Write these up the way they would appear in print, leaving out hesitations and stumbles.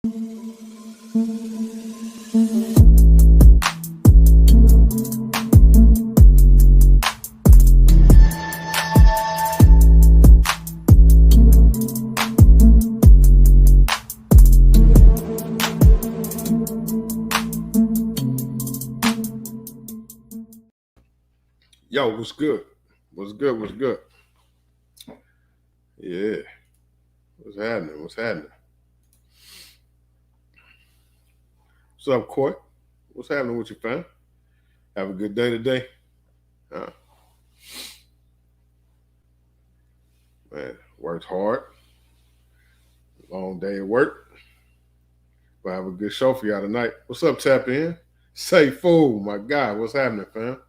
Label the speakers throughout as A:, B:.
A: Yo, what's good? What's good? What's good? Yeah. What's happening? What's happening? What's up, Court? What's happening with you, fam? Have a good day today? Man, worked hard. Long day at work. But have a good show for y'all tonight. What's up, Tap In? Say fool, my guy. What's happening, fam?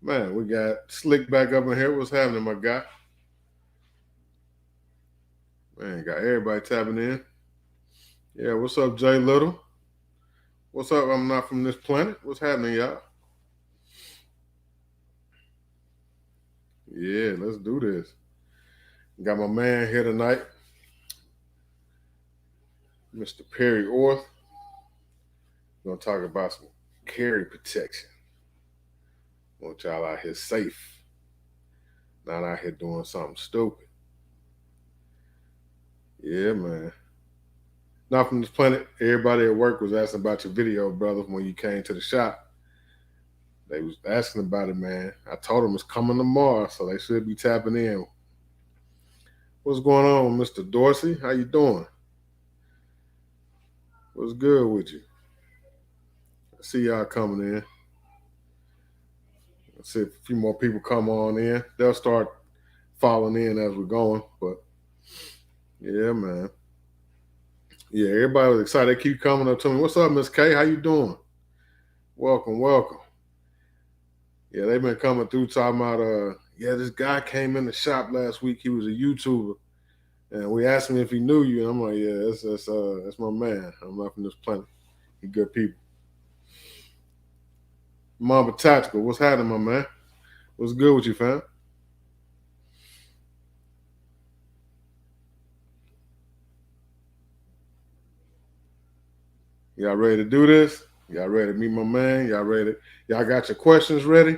A: Man, we got Slick back up in here. What's happening, my guy? Man, got everybody tapping in. Yeah, what's up, Jay Little? What's up? I'm not from this planet. What's happening, y'all? Yeah, let's do this. Got my man here tonight, Mr. Perry Orth. We're going to talk about some carry protection. Want y'all out here safe, not out here doing something stupid. Yeah, man. Not from this planet. Everybody at work was asking about your video, brother, when you came to the shop. They was asking about it, man. I told them it's coming tomorrow, so they should be tapping in. What's going on, Mr. Dorsey? How you doing? What's good with you? I see y'all coming in. Let's see if a few more people come on in. They'll start falling in as we're going, but yeah, man. Yeah, everybody was excited. They keep coming up to me. What's up, Miss K? How you doing? Welcome, welcome. Yeah, they've been coming through talking about, this guy came in the shop last week. He was a YouTuber. And we asked him if he knew you. And I'm like, yeah, that's my man. I'm not from this planet. He good people. Mamba Tactical, what's happening, my man? What's good with you, fam? Y'all ready to do this? Y'all ready to meet my man? Y'all ready? Y'all got your questions ready?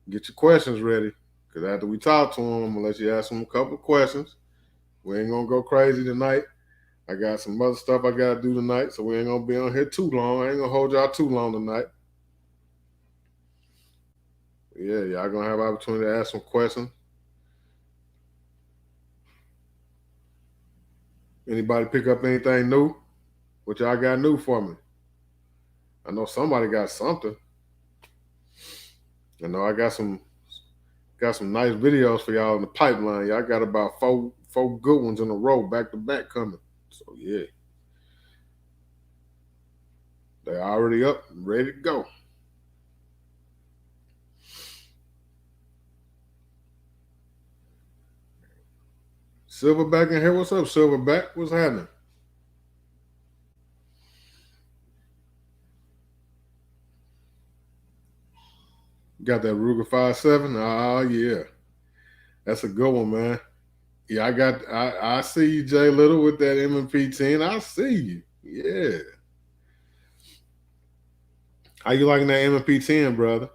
A: Get your questions ready. Because after we talk to him, I'm going to let you ask him a couple of questions. We ain't going to go crazy tonight. I got some other stuff I got to do tonight, so we ain't going to be on here too long. I ain't going to hold y'all too long tonight. Yeah, y'all going to have an opportunity to ask some questions. Anybody pick up anything new? What y'all got new for me? I know somebody got something. I know I got some nice videos for y'all in the pipeline. Y'all got about four good ones in a row, back to back coming. So yeah. They're already up and ready to go. Silverback in here. What's up, Silverback? What's happening? Got that Ruger 57? Oh, yeah. That's a good one, man. Yeah, I see you, Jay Little, with that M&P 10. I see you. Yeah. How you liking that M&P 10, brother?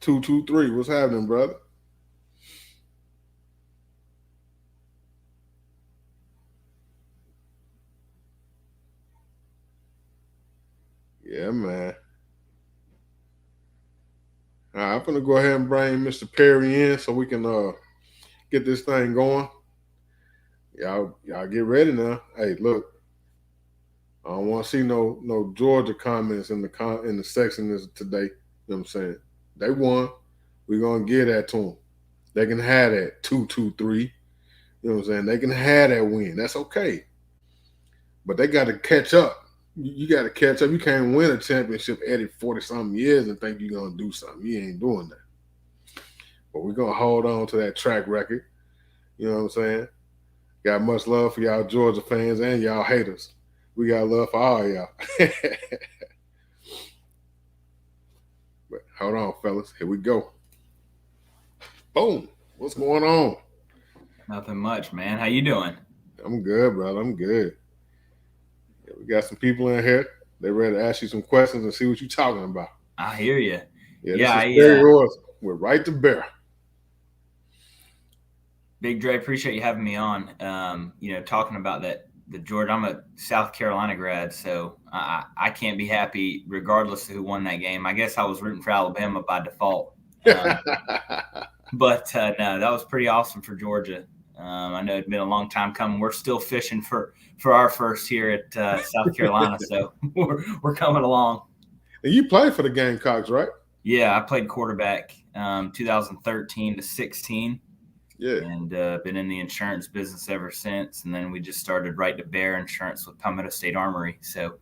A: $223. What's happening, brother? Yeah, man. All right, I'm gonna go ahead and bring Mr. Perry in so we can get this thing going. Y'all get ready now. Hey, look, I don't want to see no Georgia comments in the section today. You know what I'm saying? They won. We're gonna get that to them. They can have that 2-2-3. You know what I'm saying? They can have that win. That's okay. But they got to catch up. You got to catch up. You can't win a championship at 40-something years and think you're going to do something. You ain't doing that. But we're going to hold on to that track record. You know what I'm saying? Got much love for y'all Georgia fans and y'all haters. We got love for all y'all. But hold on, fellas. Here we go. Boom. What's going on?
B: Nothing much, man. How you doing?
A: I'm good, brother. I'm good. Yeah, we got some people in here. They're ready to ask you some questions and see what you're talking about.
B: I hear you.
A: Yeah,
B: Yeah,
A: this is
B: I
A: Perry Orth. We're right to bear.
B: Big Dre, appreciate you having me on. Talking about the Georgia. I'm a South Carolina grad, so I can't be happy regardless of who won that game. I guess I was rooting for Alabama by default. But no, that was pretty awesome for Georgia. I know it's been a long time coming. We're still fishing for our first here at South Carolina, so we're coming along.
A: And you played for the Gamecocks, right?
B: Yeah, I played quarterback 2013 to 16,
A: Yeah.
B: and been in the insurance business ever since. And then we just started right to bear insurance with Palmetto State Armory. So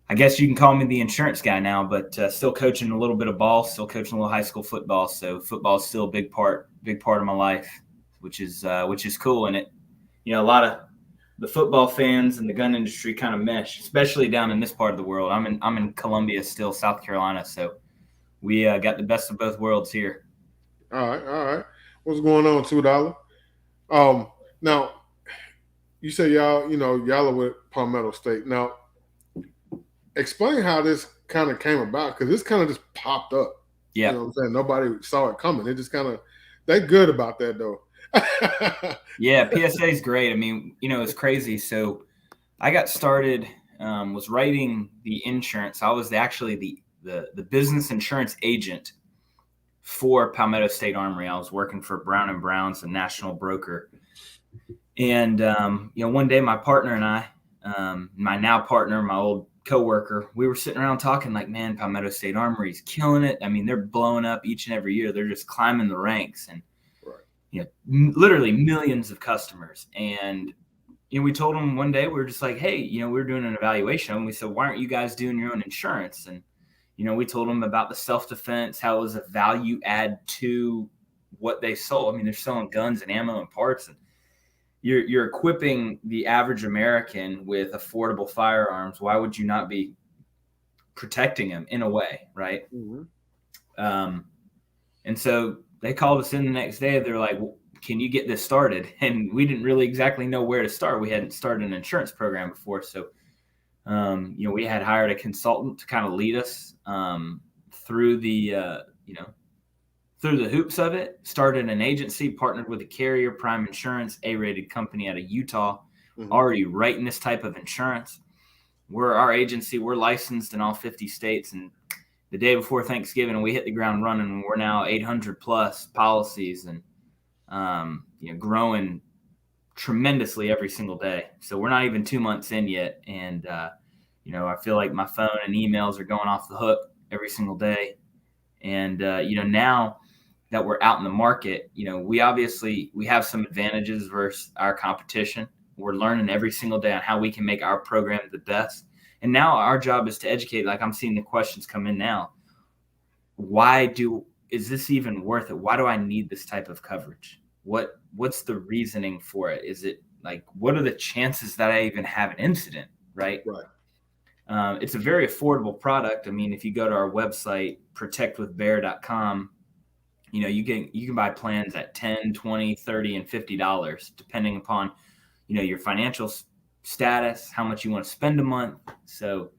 B: I guess you can call me the insurance guy now, but still coaching a little bit of ball, still coaching a little high school football. So football is still a big part of my life, which is cool. And a lot of the football fans and the gun industry kind of mesh, especially down in this part of the world. I'm in Columbia still, South Carolina. So we got the best of both worlds here.
A: All right. All right. What's going on, $2? Now you say y'all are with Palmetto State. Now, explain how this kind of came about because this kind of just popped up.
B: Yeah.
A: You know what I'm saying? Nobody saw it coming. It just kind of they good about that though.
B: Yeah, PSA is great. I mean, it's crazy. So I got started, was writing the insurance. I was actually the business insurance agent for Palmetto State Armory. I was working for Brown and Brown's, a national broker. And one day my partner and I, my now partner, my old coworker, we were sitting around talking like, man, Palmetto State Armory's killing it. I mean, they're blowing up each and every year. They're just climbing the ranks, and literally millions of customers. And we told them one day, we were just like, hey, we were doing an evaluation, and we said, why aren't you guys doing your own insurance? And we told them about the self-defense, how it was a value add to what they sold. I mean, they're selling guns and ammo and parts, and you're equipping the average American with affordable firearms. Why would you not be protecting them in a way, right?
A: Mm-hmm.
B: And so they called us in the next day. They're like, well, can you get this started? And we didn't really exactly know where to start. We hadn't started an insurance program before. So, we had hired a consultant to kind of lead us through the hoops of it. Started an agency, partnered with a carrier, Prime Insurance, A-rated company out of Utah, already writing this type of insurance. Our agency, we're licensed in all 50 states. And the day before Thanksgiving, we hit the ground running. We're now 800 plus policies and, growing tremendously every single day. So we're not even 2 months in yet. And, I feel like my phone and emails are going off the hook every single day. And, now that we're out in the market, we have some advantages versus our competition. We're learning every single day on how we can make our program the best. And now our job is to educate. Like I'm seeing the questions come in now. Is this even worth it? Why do I need this type of coverage? What's the reasoning for it? Is it like, what are the chances that I even have an incident? Right. It's a very affordable product. I mean, if you go to our website, protectwithbear.com, you can buy plans at $10, $20, $30, and $50, depending upon, your financial status, how much you want to spend a month. So,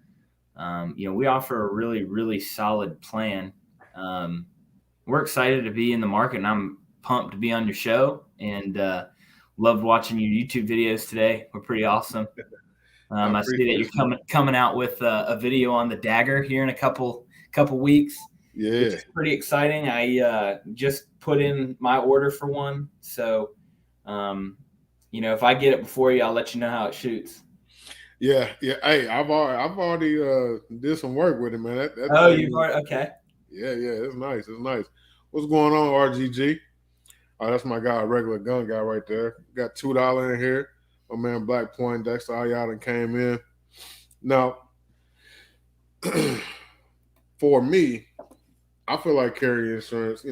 B: we offer a really, really solid plan. We're excited to be in the market, and I'm pumped to be on your show, and loved watching your YouTube videos today. We're pretty awesome. I see that you're coming out with a video on the dagger here in a couple weeks.
A: Yeah,
B: which is pretty exciting. I just put in my order for one, so if I get it before you, I'll let you know how it shoots.
A: Yeah. Hey, I've already did some work with it, man.
B: You've already okay.
A: Yeah, it's nice. It's nice. What's going on, RGG? Oh, that's my guy, regular gun guy right there. Got $2 in here. My man Black Point Dexter, all y'all done came in. Now, for me, I feel like carrier insurance,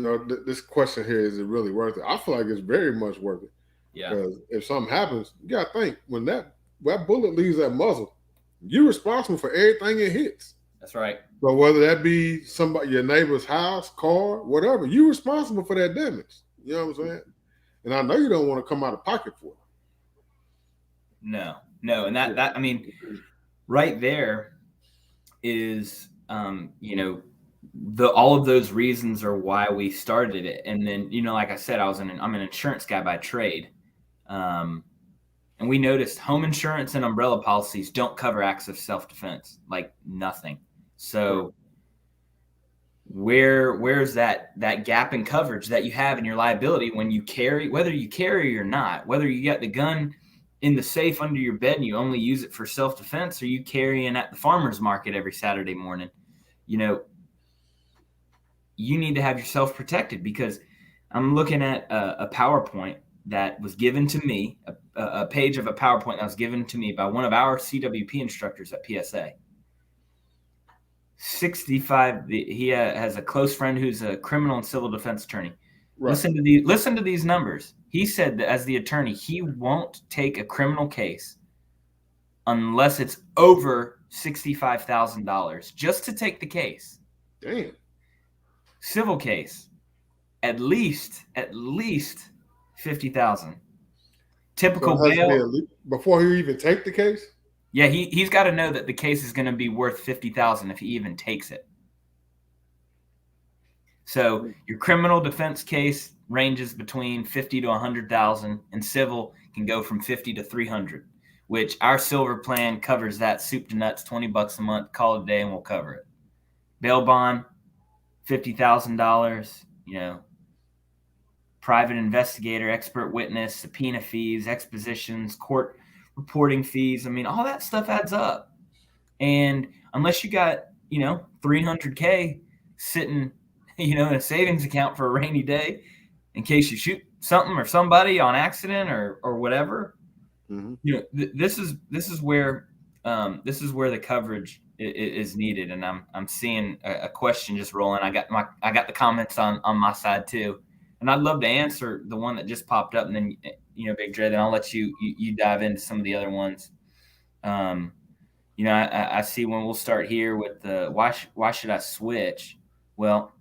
A: this question here, is it really worth it? I feel like it's very much worth it.
B: Yeah.
A: Because if something happens, you got to think, when that bullet leaves that muzzle, you're responsible for everything it hits.
B: That's right.
A: So whether that be somebody, your neighbor's house, car, whatever, you're responsible for that damage. You know what I'm saying? And I know you don't want to come out of pocket for
B: No, and that I mean, right there is the all of those reasons are why we started it. And then like I said, I'm an insurance guy by trade, um, and we noticed home insurance and umbrella policies don't cover acts of self-defense, like nothing.
A: it.
B: So where's that gap in coverage that you have in your liability when you carry, whether you carry or not, whether you got the gun in the safe under your bed and you only use it for self-defense, or you carrying at the farmer's market every Saturday morning, you know you need to have yourself protected. Because I'm looking at a PowerPoint that was given to me, a page of a PowerPoint that was given to me by one of our CWP instructors at PSA. 65. He has a close friend who's a criminal and civil defense attorney.
A: Right.
B: Listen to these numbers. He said that as the attorney, he won't take a criminal case unless it's over $65,000 just to take the case.
A: Damn.
B: Civil case, at least 50,000. Typical
A: So it has to be
B: bail.
A: at least, before you even take the case.
B: Yeah, he's got to know that the case is going to be worth 50,000 if he even takes it. So your criminal defense case ranges between 50 to 100,000, and civil can go from 50 to 300. Which our silver plan covers that soup to nuts, $20 a month, call it a day, and we'll cover it. Bail bond, $50,000. Private investigator, expert witness, subpoena fees, expositions, court reporting fees. I mean, all that stuff adds up. And unless you got, 300K sitting, in a savings account for a rainy day in case you shoot something or somebody on accident or whatever, this is where the coverage is needed. And I'm seeing a question just rolling. I got the comments on my side too. And I'd love to answer the one that just popped up, and then Big Dre, then I'll let you dive into some of the other ones. I see when we'll start here with the why should I switch? Well,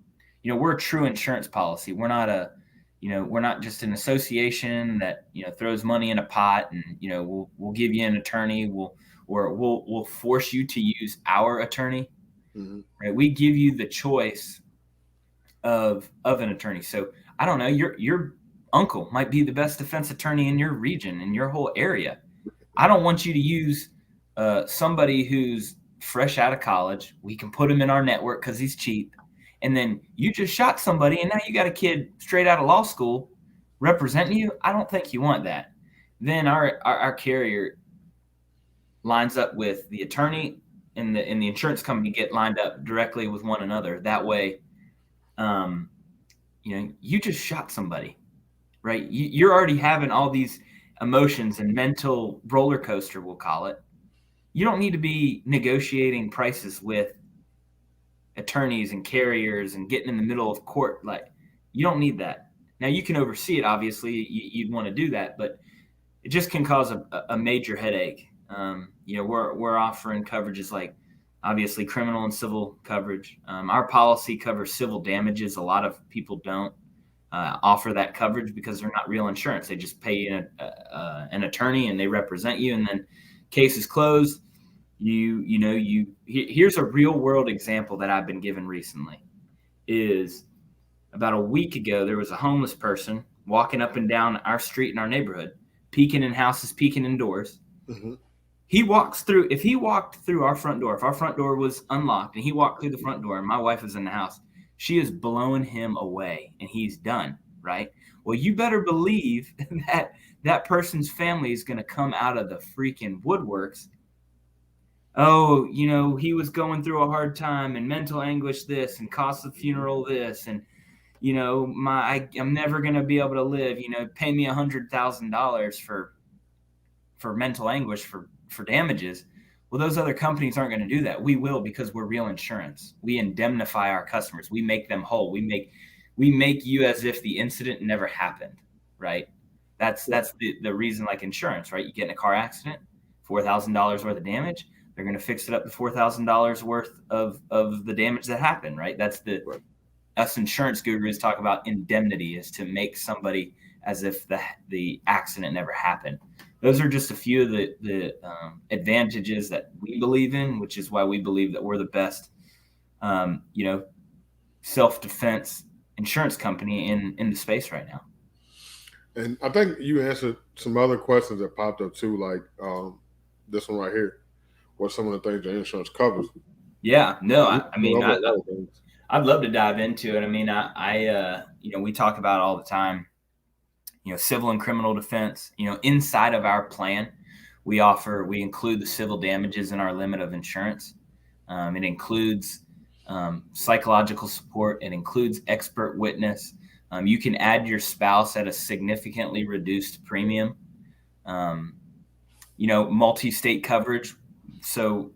B: we're a true insurance policy. We're not we're not just an association that throws money in a pot and we'll give you an attorney. We'll force you to use our attorney. Right? We give you the choice of an attorney. So I don't know, your uncle might be the best defense attorney in your region, in your whole area. I don't want you to use somebody who's fresh out of college. We can put him in our network because he's cheap. And then you just shot somebody, and now you got a kid straight out of law school representing you. I don't think you want that. Then our carrier lines up with the attorney, and the insurance company get lined up directly with one another. That way, you just shot somebody, right? You're already having all these emotions and mental roller coaster, we'll call it. You don't need to be negotiating prices with attorneys and carriers and getting in the middle of court. Like, you don't need that. Now, you can oversee it. Obviously, you'd want to do that, but it just can cause a major headache. We're offering coverages like, obviously, criminal and civil coverage. Our policy covers civil damages. A lot of people don't offer that coverage because they're not real insurance. They just pay an attorney and they represent you, and then case is closed. Here's a real world example that I've been given recently. Is about a week ago, there was a homeless person walking up and down our street in our neighborhood, peeking in houses, peeking indoors. If he walked through our front door, if our front door was unlocked and he walked through the front door and my wife was in the house, she is blowing him away and he's done, right? Well, you better believe that person's family is going to come out of the freaking woodworks. Oh, he was going through a hard time and mental anguish this and cost of funeral this, and I'm never going to be able to live, pay me $100,000 for mental anguish for damages. Well, those other companies aren't going to do that. We will, because we're real insurance. We indemnify our customers. We make them whole. We make you as if the incident never happened, right? That's the reason, like insurance, right? You get in a car accident, $4,000 worth of damage. They're going to fix it up to $4,000 worth of the damage that happened, right? That's
A: Right.
B: us insurance gurus talk about indemnity, is to make somebody as if the accident never happened. Those are just a few of the advantages that we believe in, which is why we believe that we're the best, self-defense insurance company in the space right now.
A: And I think you answered some other questions that popped up too, like this one right here. What some of the things the insurance covers?
B: Yeah, no,
A: We
B: I
A: went
B: mean,
A: over a lot of things.
B: I'd love to dive into it. I mean, we talk about all the time, civil and criminal defense. Inside of our plan, we include the civil damages in our limit of insurance. It includes psychological support. It includes expert witness. You can add your spouse at a significantly reduced premium. Multi-state coverage. So,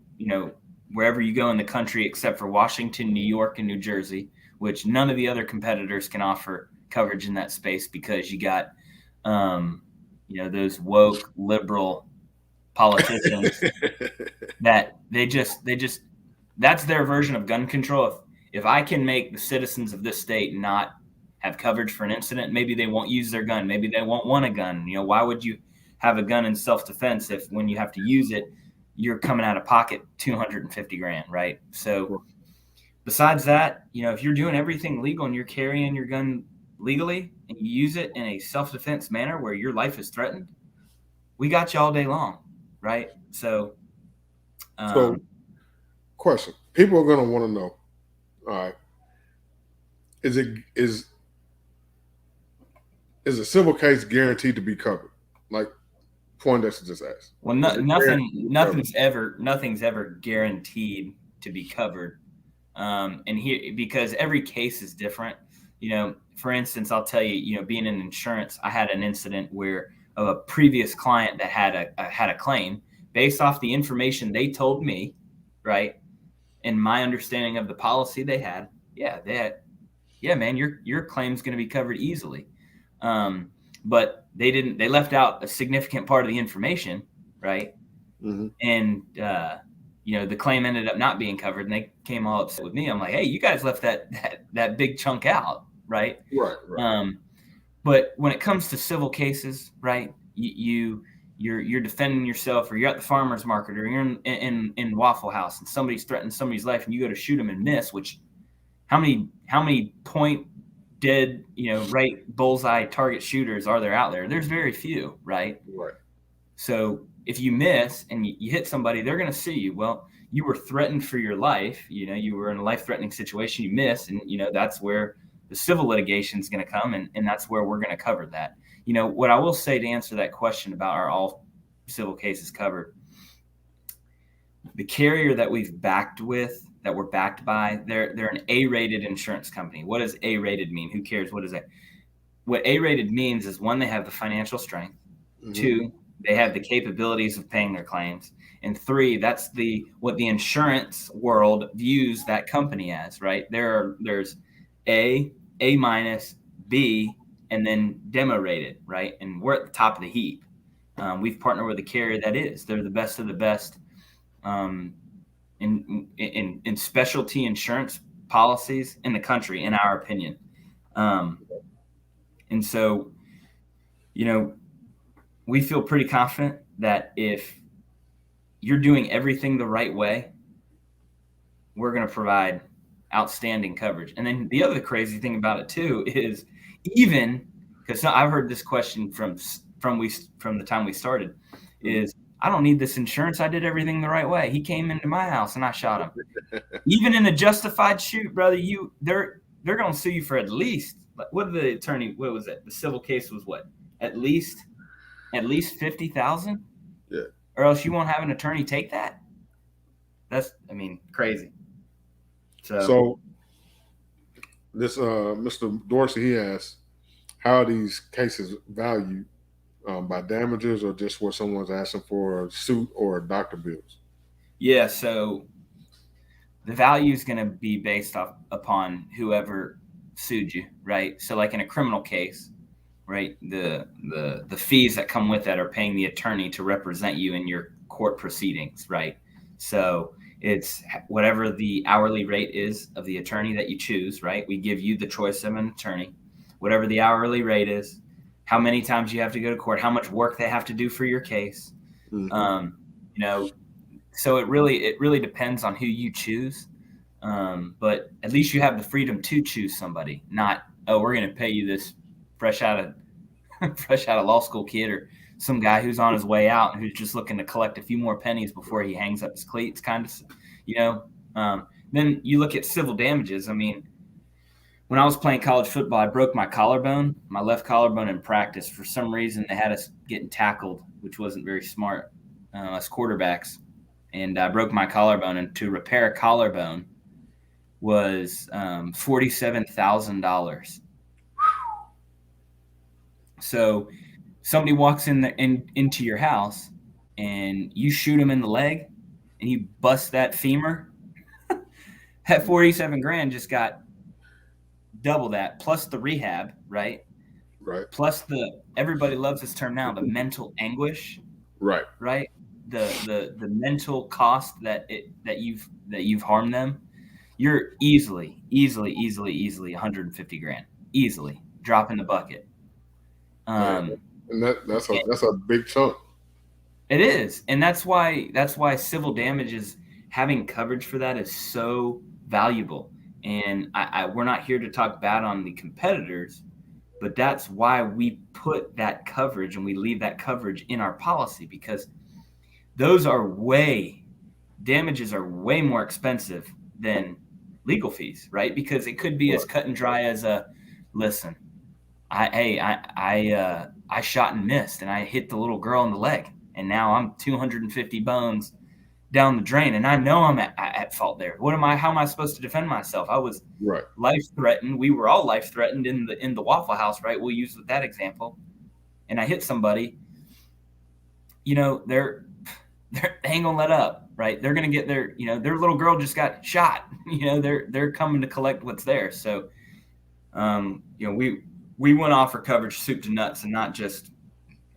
B: wherever you go in the country, except for Washington, New York, and New Jersey, which none of the other competitors can offer coverage in that space, because you got, those woke liberal politicians that they just that's their version of gun control. If I can make the citizens of this state not have coverage for an incident, maybe they won't use their gun. Maybe they won't want a gun. Why would you have a gun in self-defense if when you have to use it, you're coming out of pocket $250,000, right? So besides that, if you're doing everything legal and you're carrying your gun legally and you use it in a self-defense manner where your life is threatened, we got you all day long, right? So,
A: question. People are going to want to know, all right, is a civil case guaranteed to be covered? Like Poindexter just asked.
B: Well, nothing's ever guaranteed to be covered. And here, because every case is different, for instance, I'll tell you, being in insurance, I had an incident where of a previous client that had a claim based off the information they told me, right? And my understanding of the policy they had, man, your claim's going to be covered easily. But they left out a significant part of the information, right?
A: Mm-hmm.
B: And, the claim ended up not being covered, and they came all upset with me. I'm like, hey, you guys left that big chunk out, right?
A: Right.
B: But when it comes to civil cases, right, you're defending yourself, or you're at the farmer's market, or you're in Waffle House, and somebody's threatened somebody's life, and you go to shoot them and miss. Which how many point dead, right, bullseye target shooters are there out there? There's very few, right?
A: Right.
B: So if you miss and you hit somebody, they're going to sue you. Well, you were threatened for your life. You were in a life-threatening situation. You missed, and that's where the civil litigation is going to come, and that's where we're going to cover that. What I will say to answer that question about are all civil cases covered, the carrier that we're backed by, they're an A-rated insurance company. What does A-rated mean? Who cares? What is that? What A-rated means is, one, they have the financial strength. Mm-hmm. Two, they have the capabilities of paying their claims. And three, that's what the insurance world views that company as, right? There's A minus, B, and then demo rated, right? And we're at the top of the heap. We've partnered with a carrier that is. They're the best of the best in specialty insurance policies in the country, in our opinion. And so, we feel pretty confident that if you're doing everything the right way, we're going to provide outstanding coverage. And then the other crazy thing about it too is, even because I've heard this question from the time we started, is, I don't need this insurance. I did everything the right way. He came into my house and I shot him. Even in a justified shoot, brother, they're going to sue you for at least, what was it? The civil case was what? At least $50,000?
A: Yeah.
B: Or else you won't have an attorney take that? That's, crazy.
A: So this Mr. Dorsey, he asks, how are these cases valued? By damages, or just what someone's asking for, a suit or doctor bills?
B: Yeah, so the value is going to be based upon whoever sued you, right? So like in a criminal case, right, the fees that come with that are paying the attorney to represent you in your court proceedings, right? So it's whatever the hourly rate is of the attorney that you choose, right? We give you the choice of an attorney, whatever the hourly rate is, how many times you have to go to court, how much work they have to do for your case.
A: Mm-hmm.
B: Um, you know, so it really depends on who you choose. But at least you have the freedom to choose somebody, not, oh, we're going to pay you this fresh out of fresh out of law school kid, or some guy who's on his way out and who's just looking to collect a few more pennies before he hangs up his cleats, kind of, you know. Then you look at civil damages. I mean, when I was playing college football, I broke my collarbone, my left collarbone in practice. For some reason, they had us getting tackled, which wasn't very smart, as quarterbacks. And I broke my collarbone, and to repair a collarbone was $47,000. So somebody walks into your house and you shoot them in the leg and you bust that femur, that 47 grand just got double that, plus the rehab, right?
A: Right.
B: Plus everybody loves this term now, the mental anguish,
A: Right.
B: right? The mental cost that you've harmed them. You're easily 150 grand, easily drop in the bucket.
A: Man,
B: Um,
A: and that's a big chunk.
B: It is, and that's why civil damages, having coverage for that, is so valuable. And we're not here to talk bad on the competitors, but that's why we put that coverage and we leave that coverage in our policy, because those damages are way more expensive than legal fees, right? Because it could be as
A: Right.
B: cut and dry as listen, I shot and missed, and I hit the little girl in the leg, and now I'm 250 bones down the drain, and I know I'm at fault there. How am I supposed to defend myself? I was
A: Right.
B: life threatened. We were all life threatened in the Waffle House, right? We'll use that example. And I hit somebody. They're they ain't gonna let up, right? They're gonna get their little girl just got shot. They're coming to collect what's there. So, we want to offer coverage soup to nuts, and not just,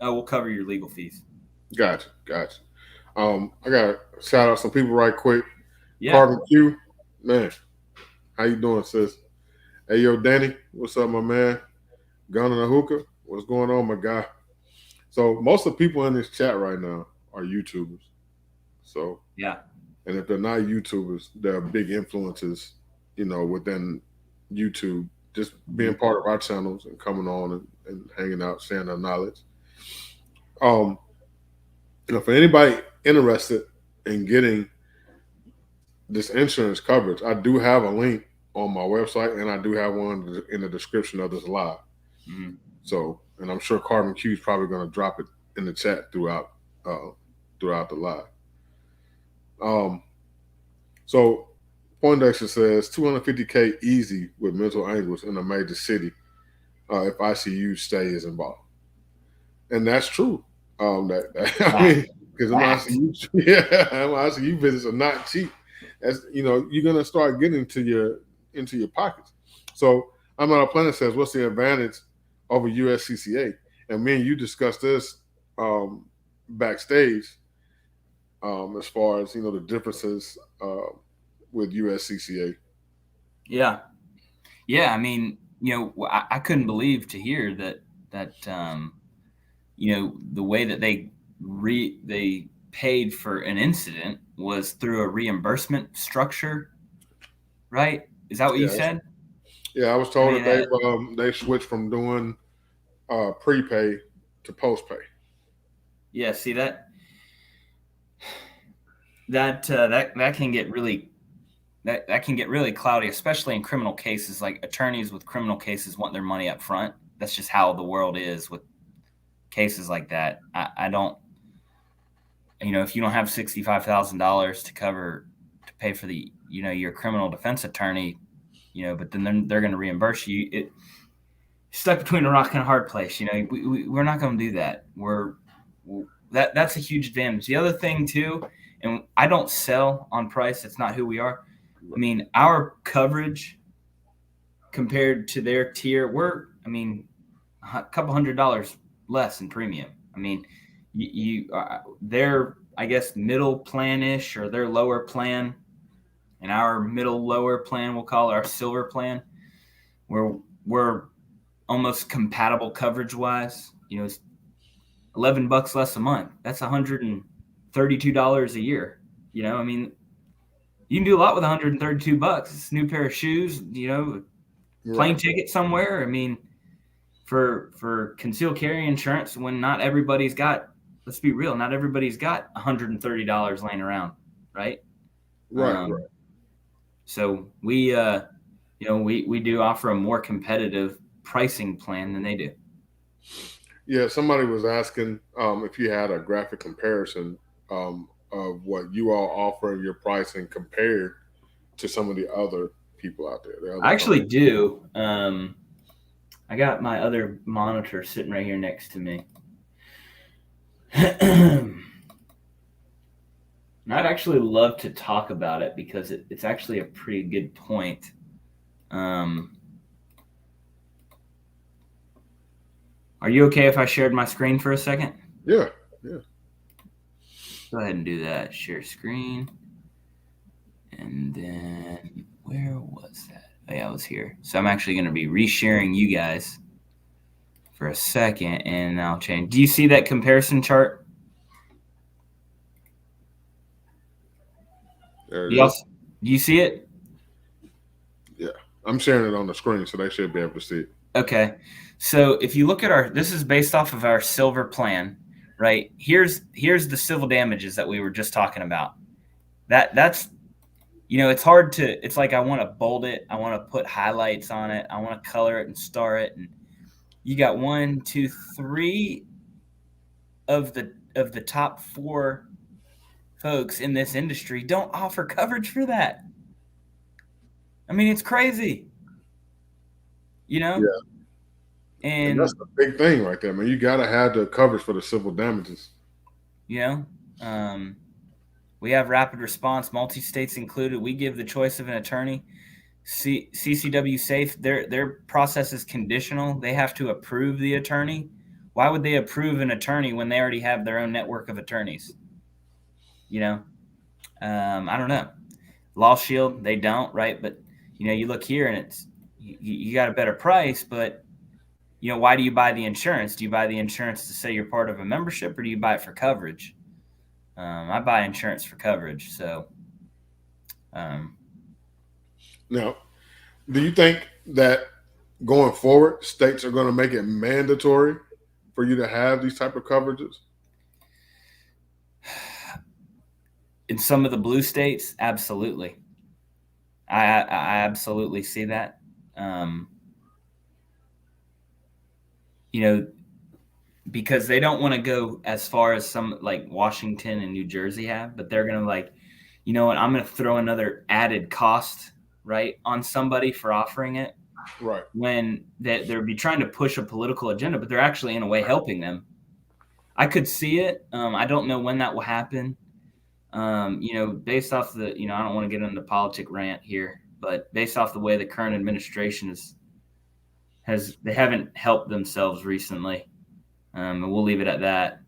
B: oh, we'll cover your legal fees.
A: Gotcha. Gotcha. I gotta shout out some people right quick.
B: Yeah.
A: Carbon Q, man, how you doing, sis? Hey, yo, Danny, what's up, my man? Gun and a hookah, what's going on, my guy? So most of the people in this chat right now are YouTubers. So,
B: Yeah.
A: and if they're not YouTubers, they're big influences, within YouTube, just being
B: Mhm.
A: part of our channels and coming on and hanging out, sharing their knowledge. Um, for anybody interested in getting this insurance coverage, I do have a link on my website, and I do have one in the description of this live.
B: Mhm.
A: So, and I'm sure Carbon Q is probably going to drop it in the chat uh, throughout the live. Um, so Poindexter says 250K easy with mental anguish in a major city if ICU stay is involved, and that's true. I
B: Fact.
A: mean, because them
B: Fact.
A: ICU, yeah, them ICU visits are not cheap. As you're gonna start getting into your pockets. So I'm on a planet says, what's the advantage over USCCA? And me and you discussed this backstage as far as the differences with USCCA.
B: Yeah. Yeah. I mean, I couldn't believe to hear that the way that they paid for an incident was through a reimbursement structure, right? Is that what you
A: Yeah,
B: said?
A: yeah. I was
B: I
A: told
B: mean,
A: that they switched from doing prepay to postpay.
B: yeah. See that can get really that can get really cloudy, especially in criminal cases. Like, attorneys with criminal cases want their money up front. That's just how the world is with cases like that. I don't, if you don't have $65,000 to pay for your criminal defense attorney, but then they're going to reimburse you. Stuck between a rock and a hard place. We're not going to do that. That's a huge advantage. The other thing too, and I don't sell on price. It's not who we are. I mean, our coverage compared to their tier, a couple $100 less in premium. I mean, their I guess, middle plan-ish, or their lower plan, and our middle lower plan, we'll call it our silver plan, where we're almost compatible coverage-wise. It's $11 less a month. That's $132 a year. I mean, you can do a lot with $132. It's a new pair of shoes, plane ticket somewhere. I mean, for concealed carry insurance, when not everybody's got, let's be real, not everybody's got $130 laying around, right?
A: Right.
B: So we do offer a more competitive pricing plan than they do.
A: Yeah, somebody was asking if you had a graphic comparison of what you all offer and your pricing compared to some of the other people out there.
B: I actually do. I got my other monitor sitting right here next to me. And I'd actually love to talk about it because it's actually a pretty good point. Are you okay if I shared my screen for a second?
A: Yeah.
B: Go ahead and do that. Share screen. And then where was that? Oh, yeah, I was here. So I'm actually going to be resharing you guys for a second, and I'll change. Do you see that comparison chart?
A: There
B: Do you see it?
A: Yeah. I'm sharing it on the screen, so they should be able to see it.
B: Okay. So if you look at this is based off of our silver plan, right? Here's the civil damages that we were just talking about. That's it's hard to, it's like I want to bold it, I want to put highlights on it, I want to color it and star it, and you got 1, 2, 3 of the top 4 folks in this industry don't offer coverage for that. I mean, it's crazy.
A: Yeah.
B: And
A: that's the big thing right there, man. You got to have the coverage for the civil damages.
B: We have rapid response, multi-states included. We give the choice of an attorney. CCW Safe, their process is conditional. They have to approve the attorney. Why would they approve an attorney when they already have their own network of attorneys? I don't know. Law Shield, they don't, right? But you look here and it's you got a better price, but why do you buy the insurance? Do you buy the insurance to say you're part of a membership, or do you buy it for coverage? I buy insurance for coverage. So,
A: now, do you think that going forward, states are going to make it mandatory for you to have these type of coverages?
B: In some of the blue states, absolutely. I absolutely see that. Because they don't want to go as far as some like Washington and New Jersey have, but they're going to like, what, I'm going to throw another added cost, right, on somebody for offering it.
A: Right.
B: When they'll be trying to push a political agenda, but they're actually in a way helping them. I could see it. I don't know when that will happen. Based off the, I don't want to get into the politic rant here, but based off the way the current administration they haven't helped themselves recently. And we'll leave it at that.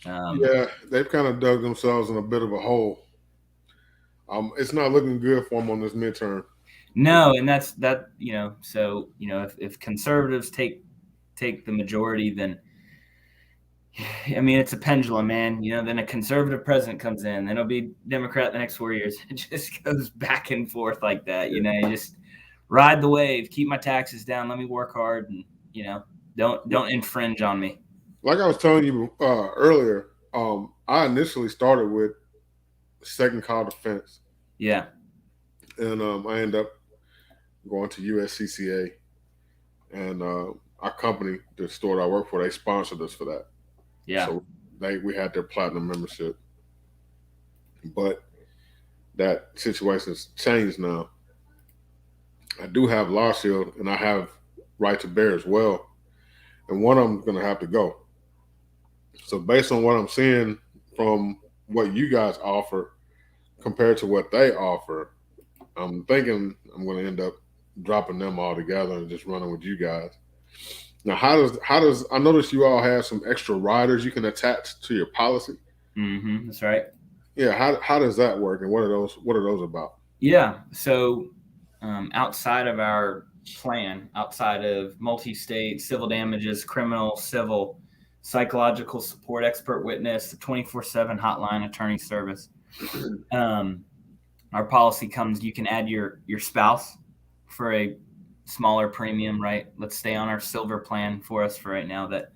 A: Yeah, they've kind of dug themselves in a bit of a hole. It's not looking good for them on this midterm.
B: No, and that's that. So if conservatives take the majority, then I mean it's a pendulum, man. Then a conservative president comes in, then it'll be Democrat the next 4 years. It just goes back and forth like that. You just ride the wave, keep my taxes down, let me work hard, and don't infringe on me.
A: Like I was telling you earlier, I initially started with second call defense.
B: Yeah.
A: And I ended up going to USCCA, and our company, the store that I work for, they sponsored us for that.
B: Yeah.
A: So we had their platinum membership, but that situation has changed now. I do have Law Shield, and I have Right to Bear as well, and one of them is going to have to go. So based on what I'm seeing from what you guys offer compared to what they offer, I'm thinking I'm going to end up dropping them all together and just running with you guys. Now, how does I notice you all have some extra riders you can attach to your policy?
B: Mm-hmm. That's right.
A: Yeah, how does that work, and what are those about?
B: Yeah. So outside of our plan, outside of multi-state civil damages, criminal, civil, psychological support, expert witness, the 24/7 hotline attorney service, um, our policy comes. You can add your spouse for a smaller premium, right? Let's stay on our silver plan for us for right now. That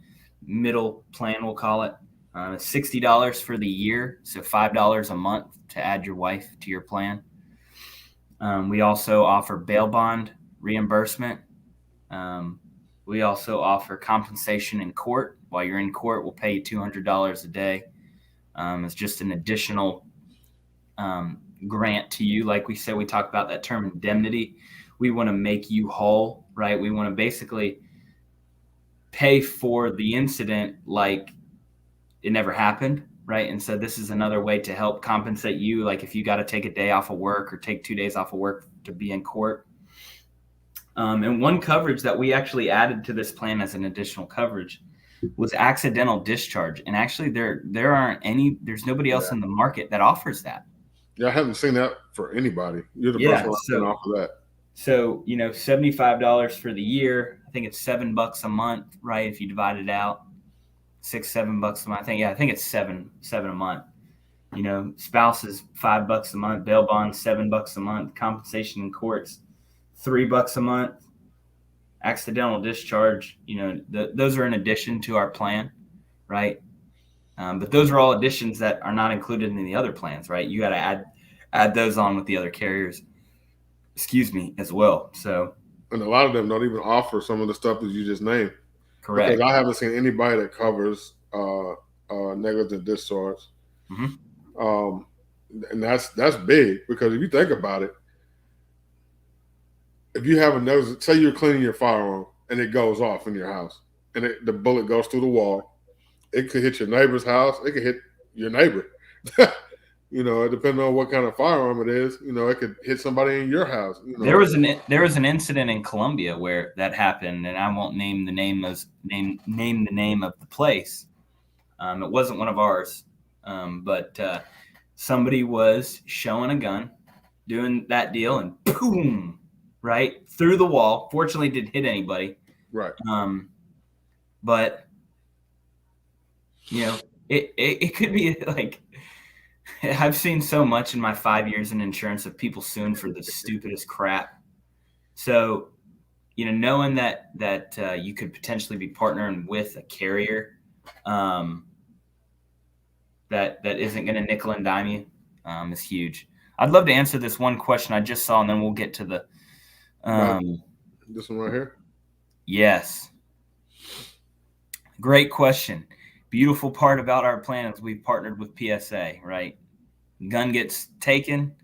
B: middle plan, we'll call it. $60 for the year, so $5 a month to add your wife to your plan. We also offer bail bond reimbursement. Um, we also offer compensation in court. While you're in court, we'll pay you $200 a day. It's just an additional grant to you. Like we said, we talked about that term indemnity. We want to make you whole, right? We want to basically pay for the incident like it never happened, right? And so this is another way to help compensate you. Like if you got to take a day off of work or take 2 days off of work to be in court. And one coverage that we actually added to this plan as an additional coverage was accidental discharge. And actually there's nobody else
A: Yeah,
B: in the market that offers that.
A: yeah, I haven't seen that for anybody. You're the first
B: Yeah.
A: one I've seen offer that.
B: So, $75 for the year. I think it's $7 a month, right? If you divide it out, $6, $7 a month. I think it's seven a month. Spouse is $5 a month, bail bond $7 a month, compensation in courts $3 a month, accidental discharge. Those are in addition to our plan, right? But those are all additions that are not included in the other plans, right? You got to add those on with the other carriers. Excuse me, as well. So,
A: And a lot of them don't even offer some of the stuff that you just named, because
B: correct.
A: I haven't seen anybody that covers negligent discharge.
B: Mm-hmm.
A: Um, and that's big, because if you think about it, if you have a negligent, say you're cleaning your firearm and it goes off in your house, and the bullet goes through the wall, it could hit your neighbor's house. It could hit your neighbor. Depending on what kind of firearm it is, it could hit somebody in your house.
B: There was an incident in Colombia where that happened, and I won't name the name of the place. It wasn't one of ours, but somebody was showing a gun, doing that deal, and boom, right through the wall. Fortunately, didn't hit anybody.
A: Right.
B: But it could be like, I've seen so much in my 5 years in insurance of people suing for the stupidest crap. So, knowing that you could potentially be partnering with a carrier that isn't going to nickel and dime you is huge. I'd love to answer this one question I just saw, and then we'll get to the.
A: This one right here.
B: Yes. Great question. Beautiful part about our plan is we've partnered with PSA, right? Gun gets taken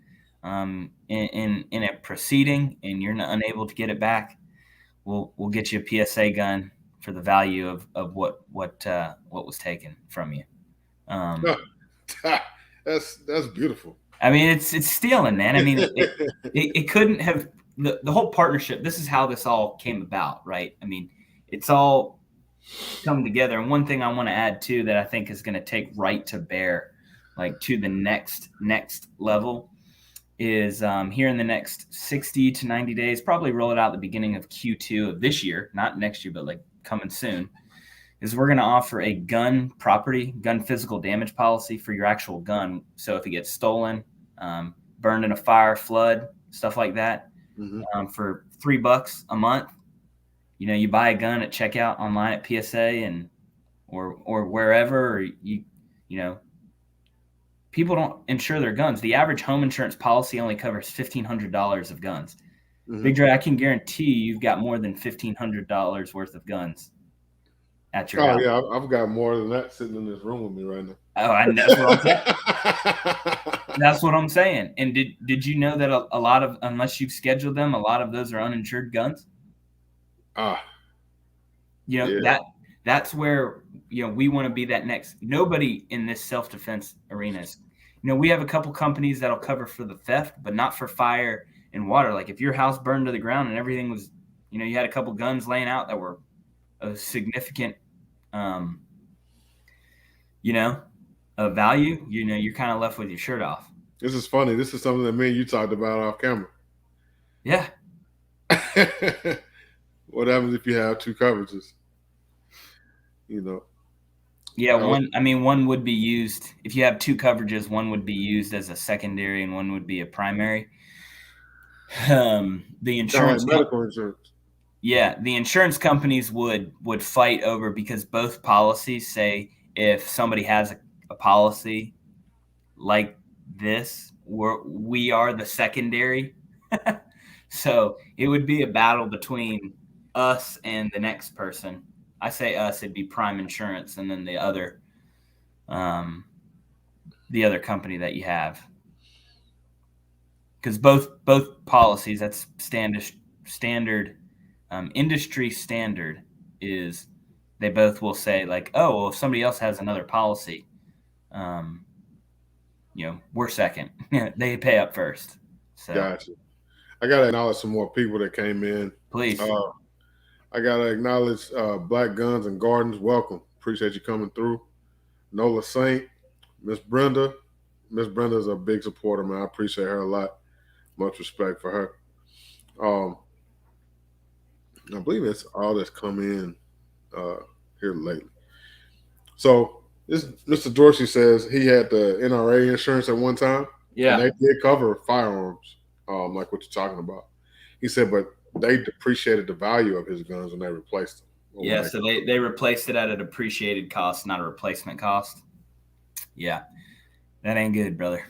B: in a proceeding, and you're unable to get it back. We'll get you a PSA gun for the value of what was taken from you.
A: That's beautiful.
B: I mean, it's stealing, man. I mean, it couldn't have the whole partnership. This is how this all came about, right? I mean, it's all come together. And one thing I want to add too that I think is going to take right to bear, like to the next level, is here in the next 60 to 90 days, probably roll it out at the beginning of Q2 of this year, not next year, but like coming soon, is we're going to offer a gun physical damage policy for your actual gun. So if it gets stolen, burned in a fire, flood, stuff like that, for $3 a month, you buy a gun at checkout online at PSA and or wherever, or people don't insure their guns. The average home insurance policy only covers $1,500 of guns. BigDre, I can guarantee you've got more than $1,500 worth of guns at your house.
A: Yeah, I've got more than that sitting in this room with me right now.
B: Oh, and that's what I'm saying. That's what I'm saying. And did you know that a lot of, unless you've scheduled them, a lot of those are uninsured guns? That's where we want to be that next. Nobody in this self-defense arena is. We have a couple companies that'll cover for the theft, but not for fire and water. Like if your house burned to the ground and everything was, you had a couple guns laying out that were a significant, of value, you're kind of left with your shirt off.
A: This is funny. This is something that me and you talked about off camera.
B: Yeah.
A: What happens if you have two coverages? You know.
B: Yeah, one would be used if you have two coverages. One would be used as a secondary, and one would be a primary. The insurance,
A: like medical insurance.
B: Yeah, the insurance companies would fight over, because both policies say if somebody has a policy like this, we are the secondary. So it would be a battle between us and the next person. I say us, it'd be Prime Insurance, and then the other company that you have, because both policies, that's standard industry standard, is they both will say like, oh, well, if somebody else has another policy, we're second. They pay up first. So
A: Gotcha. I gotta acknowledge some more people that came in.
B: Please.
A: I gotta acknowledge Black Guns and Gardens. Welcome. Appreciate you coming through. Nola Saint, Miss Brenda. Miss Brenda's a big supporter, man. I appreciate her a lot. Much respect for her. I believe it's all that's come in here lately. So this Mr. Dorsey says he had the NRA insurance at one time.
B: Yeah.
A: And they did cover firearms, like what you're talking about. He said, but they depreciated the value of his guns when they replaced them.
B: Yeah, so they replaced it at a depreciated cost, not a replacement cost. Yeah, that ain't good, brother.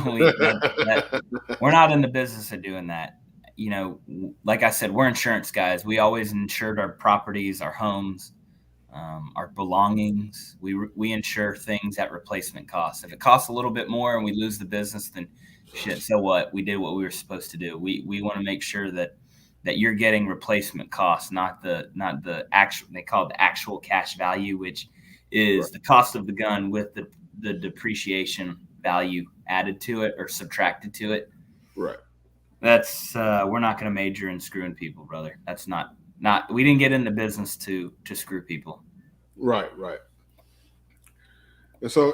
B: We're not in the business of doing that. Like I said, we're insurance guys. We always insured our properties, our homes, our belongings. We insure things at replacement cost. If it costs a little bit more and we lose the business, then shit, so what? We did what we were supposed to do. We want to make sure that you're getting replacement costs, not the actual, they call it the actual cash value, which is the cost of the gun with the depreciation value added to it or subtracted to it.
A: Right.
B: That's we're not going to major in screwing people, brother. That's not we didn't get in the business to screw people.
A: Right. And so,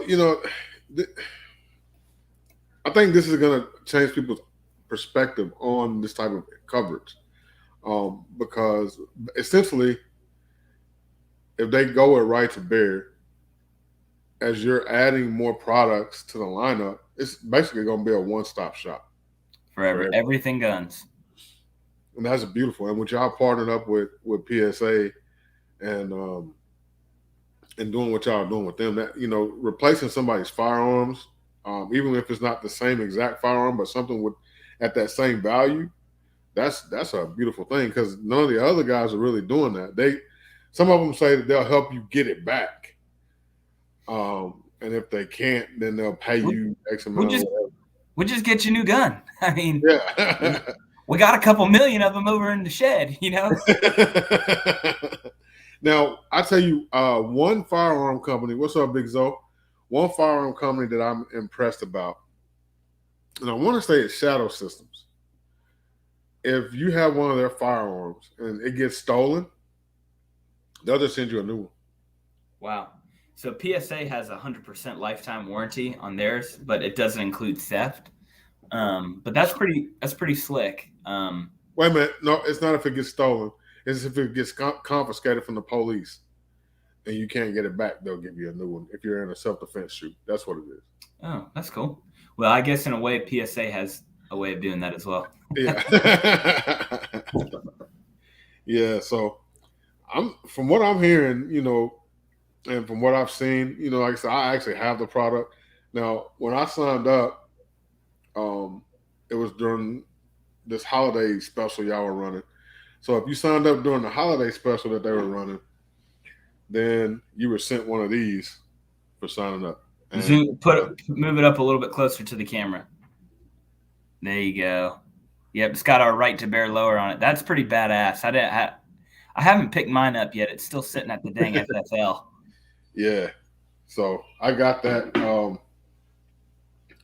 A: I think this is going to change people's perspective on this type of coverage. Because essentially, if they go with right to bear, as you're adding more products to the lineup, it's basically going to be a one-stop shop
B: for everything guns.
A: And that's beautiful. And with y'all partnered up with PSA and doing what y'all are doing with them, that replacing somebody's firearms, even if it's not the same exact firearm, but something at that same value. That's a beautiful thing, because none of the other guys are really doing that. Some of them say that they'll help you get it back, and if they can't, then they'll pay you X amount.
B: We'll just get you a new gun. I mean,
A: yeah,
B: we got a couple million of them over in the shed,
A: Now I tell you, one firearm company. What's up, Big Zoe? One firearm company that I'm impressed about, and I want to say it's Shadow Systems. If you have one of their firearms and it gets stolen, they'll just send you a new one.
B: Wow. So PSA has 100% lifetime warranty on theirs, but it doesn't include theft. But that's pretty slick.
A: Wait a minute. No, it's not if it gets stolen. It's if it gets confiscated from the police and you can't get it back, they'll give you a new one if you're in a self-defense shoot. That's what it is.
B: Oh, that's cool. Well, I guess in a way, PSA has a way of doing that as well.
A: Yeah. Yeah. So from what I'm hearing, and from what I've seen, like I said, I actually have the product. Now, when I signed up, it was during this holiday special y'all were running. So if you signed up during the holiday special that they were running, then you were sent one of these for signing up.
B: Move it up a little bit closer to the camera. There you go. Yep, it's got our right to bear lower on it. That's pretty badass. I haven't picked mine up yet. It's still sitting at the dang FFL.
A: Yeah. So I got that.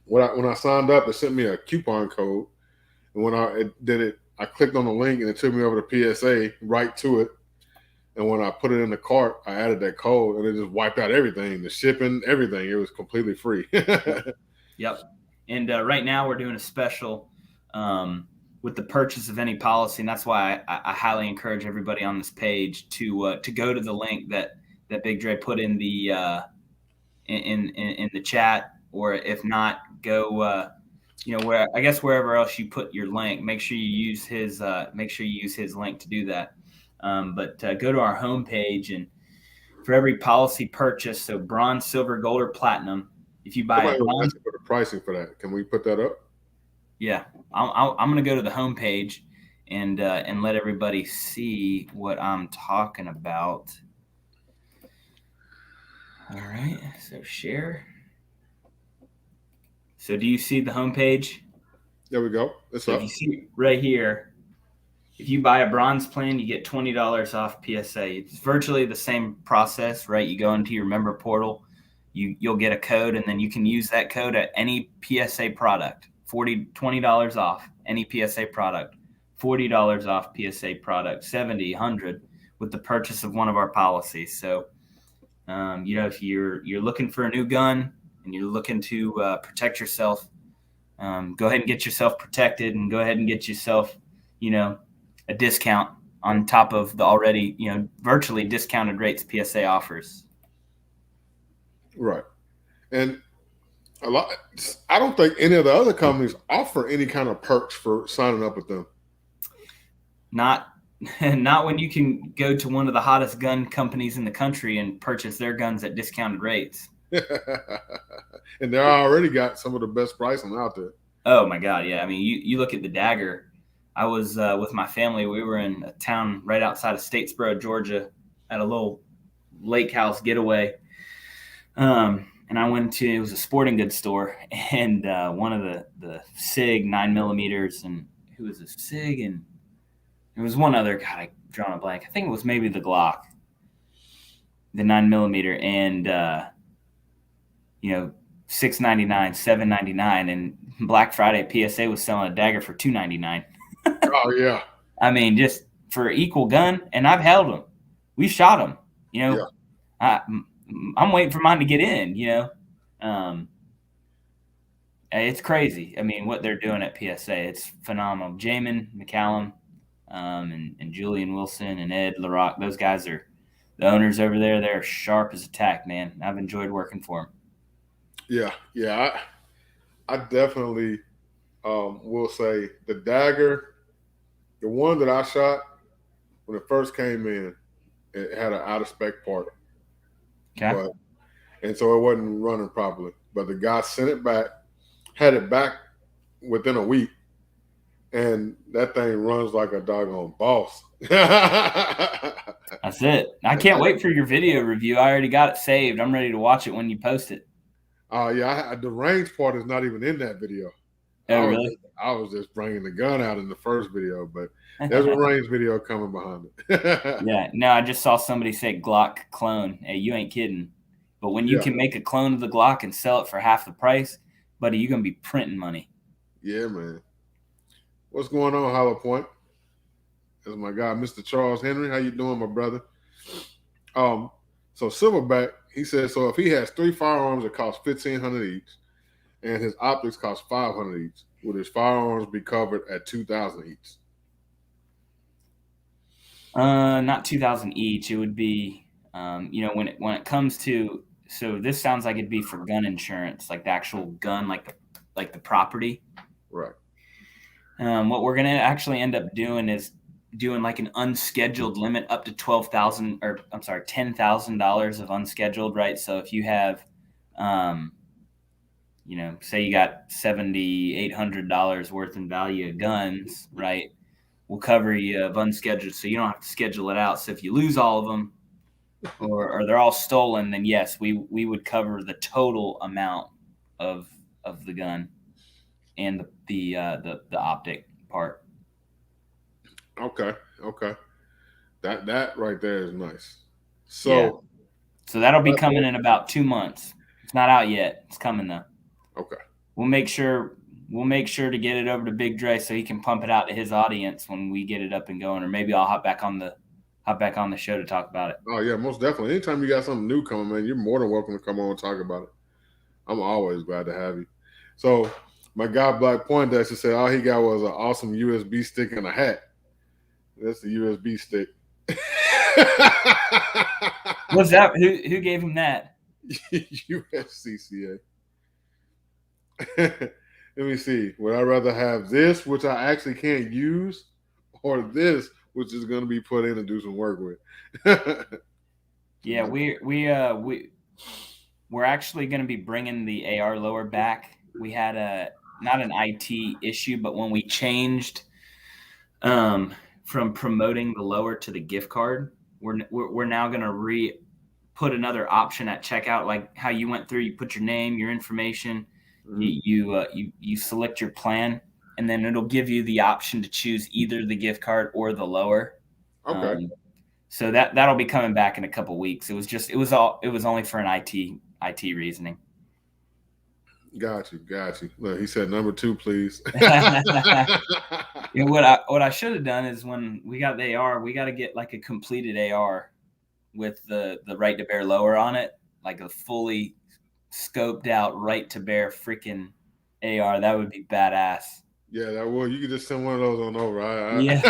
A: When I signed up, they sent me a coupon code, and when I clicked on the link and it took me over to PSA right to it, And when I put it in the cart, I added that code, and it just wiped out everything, the shipping, everything. It was completely free.
B: Yep. Yep. And right now we're doing a special with the purchase of any policy, and that's why I highly encourage everybody on this page to go to the link that Big Dre put in the in the chat, or if not, go where I guess wherever else you put your link. Make sure you use his link to do that. But go to our homepage, and for every policy purchase, so bronze, silver, gold, or platinum, if you buy a
A: Somebody was
B: bronze,
A: asking for the pricing for that. Can we put that up?
B: yeah, I'm going to go to the homepage and let everybody see what I'm talking about. All right, so share. So do you see the homepage?
A: There we go. It's
B: So
A: up.
B: if you see right here, if you buy a bronze plan, you get $20 off PSA. It's virtually the same process, right? You go into your member portal, you'll get a code, and then you can use that code at any PSA product. $20 off any PSA product, $40 off PSA product, 70, 100 with the purchase of one of our policies. So, if you're looking for a new gun and you're looking to protect yourself, go ahead and get yourself protected, and go ahead and get yourself, a discount on top of the already, virtually discounted rates PSA offers.
A: Right. And I don't think any of the other companies offer any kind of perks for signing up with them.
B: Not when you can go to one of the hottest gun companies in the country and purchase their guns at discounted rates.
A: And they already got some of the best pricing out there.
B: Oh my God, yeah. I mean, you look at the Dagger. I was with my family. We were in a town right outside of Statesboro, Georgia, at a little lake house getaway. And I went to, it was a sporting goods store, and one of the SIG 9mm, and who was a SIG, and there was one other, God, I drawn a blank. I think it was maybe the Glock, the 9mm, and $6.99, $7.99, and Black Friday PSA was selling a Dagger for $2.99.
A: Oh yeah.
B: I mean, just for equal gun, and I've held them. We shot them.
A: Yeah.
B: I'm waiting for mine to get in. It's crazy. I mean, what they're doing at PSA, it's phenomenal. Jamin McCallum, and Julian Wilson and Ed LaRock, those guys are the owners over there. They're sharp as a tack, man. I've enjoyed working for them.
A: Yeah. I definitely will say the Dagger, the one that I shot when it first came in, it had an out of spec part.
B: Okay.
A: And so it wasn't running properly. But the guy sent it back, had it back within a week, and that thing runs like a doggone boss.
B: That's it. I can't wait for your video review. I already got it saved. I'm ready to watch it when you post it.
A: Yeah, the range part is not even in that video.
B: Oh, really?
A: I was just bringing the gun out in the first video, but there's a range video coming behind it.
B: Yeah. No, I just saw somebody say Glock clone. Hey, you ain't kidding. But when you can make a clone of the Glock and sell it for half the price, buddy, you're going to be printing money.
A: Yeah, man. What's going on, Hollow Point? That's my guy, Mr. Charles Henry. How you doing, my brother? So Silverback, he says, so if he has 3 firearms that cost $1,500 each, and his optics cost $500 each, would his firearms be covered at $2,000 each?
B: Not $2,000 each. It would be, when it comes to, so this sounds like it'd be for gun insurance, like the actual gun, like the property.
A: Right.
B: What we're gonna actually end up doing is doing like an unscheduled limit up to $10,000 of unscheduled, right? So if you have, say you got $7,800 worth in value of guns, right? We'll cover you of unscheduled, so you don't have to schedule it out. So if you lose all of them, or they're all stolen, then yes, we would cover the total amount of the gun and the optic part.
A: Okay. That right there is nice.
B: So that'll be coming in about 2 months. It's not out yet. It's coming though.
A: Okay.
B: We'll make sure to get it over to Big Dre so he can pump it out to his audience when we get it up and going, or maybe I'll hop back on the hop back on the show to talk about it.
A: Oh yeah, most definitely. Anytime you got something new coming, man, you're more than welcome to come on and talk about it. I'm always glad to have you. So my guy Black Poindexter said all he got was an awesome USB stick and a hat. That's the USB stick.
B: What's that? Who gave him that?
A: USCCA. Let me see. Would I rather have this, which I actually can't use, or this, which is going to be put in and do some work with?
B: Yeah, we're actually going to be bringing the AR lower back. We had not an IT issue, but when we changed from promoting the lower to the gift card, we're now going to put another option at checkout, like how you went through. You put your name, your information, you select your plan, and then it'll give you the option to choose either the gift card or the lower.
A: Okay.
B: So that'll be coming back in a couple weeks. It was only for an IT reasoning.
A: Got you. Look, he said number 2, please.
B: What I should have done is when we got the AR, we got to get like a completed AR with the right to bear lower on it, like a fully scoped out right to bear freaking AR. That would be badass.
A: Yeah, that would. You could just send one of those on over.
B: Yeah.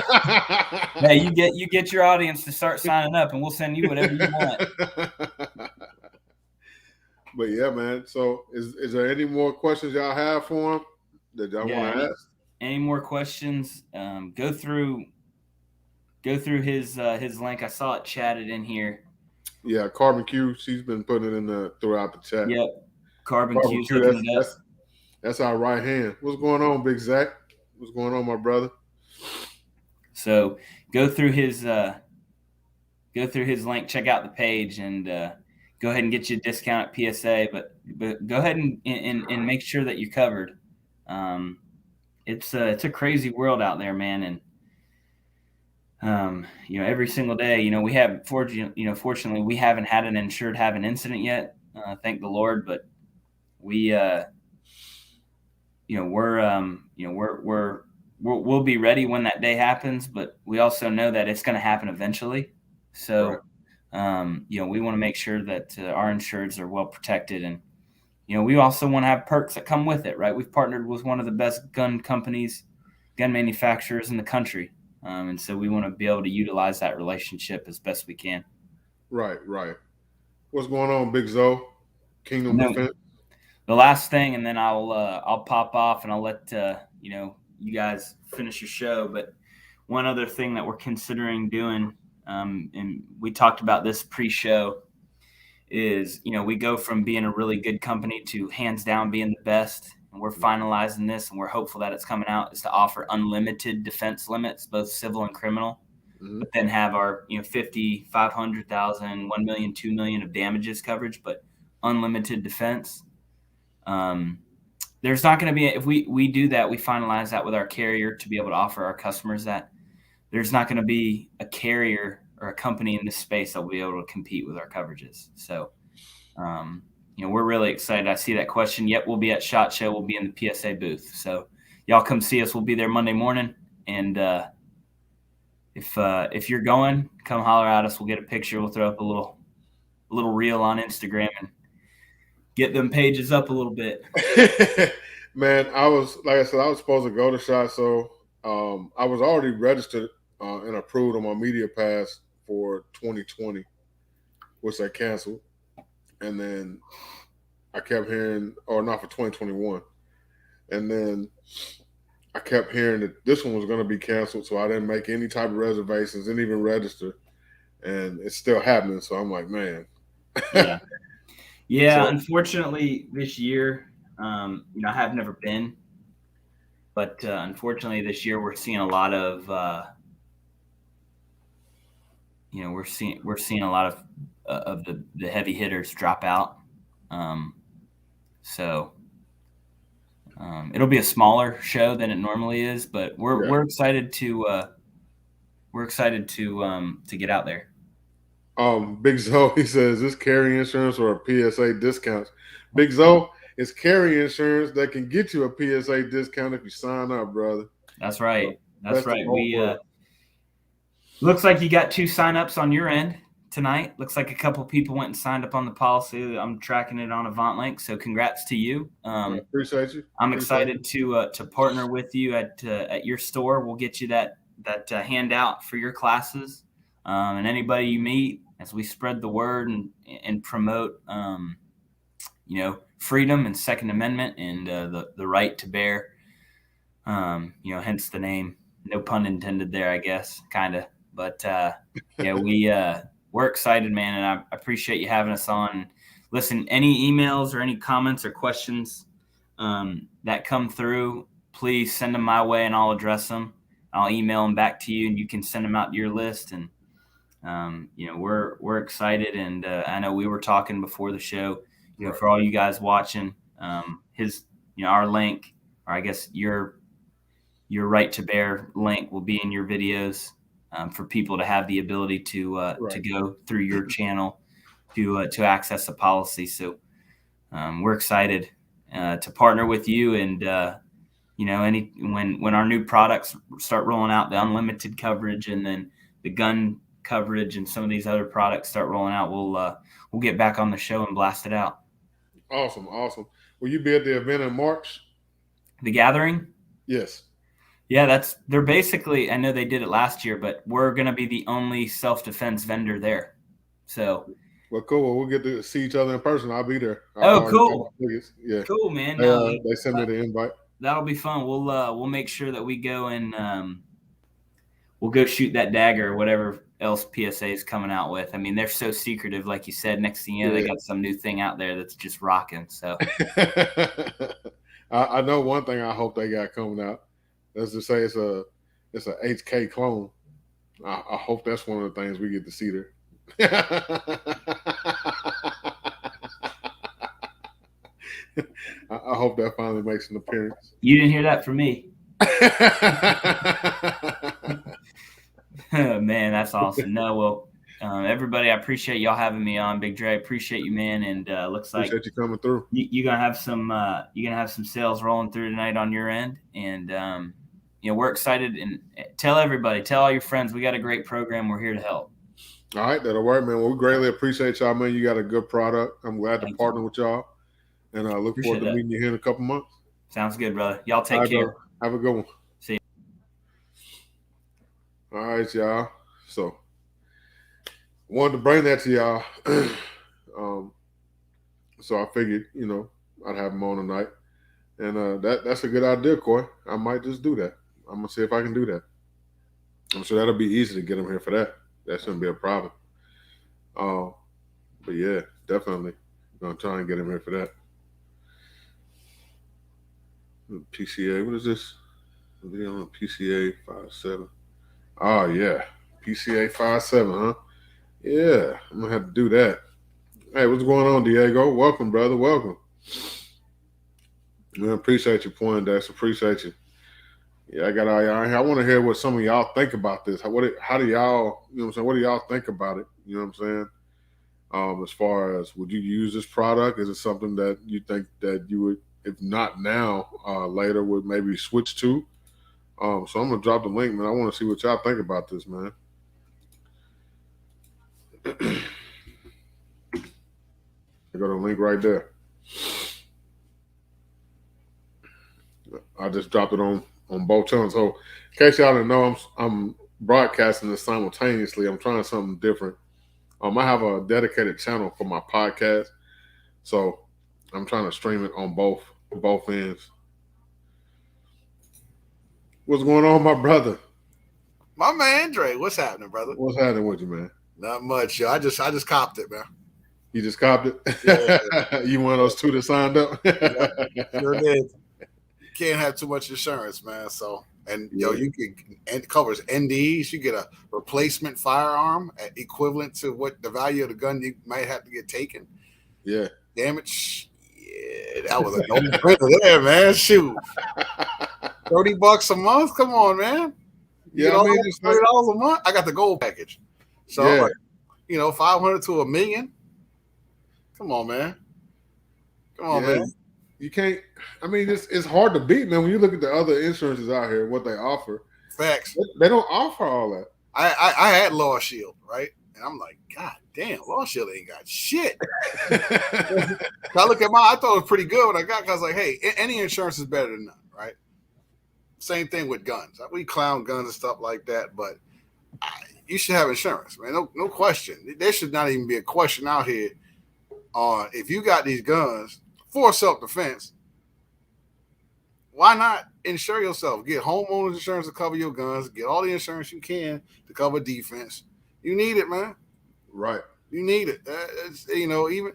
B: Yeah, you get your audience to start signing up, and we'll send you whatever you want.
A: But yeah, man. So is there any more questions y'all have for him that y'all want to ask?
B: Any more questions? Go through his link. I saw it chatted in here.
A: Yeah, Carbon Q. She's been putting it in throughout the chat.
B: Yep, Carbon Q.
A: That's our right hand. What's going on, Big Zach? What's going on, my brother?
B: So go through his link, check out the page, and go ahead and get you a discount at PSA. But go ahead and make sure that you're covered. It's a crazy world out there, man, and every single day, we have fortunately we haven't had an insured have an incident yet, thank the Lord, but we'll be ready when that day happens, but we also know that it's going to happen eventually. So, right. We want to make sure that our insureds are well protected, and we also want to have perks that come with it, right? We've partnered with one of the best gun manufacturers in the country. And so we want to be able to utilize that relationship as best we can.
A: Right. What's going on, Big Zoe? Kingdom Defense?
B: The last thing, and then I'll pop off and I'll let you guys finish your show. But one other thing that we're considering doing, and we talked about this pre-show, is we go from being a really good company to hands down being the best. And we're finalizing this, and we're hopeful that it's coming out, is to offer unlimited defense limits, both civil and criminal, but then have our 50, 500,000, 1 million, 2 million of damages coverage, but unlimited defense. There's not going to be, if we do that, we finalize that with our carrier to be able to offer our customers that. There's not going to be a carrier or a company in this space that will be able to compete with our coverages. So, we're really excited. I see that question. Yep, we'll be at SHOT Show. We'll be in the PSA booth. So y'all come see us. We'll be there Monday morning. And if you're going, come holler at us. We'll get a picture. We'll throw up a little reel on Instagram and get them pages up a little bit.
A: Man, I was supposed to go to SHOT Show. I was already registered and approved on my media pass for 2020, which I canceled. And then I kept hearing, or not, for 2021. And then I kept hearing that this one was going to be canceled, so I didn't make any type of reservations, didn't even register. And it's still happening, so I'm like, man.
B: Yeah. So, unfortunately, this year, I have never been, but unfortunately, this year we're seeing a lot of, we're seeing a lot of the heavy hitters drop out. So it'll be a smaller show than it normally is, but we're excited to get out there.
A: Big Zoe, he says, this carry insurance or a PSA discounts? Big Zoe, it's carry insurance that can get you a PSA discount if you sign up, brother.
B: That's right.
A: So,
B: that's right. Looks like you got 2 signups on your end tonight. Looks like a couple people went and signed up on the policy. I'm tracking it on AvantLink, so congrats to you.
A: Appreciate you.
B: I'm excited to partner with you at your store. We'll get you that handout for your classes, and anybody you meet as we spread the word and promote, freedom and Second Amendment and the right to bear. Hence the name. No pun intended there, I guess, kind of. But we're excited, man, and I appreciate you having us on. Listen, any emails or any comments or questions that come through, please send them my way, and I'll address them. I'll email them back to you, and you can send them out to your list. And we're excited, and I know we were talking before the show. For all you guys watching, our link, or I guess your right to bear link will be in your videos for people to have the ability to go through your channel to access the policy. So we're excited to partner with you, and when our new products start rolling out, the unlimited coverage and then the gun coverage and some of these other products start rolling out, we'll get back on the show and blast it out.
A: Awesome. Will you be at the event in March?
B: The gathering?
A: Yes.
B: Yeah, they're basically, I know they did it last year, but we're going to be the only self-defense vendor there. So.
A: Well, cool. We'll get to see each other in person. I'll be there.
B: Cool.
A: Yeah.
B: Cool, man.
A: They sent me the invite.
B: That'll be fun. We'll make sure that we go and we'll go shoot that dagger or whatever else PSA is coming out with. I mean, they're so secretive, like you said. Next thing you know, they got some new thing out there that's just rocking. So.
A: I know one thing I hope they got coming out. Let's just say it's a HK clone. I hope that's one of the things we get to see there. I hope that finally makes an appearance.
B: You didn't hear that from me. Man, that's awesome. No, well, everybody, I appreciate y'all having me on. Big Dre, appreciate you, man. And looks like
A: appreciate you coming through.
B: You're gonna have some sales rolling through tonight on your end, and we're excited. And tell all your friends, we got a great program. We're here to help.
A: All right, that'll work, man. Well, we greatly appreciate y'all, man. You got a good product. I'm glad to partner with y'all, and I look forward to meeting you here in a couple months.
B: Sounds good, brother. Y'all take care.
A: Have a good one.
B: See you.
A: All right, y'all. So, wanted to bring that to y'all. So I figured, I'd have him on tonight, and that's a good idea, Coy. I might just do that. I'm gonna see if I can do that. I'm sure that'll be easy to get him here for that. That shouldn't be a problem. But yeah, definitely gonna try and get him here for that. PCA, what is this? Video on PCA 57. Oh yeah, PCA 57, huh? Yeah, I'm gonna have to do that. Hey, what's going on, Diego? Welcome, brother. Welcome. Man, appreciate you, Poindexter. Appreciate you. Yeah, I got all y'all here. I want to hear what some of y'all think about this. How do y'all, what I'm saying? What do y'all think about it? You know what I'm saying? As far as, would you use this product? Is it something that you think that you would, if not now, later would maybe switch to? So I'm gonna drop the link, man. I want to see what y'all think about this, man. I got a link right there. I just dropped it on both channels. So in case y'all didn't know, I'm broadcasting this simultaneously. I'm trying something different. I have a dedicated channel for my podcast, so I'm trying to stream it on both ends. What's going on, my brother?
C: My man Dre, what's happening, brother?
A: What's happening with you, man?
C: Not much, yo. I just copped it, man.
A: You just copped it? Yeah. You one of those two that signed up?
C: Yep, sure did. Can't have too much insurance, man. So, and it covers NDs. You get a replacement firearm equivalent to what the value of the gun you might have to get taken.
A: Yeah.
C: Damage. Yeah, that was a no-brainer there, man. Shoot. $30 a month? Come on, man. You
A: yeah, I mean,
C: just $30 a month. I got the gold package. So,
A: yeah.
C: Like, 500 to $1 million. Come on, man. Come on, man.
A: You can't. I mean, it's hard to beat, man. When you look at the other insurances out here, what they offer.
C: Facts.
A: They don't offer all that.
C: I had Law Shield, right? And I'm like, God damn, Law Shield ain't got shit. I look at I thought it was pretty good when I got because I was like, hey, any insurance is better than none, right? Same thing with guns. We clown guns and stuff like that, but you should have insurance, man. No question. There should not even be a question out here on if you got these guns for self-defense, why not insure yourself? Get homeowners insurance to cover your guns. Get all the insurance you can to cover defense. You need it, man.
A: Right.
C: You need it. Even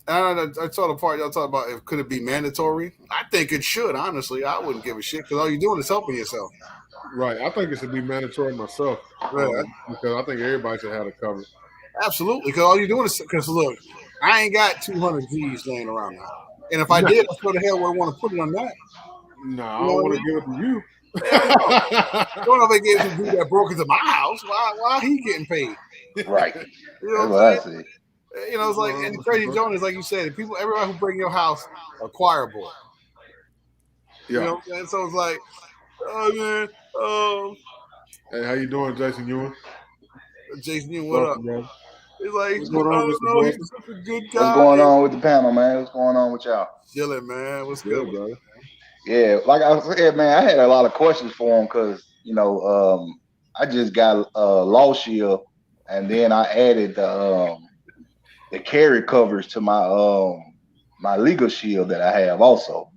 C: I saw the part y'all talk about. If could it be mandatory? I think it should. Honestly, I wouldn't give a shit because all you're doing is helping yourself.
A: Right. I think it should be mandatory myself because I think everybody should have it covered.
C: Absolutely, because all you're doing is because look, I ain't got 200 G's laying around now, and if I did, I sure the hell would want to put it on that.
A: No, I don't want to give it to you.
C: I don't know if they gave some dude that broke into my house. Why he getting paid?
D: Right.
C: You know what I'm saying? It's like, and the crazy joke is like you said, everybody who break your house are choir boy.
A: Yeah.
C: You know what I'm saying? So it's like, oh man,
A: hey, how you doing, Jason Ewing?
C: Jason Ewing, what up?
A: Bro?
C: He's like,
A: what's going on, Mr.
C: no, he's such a good guy.
D: What's going on with the panel, man? What's going on with y'all?
C: Chilling, man. What's good,
A: bro?
D: Yeah, like I said, man, I had a lot of questions for him because I just got Law Shield, and then I added the carry covers to my legal shield that I have also.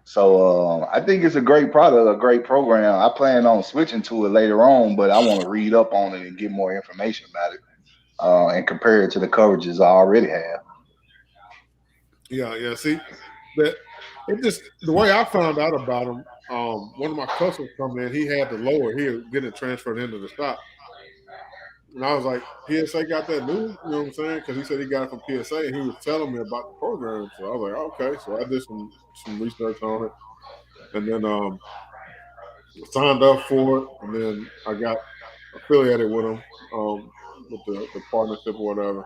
D: So I think it's a great product, a great program. I plan on switching to it later on, but I want to read up on it and get more information about it and compare it to the coverages I already have.
A: Yeah. See, that it just the way I found out about him. One of my customers come in, he had the lower, he was getting it transferred into the shop. And I was like, PSA got that news? You know what I'm saying? Because he said he got it from PSA, and he was telling me about the program. So I was like, okay. So I did some research on it, and then signed up for it, and then I got affiliated with him with the partnership or whatever.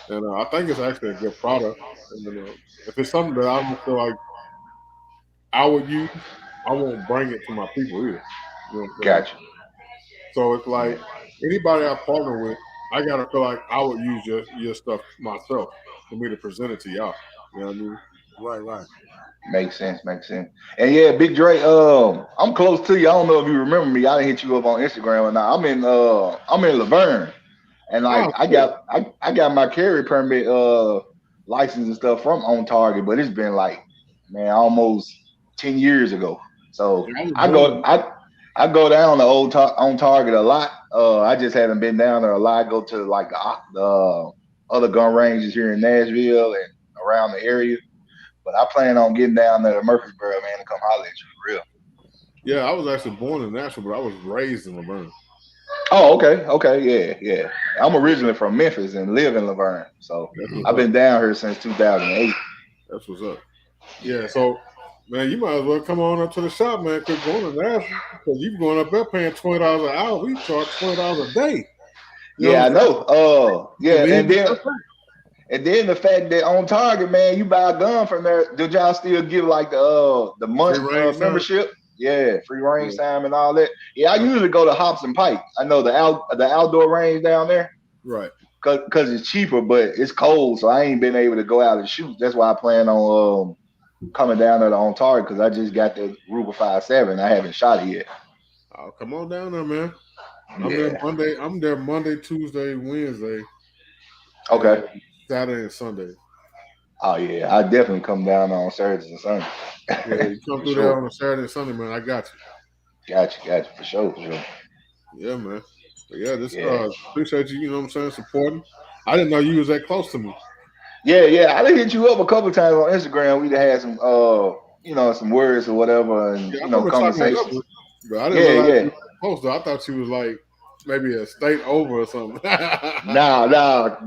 A: And I think it's actually a good product. And then, if it's something that I don't feel like I would use, I won't bring it to my people either. You know what I'm saying?
D: Gotcha.
A: So it's like anybody I partner with, I gotta feel like I would use your stuff myself for me to present it to y'all. You know what I mean?
C: Right.
D: Makes sense. And yeah, Big Dre, I'm close to you. I don't know if you remember me. I didn't hit you up on Instagram or not. I'm in Laverne. And like I got my carry permit license and stuff from On Target, but it's been like, man, almost 10 years ago. So I go down to On Target a lot. I just haven't been down there a lot. I go to like the other gun ranges here in Nashville and around the area. But I plan on getting down there to Murfreesboro, man, to come holler at you for real.
A: Yeah, I was actually born in Nashville, but I was raised in Laverne.
D: Oh, okay, yeah. I'm originally from Memphis and live in Laverne, so I've been down here since 2008.
A: That's what's up. Yeah, so man, you might as well come on up to the shop, man. Quit going to Nashville because you going up there paying $20 an hour. We charge $20 a day.
D: I know. And then the fact that On Target, man, you buy a gun from there. Did y'all still give like the month membership? Yeah, free range time and all that. Yeah, I usually go to Hops and Pike. I know the outdoor range down there.
A: Right.
D: Because it's cheaper, but it's cold, so I ain't been able to go out and shoot. That's why I plan on coming down there to On Target because I just got the Ruger 5.7. I haven't shot it yet.
A: Oh, come on down there, man. I'm there Monday, Tuesday, Wednesday.
D: Okay.
A: Saturday and Sunday.
D: Oh yeah, I definitely come down on Saturdays and Sundays.
A: Yeah, you come through there on a Saturday and Sunday, man. I got you.
D: Gotcha, for sure.
A: Yeah, man. But yeah, appreciate you. You know what I'm saying, supporting. I didn't know you was that close to me.
D: Yeah. I done hit you up a couple times on Instagram. We had some, some words or whatever, and conversations.
A: But I didn't realize you were close. Though. I thought you was like maybe a state over or something.
D: Nah.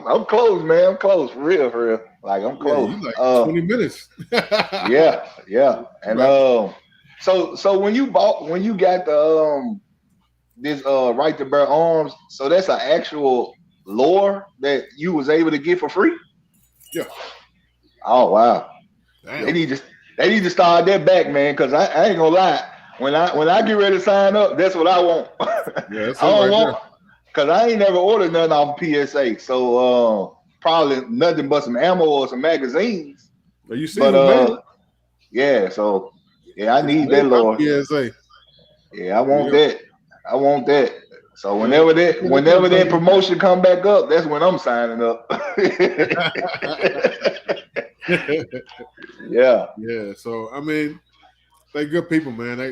D: I'm close, man. I'm close, for real. Like I'm close.
A: You like 20 minutes.
D: yeah. And so when you got the this right to bear arms, so that's an actual lure that you was able to get for free?
A: Yeah.
D: Oh wow.
C: Damn.
D: They need to start that back, man, because I ain't gonna lie. when I get ready to sign up, that's what I want.
A: Yeah, that's
D: I
A: it
D: don't
A: right
D: want because I ain't never ordered nothing off PSA. So probably nothing but some ammo or some magazines.
A: there. You see
D: But
A: who made it?
D: yeah, so yeah, I
A: It's
D: need that,
A: made by
D: Lord.
A: PSA.
D: Yeah, I want
A: Yeah.
D: that. I want that. So
A: Yeah.
D: whenever that promotion come back up, that's when I'm signing up. Yeah.
A: Yeah. So I mean, they good people, man. I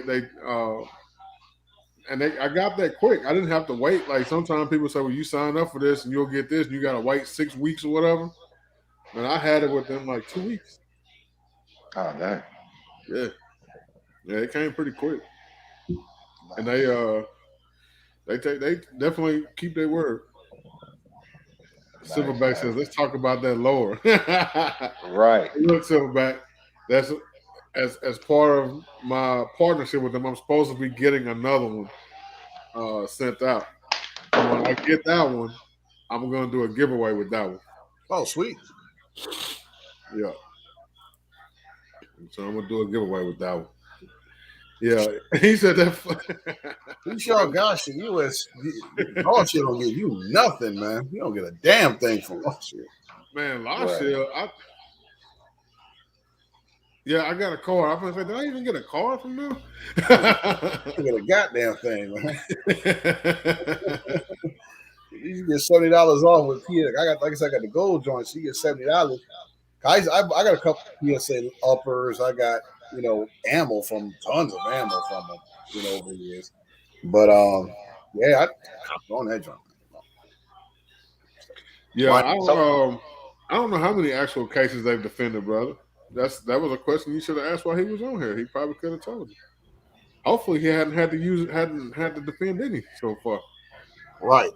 A: got that quick. I didn't have to wait. Like sometimes people say, well, you sign up for this and you'll get this, and you got to wait 6 weeks or whatever. Man, I had it within like 2 weeks.
D: Oh, that.
A: Yeah, yeah, it came pretty quick, and they definitely keep their word.
D: Nice,
A: Silverback says,
D: nice.
A: let's talk about that lower.
D: Right.
A: Look, Silverback, that's as part of my partnership with them. I'm supposed to be getting another one sent out. And when I get that one, I'm going to do a giveaway with that one.
C: Oh, sweet.
A: Yeah. So I'm going to do a giveaway with that one. Yeah. He said that.
C: These y'all gosh, US Raw shit don't give you nothing, man. You don't get a damn thing from Raw shit.
A: Man, last
D: Right.
A: year, I got a card. I was like, did I even get a card from them?
C: You get a goddamn thing, man. You get $70 off with PSA. Like I said, I got the gold joint, so you get $70. I got a couple PSA uppers. I got ammo from tons of ammo from them, over the years. But yeah, I copped on that joint.
A: Yeah,
C: Why?
A: I don't know how many actual cases they've defended, brother. That was a question you should have asked while he was on here. He probably could have told you. Hopefully, he hadn't had to defend any so far.
C: Right.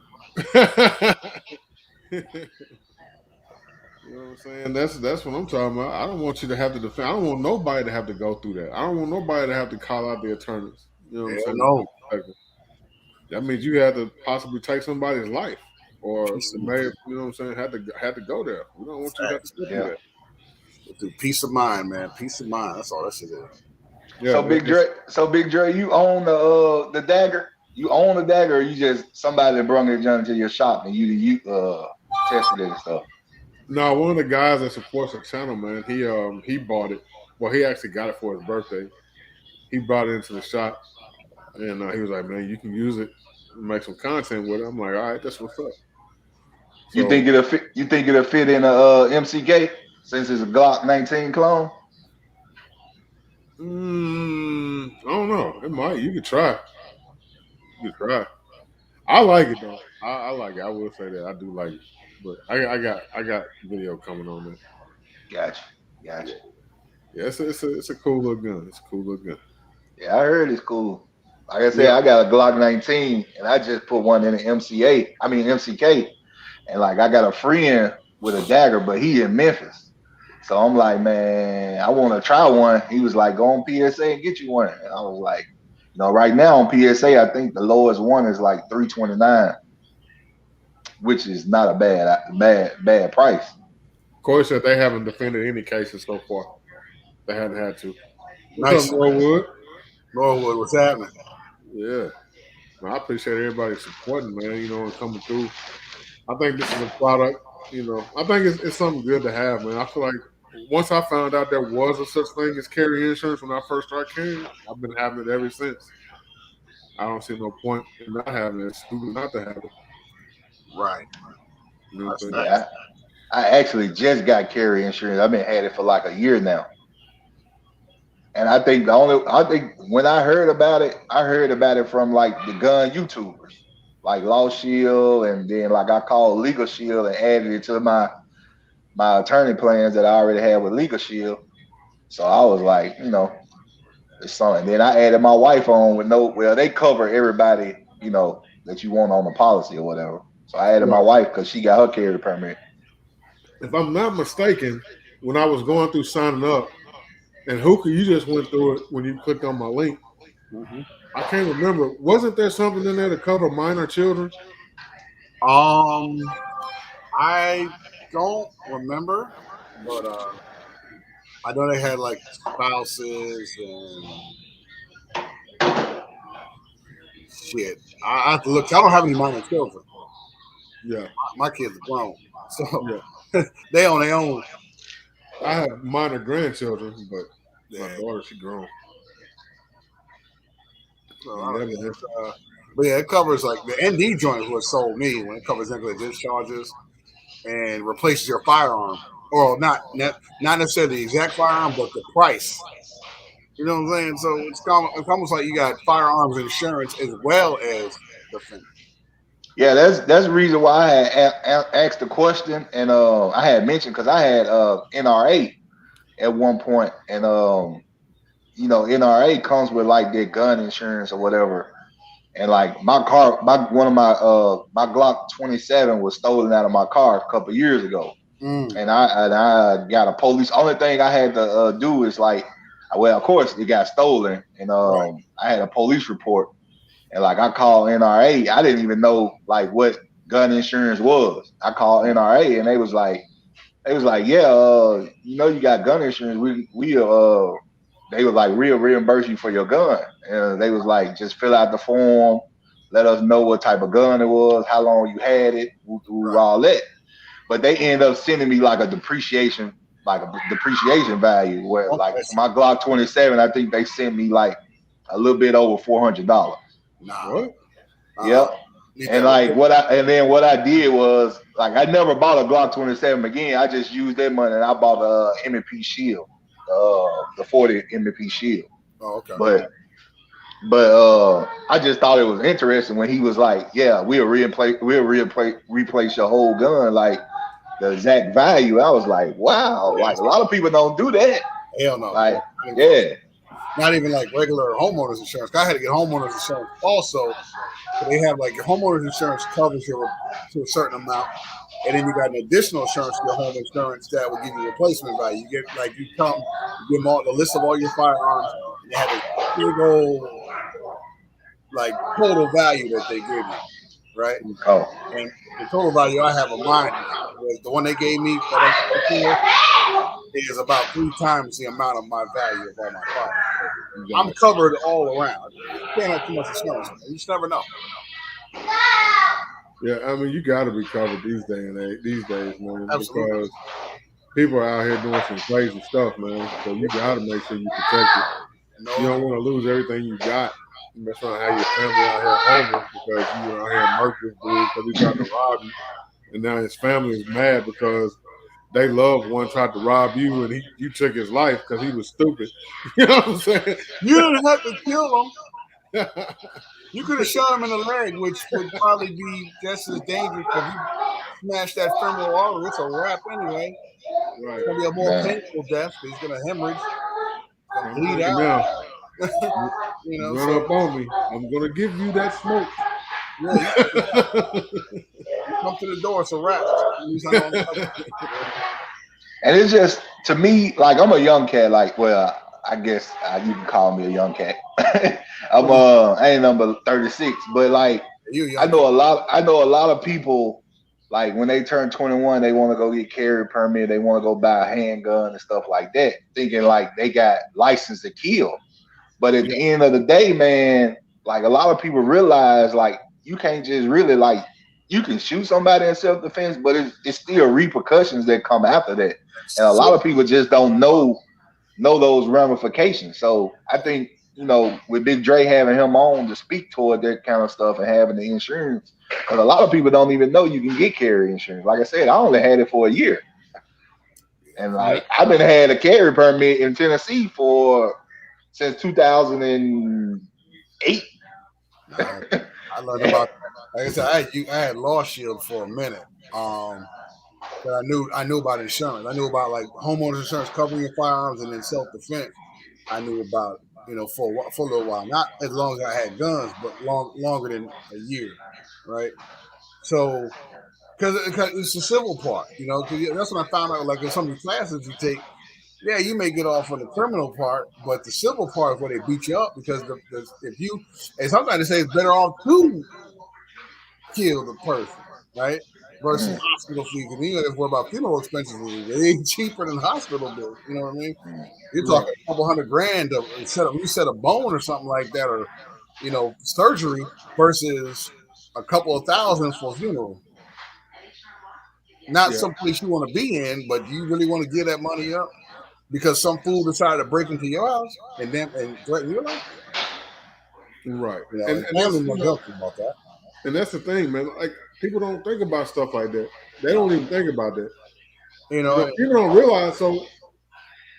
A: You know what I'm saying? That's what I'm talking about. I don't want you to have to defend. I don't want nobody to have to go through that. I don't want nobody to have to call out the attorneys. You know what I'm
C: Hell
A: saying?
C: no.
A: That means you had to possibly take somebody's life, or
C: Peace of
A: may have, you know what I'm saying, had to go there. We don't want you to have to go through
D: Yeah.
A: that.
C: Through peace of mind, man. Peace of mind. That's all that shit is.
A: Yeah,
D: So Big Dre, you own the dagger? You own the dagger, or you just somebody that brought it down to your shop and you tested it and stuff?
A: no, one of the guys that supports the channel, man, he bought it. Well, he actually got it for his birthday. He brought it into the shop, and he was like, "Man, you can use it, and make some content with it." I'm like, "All right, that's what's up."
D: You
A: So,
D: think it'll fit? You think it'll fit in a MCK since it's a Glock 19 clone?
A: I don't know. It might. You could try. You could try. I like it though. I like it. I will say that I do like it. But I got video coming on that.
D: Gotcha.
A: Yeah,
D: Gotcha.
A: yeah. It's a cool little gun. It's a cool little gun.
D: Yeah, I heard it's cool. Like I said,
A: Yeah.
D: I got a Glock 19 and I just put one in an MCK. And like I got a friend with a dagger, but he in Memphis. So I'm like, man, I want to try one. He was like, go on PSA and get you one. And I was like, right now on PSA, I think the lowest one is like 329, which is not a bad price.
A: Corey said they haven't defended any cases so far. They haven't had to. What's
C: Nice.
A: up, Norwood?
C: Norwood, what's happening?
A: Yeah. Well, I appreciate everybody supporting, man, and coming through. I think this is a product, I think it's something good to have, man. I feel like once I found out there was a such thing as carry insurance when I first started carrying, I've been having it ever since. I don't see no point in not having it. It's stupid not to have it.
C: Right.
A: You know what I'm saying?
D: Yeah, I actually just got carry insurance. I've been had it for like a year now. And I think when I heard about it from like the gun YouTubers, like Law Shield, and then like I called Legal Shield and added it to my attorney plans that I already had with Legal Shield. So I was like, it's something. Then I added my wife on with they cover everybody, that you want on the policy or whatever. So I added my wife because she got her carry permit.
A: If I'm not mistaken, when I was going through signing up, and Hookah, you just went through it when you clicked on my link.
C: Mm-hmm.
A: I can't remember. Wasn't there something in there to cover minor children?
C: I don't remember, but I know they had like spouses and Shit, I have to look. I don't have any minor children.
A: Yeah,
C: My kids are grown, so
A: yeah.
C: they on their own.
A: I have minor grandchildren, but my
C: Yeah,
A: daughter, she grown.
C: so
A: You
C: I don't
A: never
C: know.
A: know.
C: But yeah, it covers like the ND joint what sold me when it covers negligent discharges and replaces your firearm, or not necessarily the exact firearm, but the price. You know what I'm saying? So it's almost like you got firearms insurance as well as defense.
D: Yeah, that's the reason why I had asked the question, and I had mentioned because I had NRA at one point, and NRA comes with like their gun insurance or whatever. And like my car, one of my Glock 27 was stolen out of my car a couple years ago, and I got a police. Only thing I had to do is like, well, of course it got stolen, and
C: Right.
D: I had a police report, and like I called NRA. I didn't even know like what gun insurance was. I called NRA, and they was like, yeah, you got gun insurance. They was like, we'll reimburse you for your gun. And they was like, just fill out the form, let us know what type of gun it was, how long you had it,
C: Right.
D: all that. But they end up sending me like a depreciation value. Where like
C: Okay.
D: my Glock 27, I think they sent me like a little bit over $400.
C: Nah.
A: What?
D: Yep.
C: Need
D: And
C: that
D: like
C: real-
D: what I did was like I never bought a Glock 27 again. I just used that money and I bought a M&P Shield, the 40 M&P Shield.
C: Oh, okay.
D: But I just thought it was interesting when he was like, "Yeah, replace your whole gun like the exact value." I was like, "Wow!" Like a lot of people don't do that.
C: Hell no.
D: Like,
C: Not even close.
D: yeah,
C: Not even like regular homeowners insurance. I had to get homeowners insurance also. But they have like your homeowners insurance covers you to a certain amount, and then you got an additional insurance for your home insurance that will give you replacement value. You get like you give them all the list of all your firearms, and they have a big old like total value that they give you, right?
D: oh,
C: And the total value I have of mine was the one they gave me that I got before is about 3 times the amount of my value of all my firearms. So I'm covered all around. You can't have too much insurance. Man. You just never know.
A: Yeah, I mean, you got to be covered these days, man,
C: Absolutely.
A: because people are out here doing some crazy stuff, man. So you got to make sure you protect it.
C: No.
A: You don't want to lose everything you got. That's not how your family out here homeless because you went out here and murked this dude because he tried to rob you, and now his family is mad because they loved one tried to rob you and you took his life because he was stupid. You know what I'm saying?
C: You didn't have to kill him. You could have shot him in the leg, which would probably be just as dangerous if you smash that femoral artery. It's a wrap anyway.
A: Right.
C: It's gonna be a more
D: man.
C: painful death because he's gonna hemorrhage, gonna
A: I'm
C: bleed
A: thinking
C: out.
A: now,
C: You know,
A: run
C: so
A: up on me. I'm gonna give you that smoke.
C: yeah, you come to the door, it's a wrap.
D: And it's just to me like I'm a young cat. Like, well, I guess you can call me a young cat. I ain't number 36, but like
C: You
D: I
C: young
D: know a lot. I know a lot of people. Like when they turn 21, they want to go get carry permit. They want to go buy a handgun and stuff like that, thinking like they got license to kill. But at
A: Yeah.
D: the end of the day, man, like a lot of people realize like you can't just really like you can shoot somebody in self defense, but it's still repercussions that come after that, and a lot of people just don't know those ramifications. So I think with Big Dre having him on to speak toward that kind of stuff and having the insurance, because a lot of people don't even know you can get carry insurance. Like I said, I only had it for a year, and
A: Yeah.
D: like I've been had a carry permit in Tennessee since 2008.
C: I learned about, like I said, I had Law Shield for a minute. But I knew about insurance. I knew about like homeowners insurance covering your firearms, and then self defense. I knew about for a little while, not as long as I had guns, but longer than a year, right? So because it's the civil part, because that's when I found out. Like in some of the classes you take, yeah, you may get off on the criminal part, but the civil part is where they beat you up because if you, and sometimes they say it's better off to kill the person, right? Versus hospital fees. And you got to worry about funeral expenses. They ain't cheaper than hospital bills. You know what I mean? You're
A: Right.
C: talking a couple $100,000 to set up. You set a bone or something like that, or surgery versus a couple of thousand for a funeral. Not some place you want to be in, but do you really want to give that money up because some fool decided to break into your house and threaten your life?
A: Right.
C: And family not guilty about that.
A: And that's the thing, man. Like people don't think about stuff like that. They don't even think about that. People don't realize. So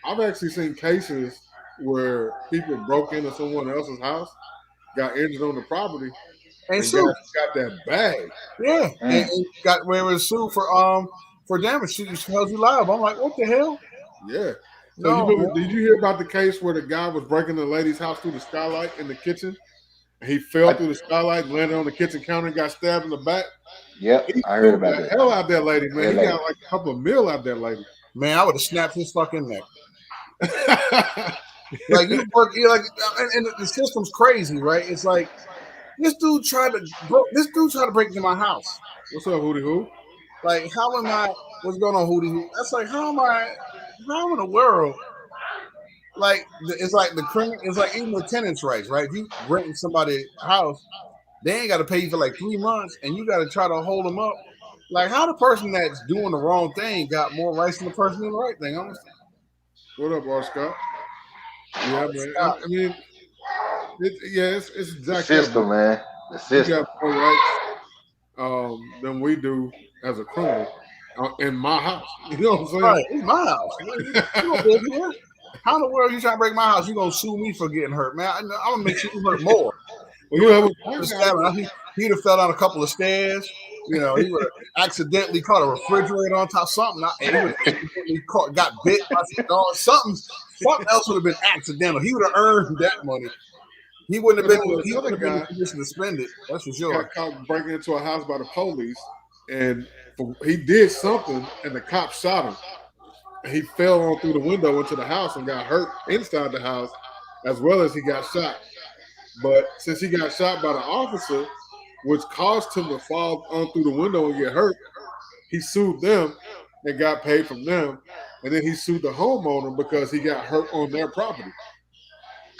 A: I've actually seen cases where people broke into someone else's house, got injured on the property, and got that bag.
C: Yeah, and got where it was sued for damage. She held you liable. I'm like, what the hell?
A: Yeah. So did you hear about the case where the guy was breaking the lady's house through the skylight in the kitchen? He fell through the skylight, landed on the kitchen counter, and got stabbed in the back.
D: Yep, I heard about that.
A: Hell out that lady, man. He got like a couple of mil out that lady.
C: Man, I would have snapped his fucking neck. Like you work, and the system's crazy, right? It's like this dude tried to break into my house.
A: What's up, Hootie Hoo?
C: Like, how am I? What's going on, Hootie Hoo? That's like, how in the world? Like, it's like the criminal. It's like even with tenants' rights, right? If you renting somebody's house, they ain't got to pay you for like 3 months, and you got to try to hold them up. Like, how the person that's doing the wrong thing got more rights than the person doing the right thing? Honestly.
A: What up, R. Scott? Yeah, man. I mean, it's exactly
D: the system, man. The system.
A: You got more rights than we do as a criminal in my house. You know what I'm saying?
C: Right, it's my house. You don't live here. How in the world are you trying to break my house? You gonna sue me for getting hurt, man? I'm gonna make sure you hurt more.
A: Well,
C: he'd have fell down a couple of stairs. He would have accidentally caught a refrigerator on top, something. And he would have accidentally got bit by some dog. Something else would have been accidental. He would have earned that money. He wouldn't have been in a position to spend it. That's for sure.
A: Got caught breaking into a house by the police, and he did something, and the cop shot him. He fell on through the window into the house and got hurt inside the house, as well as he got shot. But since he got shot by the officer, which caused him to fall on through the window and get hurt, he sued them and got paid from them. And then he sued the homeowner because he got hurt on their property.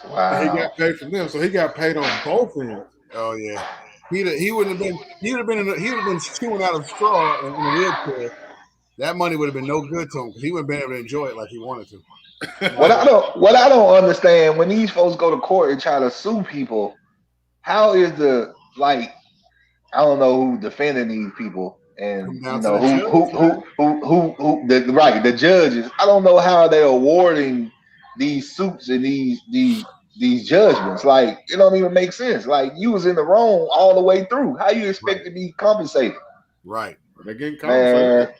D: Wow.
A: And he got paid from them. So he got paid on both ends.
C: Oh yeah. He would have been chewing out of straw in a wheelchair. That money would have been no good to him because he wouldn't been able to enjoy it like he wanted to.
D: What I don't understand when these folks go to court and try to sue people, how is I don't know who defending these people and the judges. I don't know how they're awarding these suits and these judgments. Like, it don't even make sense. Like, you was in the wrong all the way through. How you expect to be compensated?
C: Right.
A: They're getting compensated.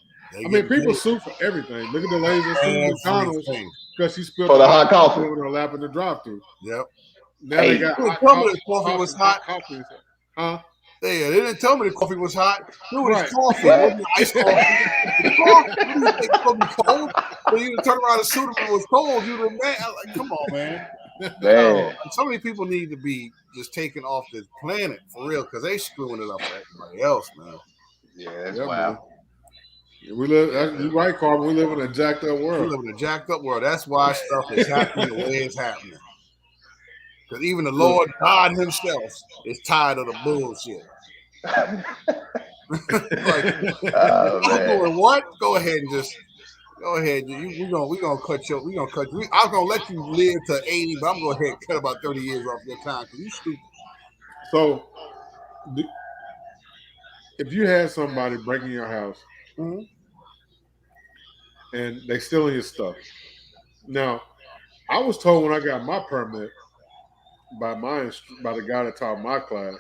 A: People sue for everything. Look at the lady that sued McDonald's because she spilled
D: for the hot coffee
A: in her lap in the drive-thru.
C: Yep.
A: Now they got
C: hot coffee. The coffee was hot.
A: Huh?
C: Yeah, they didn't tell me the coffee was hot. It was coffee. It wasn't iced coffee. The coffee cold. So you turn around and sue them when it was cold. You'd have mad. Like, come on, man. So many people need to be just taken off this planet for real because they screwing it up for everybody else, man.
D: Yeah, that's wild.
A: We live. You're right, Carmen. We live in a jacked up world.
C: We live in a jacked up world. That's why stuff is happening the way it's happening. Because even the Lord God Himself is tired of the bullshit. Doing what? Go ahead and just go ahead. We're gonna cut you. We're gonna cut you. I'm gonna let you live to 80, but I'm gonna go ahead and cut about 30 years off your time because you stupid.
A: So, if you had somebody breaking your house.
C: Mm-hmm.
A: And they stealing your stuff. Now, I was told when I got my permit by the guy that taught my class,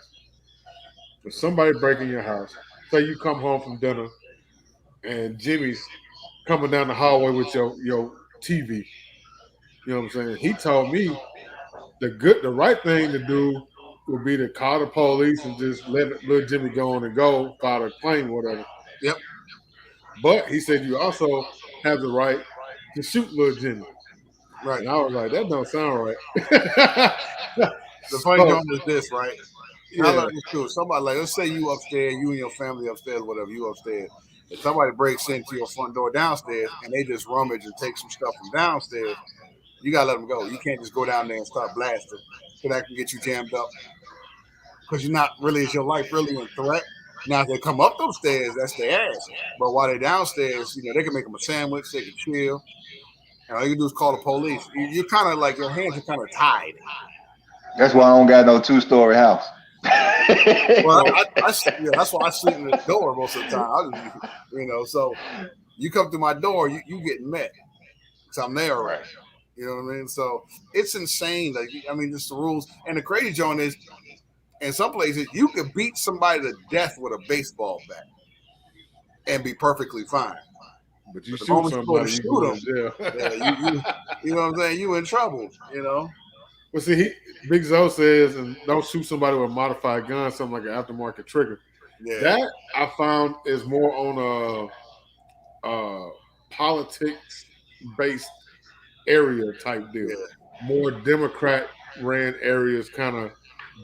A: for somebody breaking your house, say you come home from dinner and Jimmy's coming down the hallway with your TV. You know what I'm saying? He told me the right thing to do would be to call the police and just let little Jimmy go on and go, file a claim, whatever.
C: Yep.
A: But he said you also have the right to shoot little Jimmy.
C: Right.
A: And I was like, that don't sound right.
C: The funny thing is this, right? Yeah. I love this too. Somebody, like, let's say you upstairs, you and your family upstairs, whatever, you upstairs. If somebody breaks into your front door downstairs and they just rummage and take some stuff from downstairs, you gotta let them go. You can't just go down there and start blasting, because that can get you jammed up. because you're not really, is your life really in threat? Now, if they come up those stairs, that's their ass. But while they're downstairs, they can make them a sandwich, they can chill. And all you can do is call the police. You're kind of like, your hands are kind of tied.
D: That's why I don't got no 2-story house.
C: Well, that's why I sleep in the door most of the time. So you come to my door, you get met. So I'm there already.
D: Right.
C: You know what I mean? So it's insane. Like, I mean, just the rules. And the crazy joint is, in some places, you could beat somebody to death with a baseball bat and be perfectly fine.
A: But you
C: the
A: shoot
C: moment you go to
A: somebody, you
C: shoot
A: going
C: them,
A: to jail.
C: you know what I'm saying? You in trouble.
A: Well, see, Big Zo says, and don't shoot somebody with a modified gun, something like an aftermarket trigger.
C: Yeah.
A: That I found is more on a politics-based area type deal.
C: Yeah.
A: More Democrat-ran areas kind of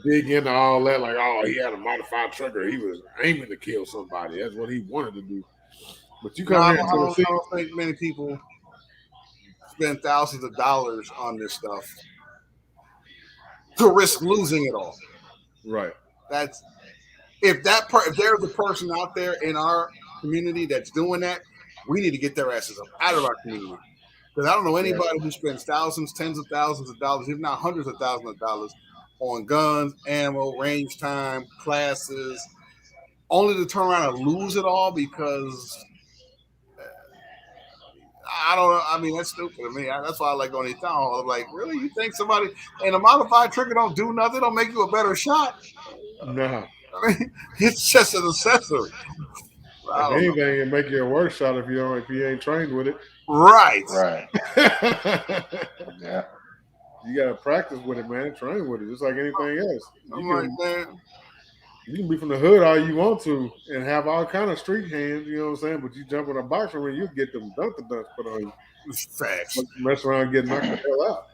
A: dig into all that, like, oh, he had a modified trigger. He was aiming to kill somebody. That's what he wanted to do. But you come here in Tennessee.
C: I don't think many people spend thousands of dollars on this stuff to risk losing it all.
A: Right.
C: That's if there's a person out there in our community that's doing that, we need to get their asses up out of our community. Because I don't know anybody who spends thousands, tens of thousands of dollars, if not hundreds of thousands of dollars, on guns, ammo, range time, classes, only to turn around and lose it all because I don't know. I mean, that's stupid to me. That's why I like going to town hall. I'm like, really? You think somebody and a modified trigger don't do nothing? Don't make you a better shot?
A: No.
C: I mean, it's just an accessory.
A: If anything, it make you a worse shot if you ain't trained with it.
C: Right.
D: Right. Yeah.
A: You gotta practice with it, man. Train with it, just like anything else. You can be from the hood all you want to and have all kind of street hands, you know what I'm saying? But you jump in a boxing ring, you get them dunks put on you.
C: Facts.
A: Mess around, get knocked the
D: hell
C: out.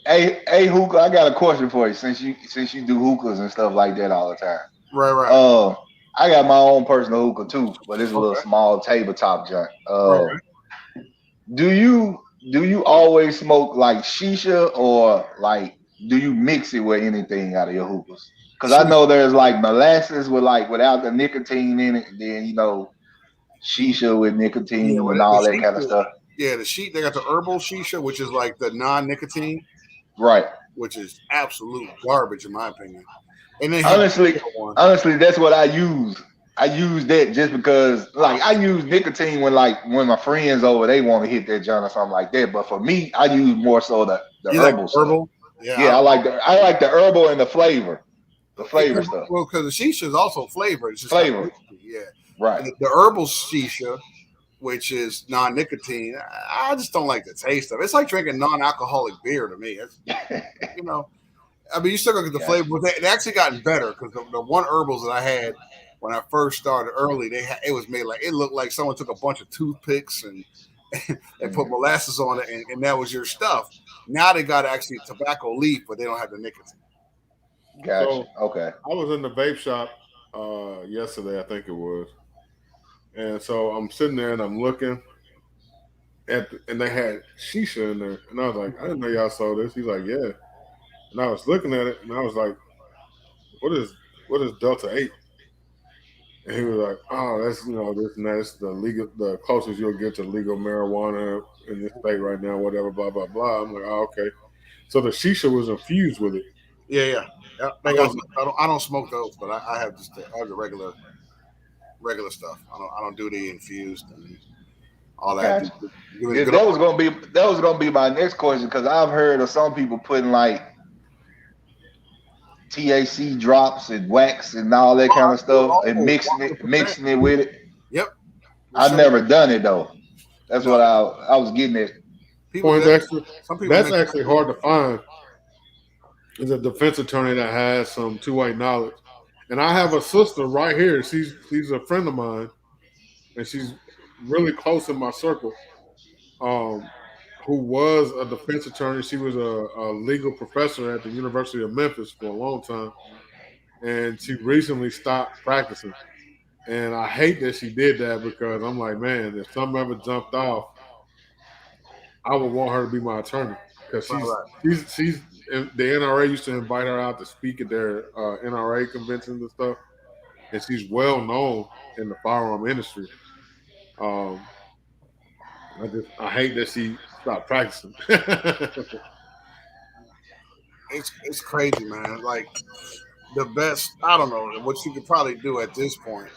D: Hey, hookah, I got a question for you. Since you do hookahs and stuff like that all the time.
C: Right.
D: I got my own personal hookah too, but it's a little small tabletop joint.
C: Right.
D: Do you always smoke like shisha, or like do you mix it with anything out of your hookahs? Because I know there's like molasses without the nicotine in it, and then shisha with nicotine and all that kind of stuff.
C: Yeah, they got the herbal shisha, which is like the non-nicotine,
D: right?
C: Which is absolute garbage in my opinion. And then
D: honestly, that's what I use. I use that just because, like, I use nicotine when my friends over, they want to hit that joint or something like that. But for me, I use more so the herbal stuff. Yeah, I like the herbal and the flavor stuff.
C: Well, because the shisha is also flavor. It's just
D: flavor. Right.
C: The herbal shisha, which is non-nicotine, I just don't like the taste of it. It's like drinking non-alcoholic beer to me. It's, I mean, you still gonna get the flavor, but they actually gotten better because the one herbals that I had when I first started early, it was made like, it looked like someone took a bunch of toothpicks and put molasses on it, and that was your stuff. Now they got actually tobacco leaf, but they don't have the nicotine.
D: Gotcha. So, okay.
A: I was in the vape shop yesterday, I think it was, and so I'm sitting there and I'm looking and they had shisha in there, and I was like, I didn't know y'all sold this. He's like, yeah. And I was looking at it, and I was like, what is Delta 8? And he was like, oh, that's, this and that. It's the closest you'll get to legal marijuana in this state right now, whatever, blah, blah, blah. I'm like, oh, okay. So the shisha was infused with it.
C: Yeah. I don't smoke those, but I have the regular stuff. I don't do the infused and all that.
D: Gotcha. That was gonna be my next question, because I've heard of some people putting like THC drops and wax and all that kind of stuff and mixing it with it.
C: Yep.
D: I've never done it though. That's what I was getting at.
A: That's actually hard to find. Is a defense attorney that has some two-way knowledge. And I have a sister right here. She's a friend of mine, and she's really close in my circle. Who was a defense attorney. She was a legal professor at the University of Memphis for a long time, and she recently stopped practicing. And I hate that she did that, because I'm like, man, if something ever jumped off, I would want her to be my attorney, because the NRA used to invite her out to speak at their NRA conventions and stuff, and she's well known in the firearm industry. Um, I hate that she stopped practicing.
C: It's crazy, man. Like the best, I don't know what you could probably do at this point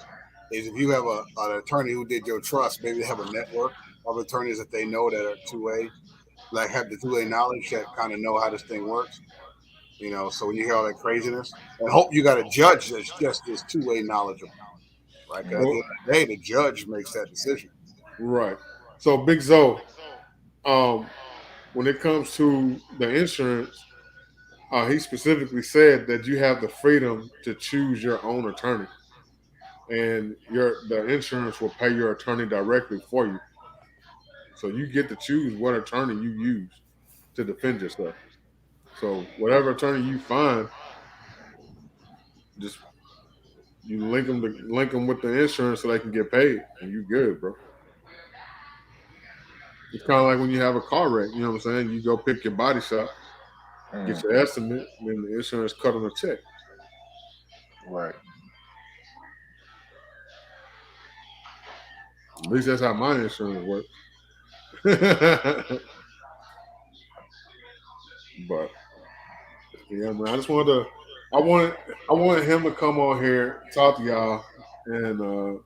C: is if you have an attorney who did your trust, maybe they have a network of attorneys that they know that are 2A, like have the 2A knowledge that kind of know how this thing works. So when you hear all that craziness, and hope you got a judge that's just as 2A knowledgeable, right? Because at the
A: Well,
C: end of the day, the judge makes that decision.
A: right. So Big Zo, um, when it comes to the insurance, he specifically said that you have the freedom to choose your own attorney, and the insurance will pay your attorney directly for you. So you get to choose what attorney you use to defend yourself. So whatever attorney you find, just you link them with the insurance so they can get paid, and you good, bro. It's kind of like when you have a car wreck. You know what I'm saying? You go pick your body shop, get your estimate, and then the insurance cut on a check.
D: Right.
A: At least that's how my insurance works. But yeah, man, I wanted him to come on here, talk to y'all, and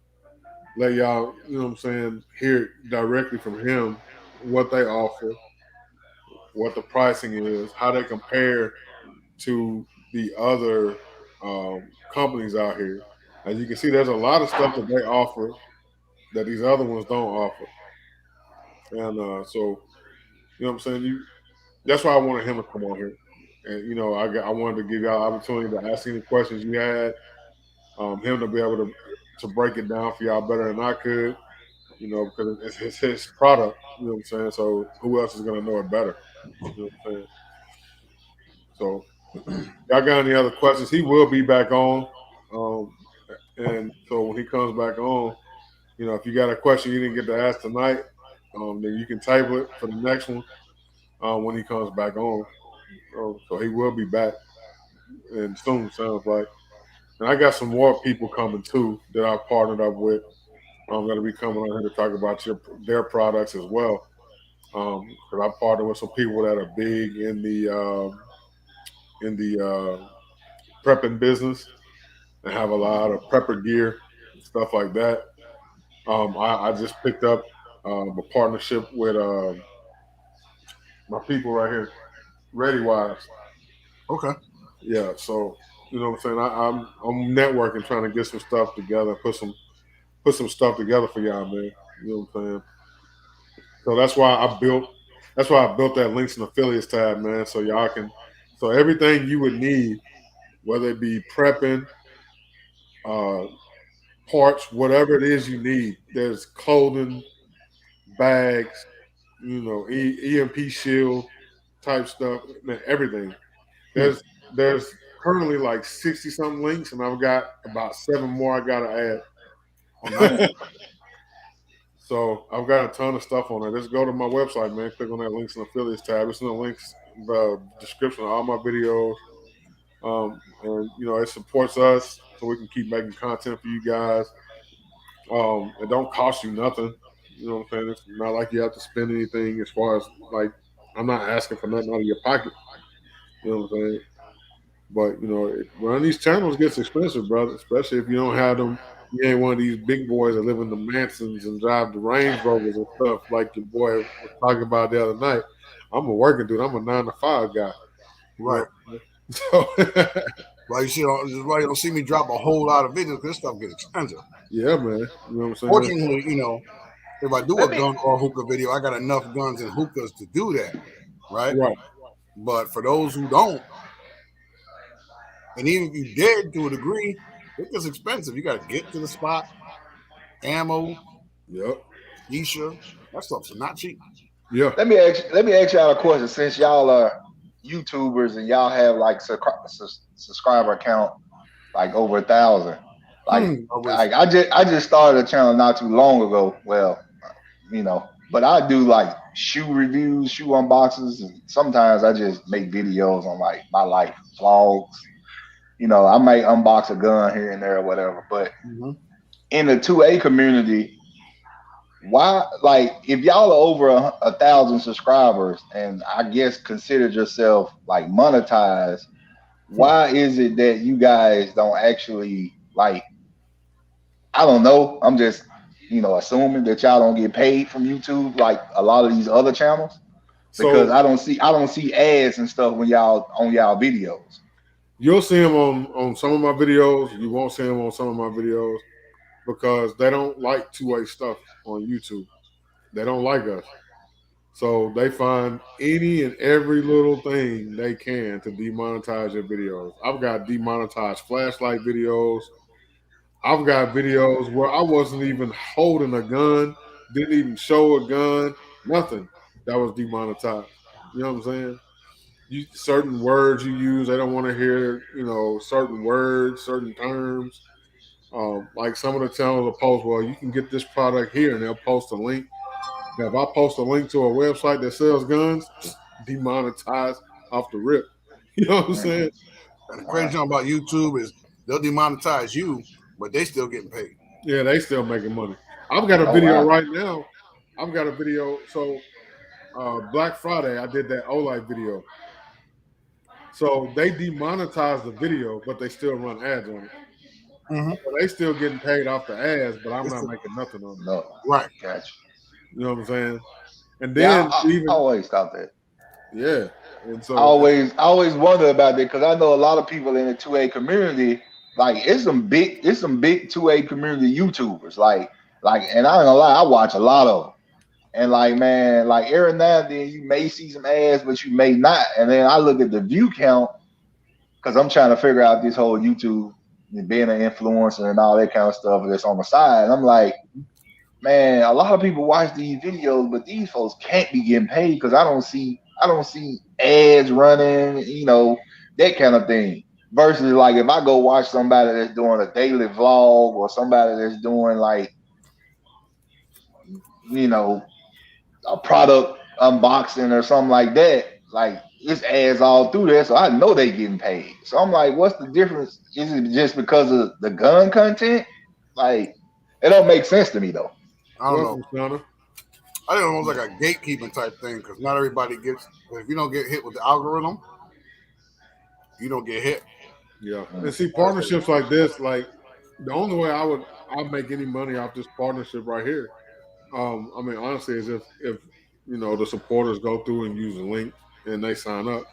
A: let y'all, you know what I'm saying, hear directly from him what they offer, what the pricing is, how they compare to the other companies out here. As you can see, there's a lot of stuff that they offer that these other ones don't offer, and so you know what I'm saying. That's why I wanted him to come on here, and I wanted to give y'all opportunity to ask any questions you had. Him to be able to break it down for y'all better than I could, because it's his product. You know what I'm saying. So who else is gonna know it better? You know what I'm saying. So y'all got any other questions? He will be back on, um, and so when he comes back on, if you got a question you didn't get to ask tonight, then you can table it for the next one when he comes back on. So he will be back, and soon sounds like. And I got some more people coming too that I've partnered up with. I'm going to be coming on here to talk about their products as well. Because I partner with some people that are big in the prepping business and have a lot of prepper gear and stuff like that. I just picked up a partnership with my people right here, ReadyWise.
C: Okay.
A: Yeah, so you know what I'm saying. I'm networking, trying to get some stuff together, put some stuff together for y'all, man. You know what I'm saying. So that's why I built that links and affiliates tab, man. So y'all can, so everything you would need, whether it be prepping, uh, parts, whatever it is you need. There's clothing, bags, EMP shield type stuff, man, everything. There's currently like 60 something links, and I've got about 7 more I gotta
C: Oh, nice.
A: add. So I've got a ton of stuff on there. Just go to my website, man. Click on that links and affiliates tab. It's in the links, the description of all my videos. And it supports us so we can keep making content for you guys. It don't cost you nothing. You know what I'm saying? It's not like you have to spend anything as far as like I'm not asking for nothing out of your pocket. You know what I'm saying? But running these channels gets expensive, brother. Especially if you don't have them. You ain't one of these big boys that live in the Mansons and drive the Range Rovers and stuff like your boy was talking about the other night. I'm a working dude. I'm a 9 to 5 guy.
C: Right.
A: So
C: Why you don't see me drop a whole lot of videos because this stuff gets expensive.
A: yeah, man. You know what I'm saying?
C: Fortunately, if I do a gun or hookah video, I got enough guns and hookahs to do that, right?
A: Right.
C: But for those who don't, and even if you did to a degree, it gets expensive. You got to get to the spot, ammo,
A: Yep.
C: Isha, that stuff's not cheap.
A: Yeah.
D: Let me ask y'all a question. Since y'all are YouTubers and y'all have like subscriber count like over 1,000, I just started a channel not too long ago. Well, but I do like shoe reviews, shoe unboxes, and sometimes I just make videos on like my life vlogs. I might unbox a gun here and there or whatever. But
C: Mhm.
D: in the 2A community, why, like, if y'all are over 1,000 subscribers and I guess considered yourself like monetized, why is it that you guys don't actually, like, I don't know, I'm just assuming that y'all don't get paid from YouTube like a lot of these other channels, because
A: So
D: I don't see ads and stuff when y'all on y'all videos.
A: you'll see them on some of my videos. You won't see them on some of my videos because they don't like two-way stuff on YouTube. They don't like us. So they find any and every little thing they can to demonetize your videos. I've got demonetized flashlight videos. I've got videos where I wasn't even holding a gun, didn't even show a gun, nothing. That was demonetized. You know what I'm saying? Certain words you use, they don't want to hear, certain words, certain terms. Like some of the channels will post, well, you can get this product here, and they'll post a link. Now, if I post a link to a website that sells guns, demonetized off the rip. You know what I'm
D: Mm,
A: saying?
C: And the crazy
D: wow.
C: thing about YouTube is they'll demonetize you, but they still getting paid.
A: Yeah, they still making money. I've got a
D: Oh
A: video
D: wow.
A: right now. I've got a video. So Black Friday, I did that Olight video. So they demonetized the video, but they still run ads on it.
C: Mm-hmm.
A: So they still getting paid off the ads, but I'm
C: It's
A: not
C: the,
A: making nothing on it.
D: No,
C: right.
D: gotcha.
A: You know what I'm saying? And
D: Yeah,
A: then
D: I
A: even
D: always thought that.
A: yeah, and
D: I
A: so
D: always wonder about that because I know a lot of people in the 2A community. Like, it's some big 2A community YouTubers. And I ain't gonna lie, I watch a lot of them. And like, man, like every now and then you may see some ads, but you may not. And then I look at the view count because I'm trying to figure out this whole YouTube and being an influencer and all that kind of stuff that's on the side. And I'm like, man, a lot of people watch these videos, but these folks can't be getting paid because I don't see ads running, that kind of thing. Versus like if I go watch somebody that's doing a daily vlog or somebody that's doing like, you know, a product unboxing or something like that, like it's ads all through there, so I know they getting paid. So I'm like, what's the difference? Is it just because of the gun content? Like, it don't make sense to me though.
C: I don't know.
A: welcome, Shauna.
C: I think it's almost like a gatekeeping type thing because not everybody gets. If you don't get hit with the algorithm, you don't get hit.
A: Yeah, and
D: Mm.
A: see partnerships like this, like the only way I'd make any money off this partnership right here. I mean, honestly, is if the supporters go through and use the link and they sign up.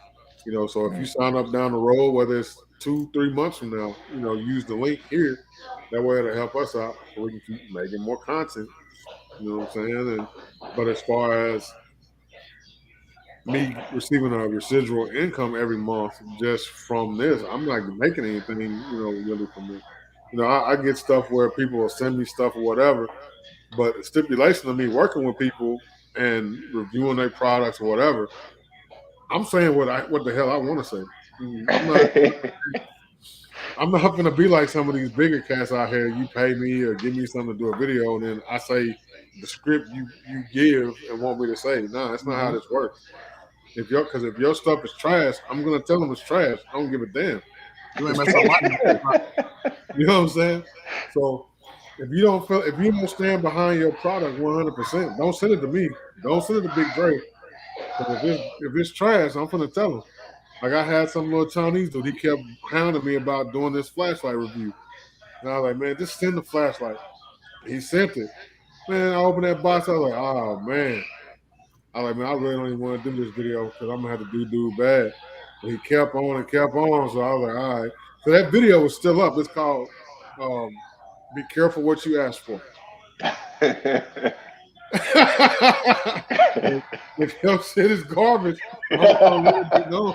A: So if you
D: Mm.
A: sign up down the road, whether it's 2-3 months from now, use the link here. That way it'll help us out so we can keep making more content. You know what I'm saying? But as far as me receiving a residual income every month just from this, I'm not making anything, really from this. I get stuff where people will send me stuff or whatever, but the stipulation of me working with people and reviewing their products or whatever, I'm saying what the hell I want to say. I'm not gonna be like some of these bigger cats out here. You pay me or give me something to do a video, and then I say the script you give and want me to say. No, that's not how
C: Mm-hmm.
A: this works. If your stuff is trash, I'm gonna tell them it's trash. I don't give a damn.
C: You ain't
A: It's
C: mess up
A: trash.
C: my.
A: You know what I'm saying? So if you don't stand behind your product 100%, don't send it to me. Don't send it to Big Dre. Because if it's trash, I'm gonna tell him. Like I had some little Chinese dude, he kept hounding me about doing this flashlight review. And I was like, man, just send the flashlight. He sent it. Man, I opened that box, I was like, oh man. I was like, man, I really don't even want to do this video because I'm gonna have to do dude bad. But he kept on and kept on, so I was like, all right. So that video was still up. It's called "Be Careful What You Ask For." If your shit is garbage, I'm gonna let it be known.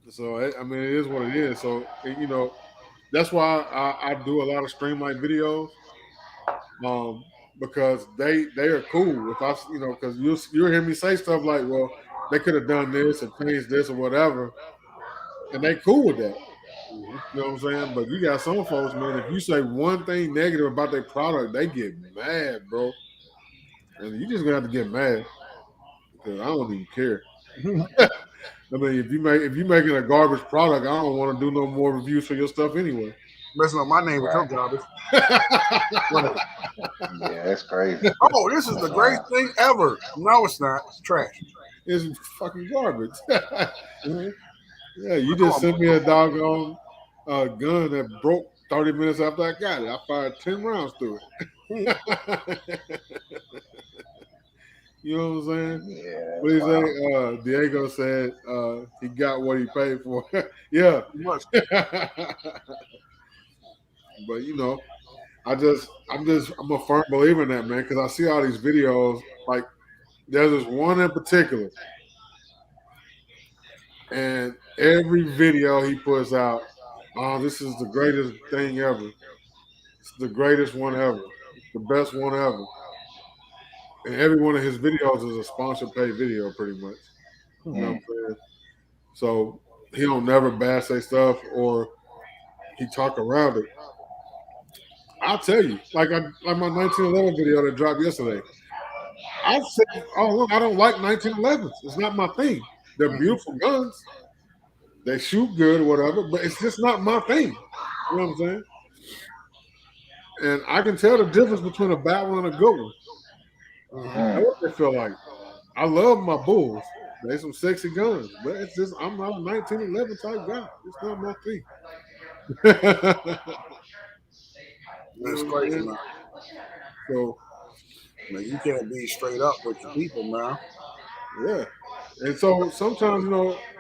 A: So I mean, it is what it is. So that's why I do a lot of streamlight videos, um, because they are cool. If because you'll hear me say stuff like, well, they could have done this or changed this or whatever, and they cool with that. You know what I'm saying? But you got some folks, man, if you say one thing negative about their product, they get mad, bro. And you just gonna have to get mad because I don't even care. I mean, if you making a garbage product, I don't want to do no more reviews for your stuff anyway.
C: Messing up my name with your garbage.
D: Yeah, that's crazy.
C: Oh, this is the greatest thing ever. No, it's not. It's trash.
A: It's fucking garbage. Yeah, you just sent me a doggone gun that broke 30 minutes after I got it. I fired 10 rounds through it. You know what I'm saying?
D: Yeah.
A: What he say? Diego said he got what he paid for. Yeah. But you know, I'm a firm believer in that, man, because I see all these videos. Like there's this one in particular, and every video he puts out, oh, this is the greatest thing ever. It's the greatest one ever. It's the best one ever. And every one of his videos is a sponsor paid video, pretty much. You know what I'm saying? So he don't never bash their stuff or he talk around it. I'll tell you, like my 1911 video that dropped yesterday. I've said all along, I don't like 1911s. It's not my thing. They're beautiful guns. They shoot good or whatever, but it's just not my thing. You know what I'm saying? And I can tell the difference between a bad one and a good one. That's what they feel like. I love my bulls. They some sexy guns, but it's just I'm not a 1911 type guy. It's not my thing.
C: That's crazy, man.
A: So,
C: man, you can't be straight up with your people, man.
A: Yeah, and so sometimes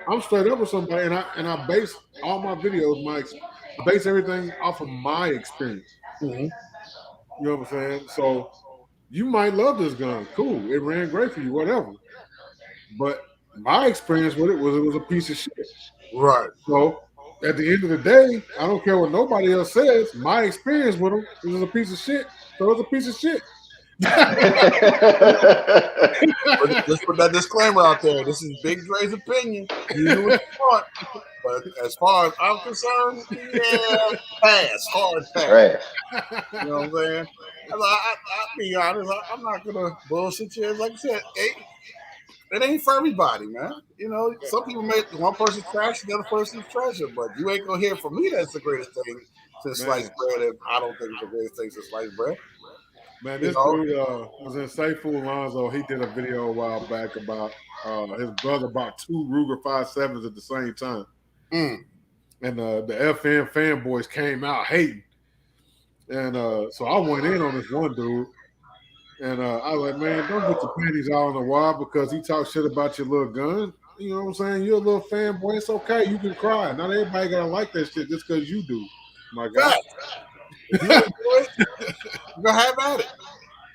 A: I'm straight up with somebody, and I base all my videos, I base everything off of my experience. You know what I'm saying? So you might love this gun, cool, it ran great for you, whatever. But my experience with it was a piece of shit.
C: Right.
A: So at the end of the day, I don't care what nobody else says. My experience with them was a piece of shit. So it's a piece of shit.
C: Let's put that disclaimer out there. This is Big Dre's opinion. You do what you want. But as far as I'm concerned, yeah, pass. Hard pass.
D: Right.
C: You know what I'm saying? I'll be honest. I'm not going to bullshit you. Like I said, it ain't for everybody, man. You know, some people make one person's trash, the other person's treasure, but you ain't gonna hear from me that's the greatest thing since sliced bread. If I don't think it's the greatest thing since sliced bread.
A: Man, this dude was in Sayful Alonzo. He did a video a while back about his brother bought 2 Ruger 57s at the same time, and the FN fanboys came out hating, and so I went in on this one dude. And I was like, man, don't get your panties out on the wall because he talks shit about your little gun. You know what I'm saying? You're a little fanboy. It's okay. You can cry. Not everybody got to like that shit just because you do, my guy.
C: Go have at it.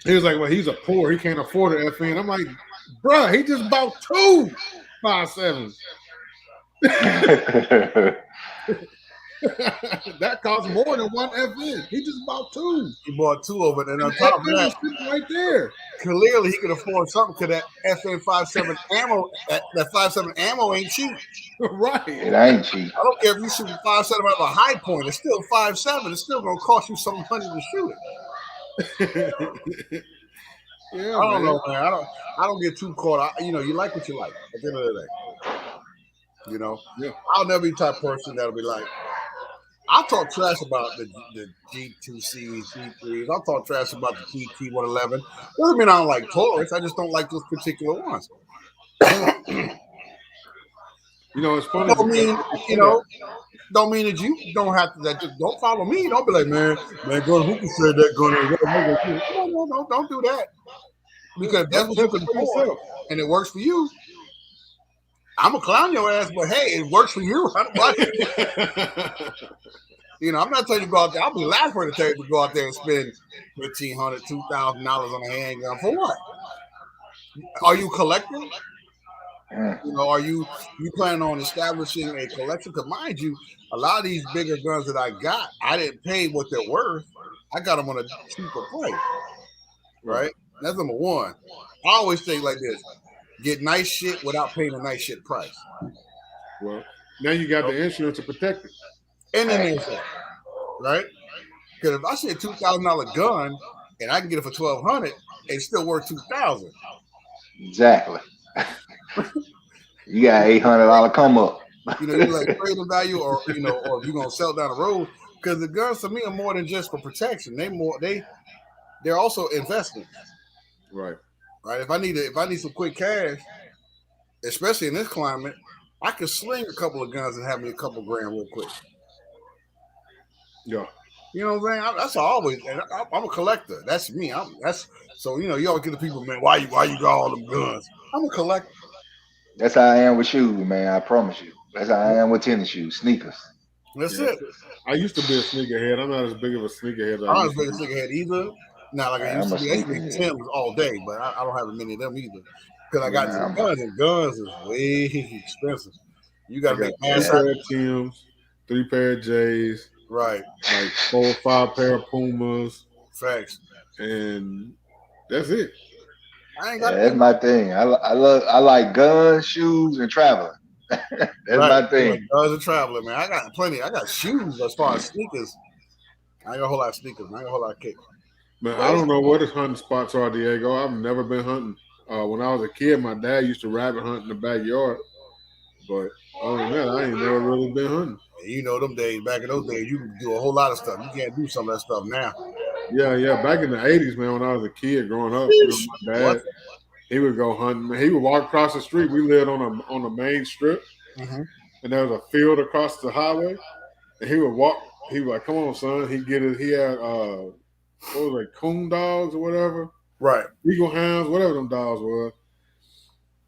A: He was like, well, he's a poor. He can't afford an FN. I'm like, bruh, he just bought 2 5.7s. That costs more than one FN. He just bought 2.
C: He bought 2 of it, and on top of that,
A: right there.
C: Clearly, he could afford something because that FN 5.7 ammo, that 5.7 ammo ain't cheap.
A: Right.
D: It ain't cheap.
C: I don't care if you shoot 5.7 out of a high point. It's still 5.7. It's still gonna cost you some money to shoot it.
A: Yeah,
C: I don't know, man. I don't get too caught. You like what you like at the end of the day. I'll never be the type of person that'll be like, I'll talk trash about the G2Cs, G3s. I'll talk trash about the GT111. Doesn't mean I don't like Taurus. I just don't like those particular ones.
A: It's funny.
C: Don't mean that you don't have to. That just don't follow me. Don't be like, man, go. Who can say that gun? No, don't do that. Because that's what you can afford, and it works for you. I'm gonna clown your ass, but hey, it works for you. I don't like it. I'm not telling you to go out there. I'll be laughing to tell you to go out there and spend $1,500, $2,000 on a handgun for what? Are you collecting? Are you planning on establishing a collection? Because mind you, a lot of these bigger guns that I got, I didn't pay what they're worth. I got them on a cheaper price, right? That's number one. I always think like this: get nice shit without paying a nice shit price.
A: Well, now you got the insurance to protect it.
C: and then there's that, right? Because if I see a $2,000 gun and I can get it for $1,200, it's still worth $2,000.
D: Exactly. You got $800 come up.
C: You like trading value, or or if you're gonna sell down the road. Because the guns to me are more than just for protection. They're also investments,
A: Right.
C: right? If I need some quick cash, especially in this climate, I could sling a couple of guns and have me a couple grand real quick.
A: Yeah.
C: You know what I'm saying? That's always. And I'm a collector. That's me. So you always get the people, man. Why you got all them guns? I'm a collector.
D: That's how I am with shoes, man. I promise you. That's how I am with tennis shoes, sneakers.
C: That's
A: Yeah.
C: it.
A: I used to be a sneakerhead. I'm not as big of a sneakerhead as I
C: I'm not as
A: used to
C: big a
A: be.
C: sneakerhead either. Not like I used
D: I'm
C: to
D: a
C: be. I used to be
D: sneakerhead.
C: Tim's all day, but I don't have many of them either. Because I got into
D: Man,
C: guns, and guns is way expensive. You got
A: I
C: to
A: got
C: make
A: two
C: mass out.
A: pair of Tims, 3 pair of J's,
C: Right.
A: like 4 or 5 pair of Pumas,
C: Facts.
A: and that's it.
C: I ain't got
D: yeah, that's my thing. I like guns, shoes, and traveling. That's
C: right.
D: my thing.
C: Guns and traveling, man. I got plenty. I got shoes as far as sneakers. I ain't got a whole lot of sneakers. Man. I ain't got a whole lot of kicks.
A: Man,
C: But
A: I don't know what his hunting spots are, Diego. I've never been hunting. When I was a kid, my dad used to rabbit hunt in the backyard, but other than that, I ain't never really been hunting.
C: them days, back in those days, you could do a whole lot of stuff. You can't do some of that stuff now.
A: Yeah, yeah. Back in the '80s, man, when I was a kid growing up, my
C: What?
A: dad he would go hunting. Man, he would walk across the street. We lived on the main strip,
C: Mm-hmm.
A: and there was a field across the highway. And he would walk. He was like, "Come on, son." He get it. He had what was it, coon dogs or whatever,
C: Right.
A: eagle hounds, whatever them dogs were.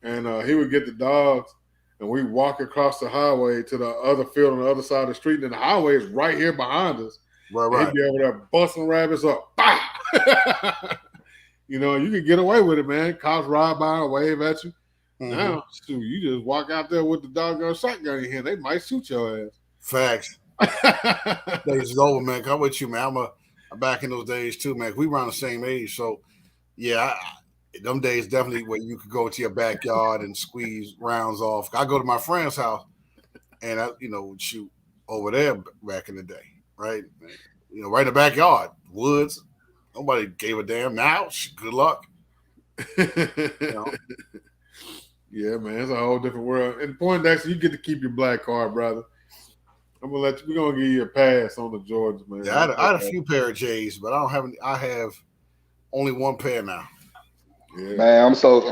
A: And he would get the dogs, and we walk across the highway to the other field on the other side of the street. And the highway is right here behind us.
C: Right.
A: And
C: Right.
A: he'd be over there busting rabbits up. Bah! You could get away with it, man. Cops ride by and wave at you.
C: Mm-hmm.
A: Now, shoot, you just walk out there with the doggone shotgun in your hand. They might shoot your ass.
C: Facts. Days is over, man. I'm with you, man. I'm back in those days too, man. We around the same age, so yeah. Them days definitely where you could go to your backyard and squeeze rounds off. I go to my friend's house and I, would shoot over there back in the day, right? Right in the backyard, woods. Nobody gave a damn. Now, good luck.
A: Yeah, man, it's a whole different world. And Poindexter, you get to keep your black card, brother. I'm gonna let you. We're gonna give you a pass on the Jordans, man.
C: Yeah, I had a few pair of J's, but I don't have any. I have only one pair now.
A: Yeah.
D: Man, I'm such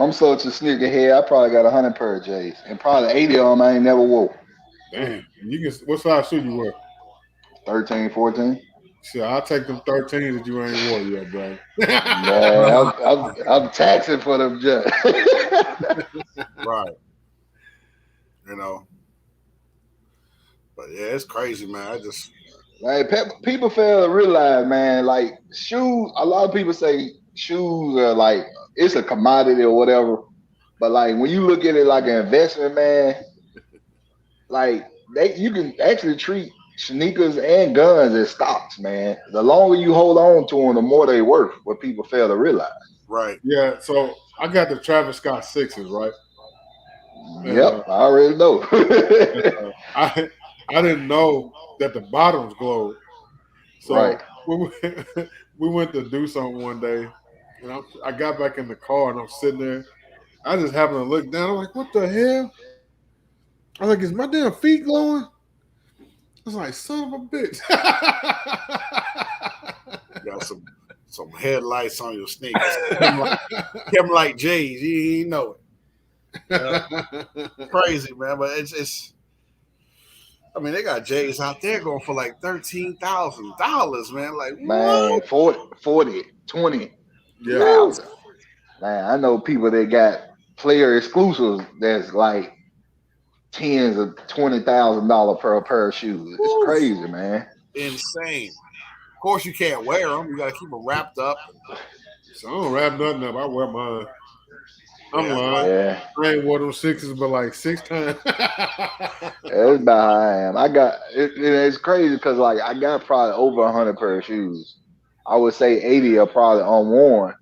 D: a sneakerhead. I probably got 100 pair of J's, and probably 80 of them I ain't never wore.
A: Damn, you can. What size shoe you wear?
D: 13, 14.
A: Shit, I'll take them 13s that you ain't wore yet, bro.
D: Man, I'm taxing for them. Just.
C: Right. But yeah, it's crazy, man. I just
D: Like people fail to realize, man. Like shoes, a lot of people say shoes are like it's a commodity or whatever. But like when you look at it like an investment, man, like you can actually treat sneakers and guns as stocks, man. The longer you hold on to them, the more they worth. What people fail to realize.
C: right.
A: Yeah, so I got the Travis Scott sixes, right?
D: Yep, I already know.
A: I didn't know that the bottoms glowed. So
D: Right.
A: we went to do something one day, and I got back in the car and I'm sitting there. I just happened to look down. I'm like, what the hell? I was like, is my damn feet glowing? I was like, son of a bitch.
C: You got some headlights on your sneakers. Him like J's. You know it. Crazy, man. But it's I mean, they got J's out there going for like $13,000, man. Like,
D: Man,
C: what?
D: 40, 20.
A: Yeah.
D: Man, I know people that got player exclusives that's like tens of $20,000 per pair of shoes. It's crazy, man.
C: Insane. Of course, you can't wear them. You got to keep them wrapped up.
A: So I don't wrap nothing up. I wear mine. I'm lying.
D: Yeah.
A: I ain't wore them sixes but like 6 times.
D: That's about how I am. I got it's crazy because like I got probably over 100 pair of shoes. I would say 80 are probably unworn,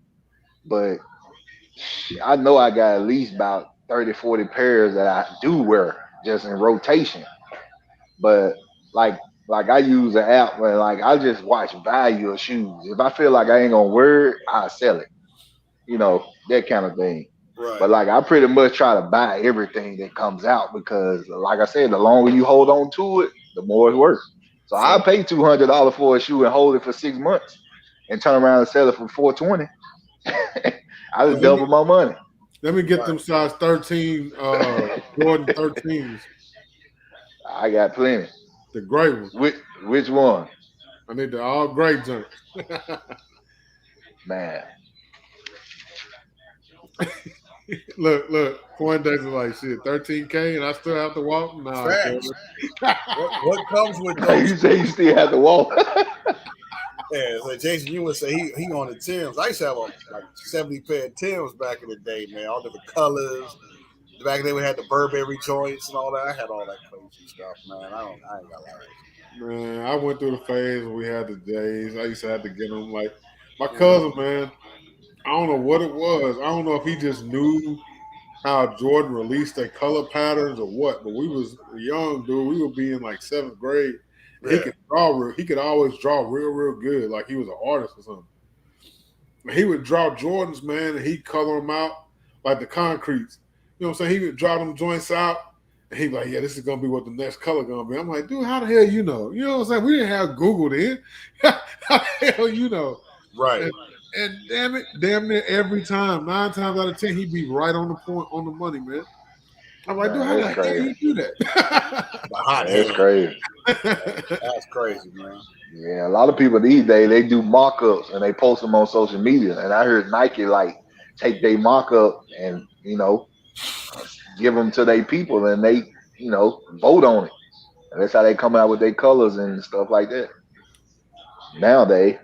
D: but I know I got at least about 30, 40 pairs that I do wear just in rotation. But like like I use an app where like I just watch value of shoes. If I feel like I ain't gonna wear it, I sell it. That kind of thing.
C: Right.
D: But like I pretty much try to buy everything that comes out because, like I said, the longer you hold on to it, the more it's worth. So I
C: So
D: pay $200 for a shoe and hold it for 6 months, and turn around and sell it for 420. I
A: Hey,
D: just double my money.
A: let me get
C: right.
A: them size 13 Jordan 13s,
D: I got plenty.
A: the gray one.
D: Which one,
A: I need the all gray joints.
D: man?
A: Look. Poindexter is like shit, 13K, and I still have to walk. Nah, cuz.
C: Facts. What comes with those?
D: You say you still have to walk?
C: Yeah, so Jason, you would say he on the Tims. I used to have like 70 pair of Tims back in the day, man. All different colors. Back then we had the Burberry joints and all that. I had all that crazy stuff, man. I ain't gonna lie.
A: Man, I went through the phase when we had the J's. I used to have to get them. Like my
C: Mm-hmm.
A: cousin, man. I don't know what it was. I don't know if he just knew how Jordan released their color patterns or what. But we was young, dude. We would be in like seventh grade. And he
C: Yeah,
A: could draw. He could always draw real good, like he was an artist or something. He would draw Jordans, man, and he'd color them out like the concretes. You know what I'm saying? He would draw them joints out, and he'd be like, yeah, this is going to be what the next color going to be. I'm like, dude, how the hell you know? You know what I'm saying? We didn't have Google then. How the hell you know?
C: right.
A: And damn near every time, 9 times out of 10, he'd be right on the point, on the money, man. I'm like, dude,
D: Man,
A: how
D: that's
A: the hell
D: crazy.
A: you do
C: The hot
D: That's
C: hand.
D: crazy.
A: that?
C: That's crazy, man.
D: Yeah, a lot of people these days they do mock-ups and they post them on social media. And I heard Nike like take their mock-up and give them to their people and they vote on it. And that's how they come out with their colors and stuff like that. Nowadays,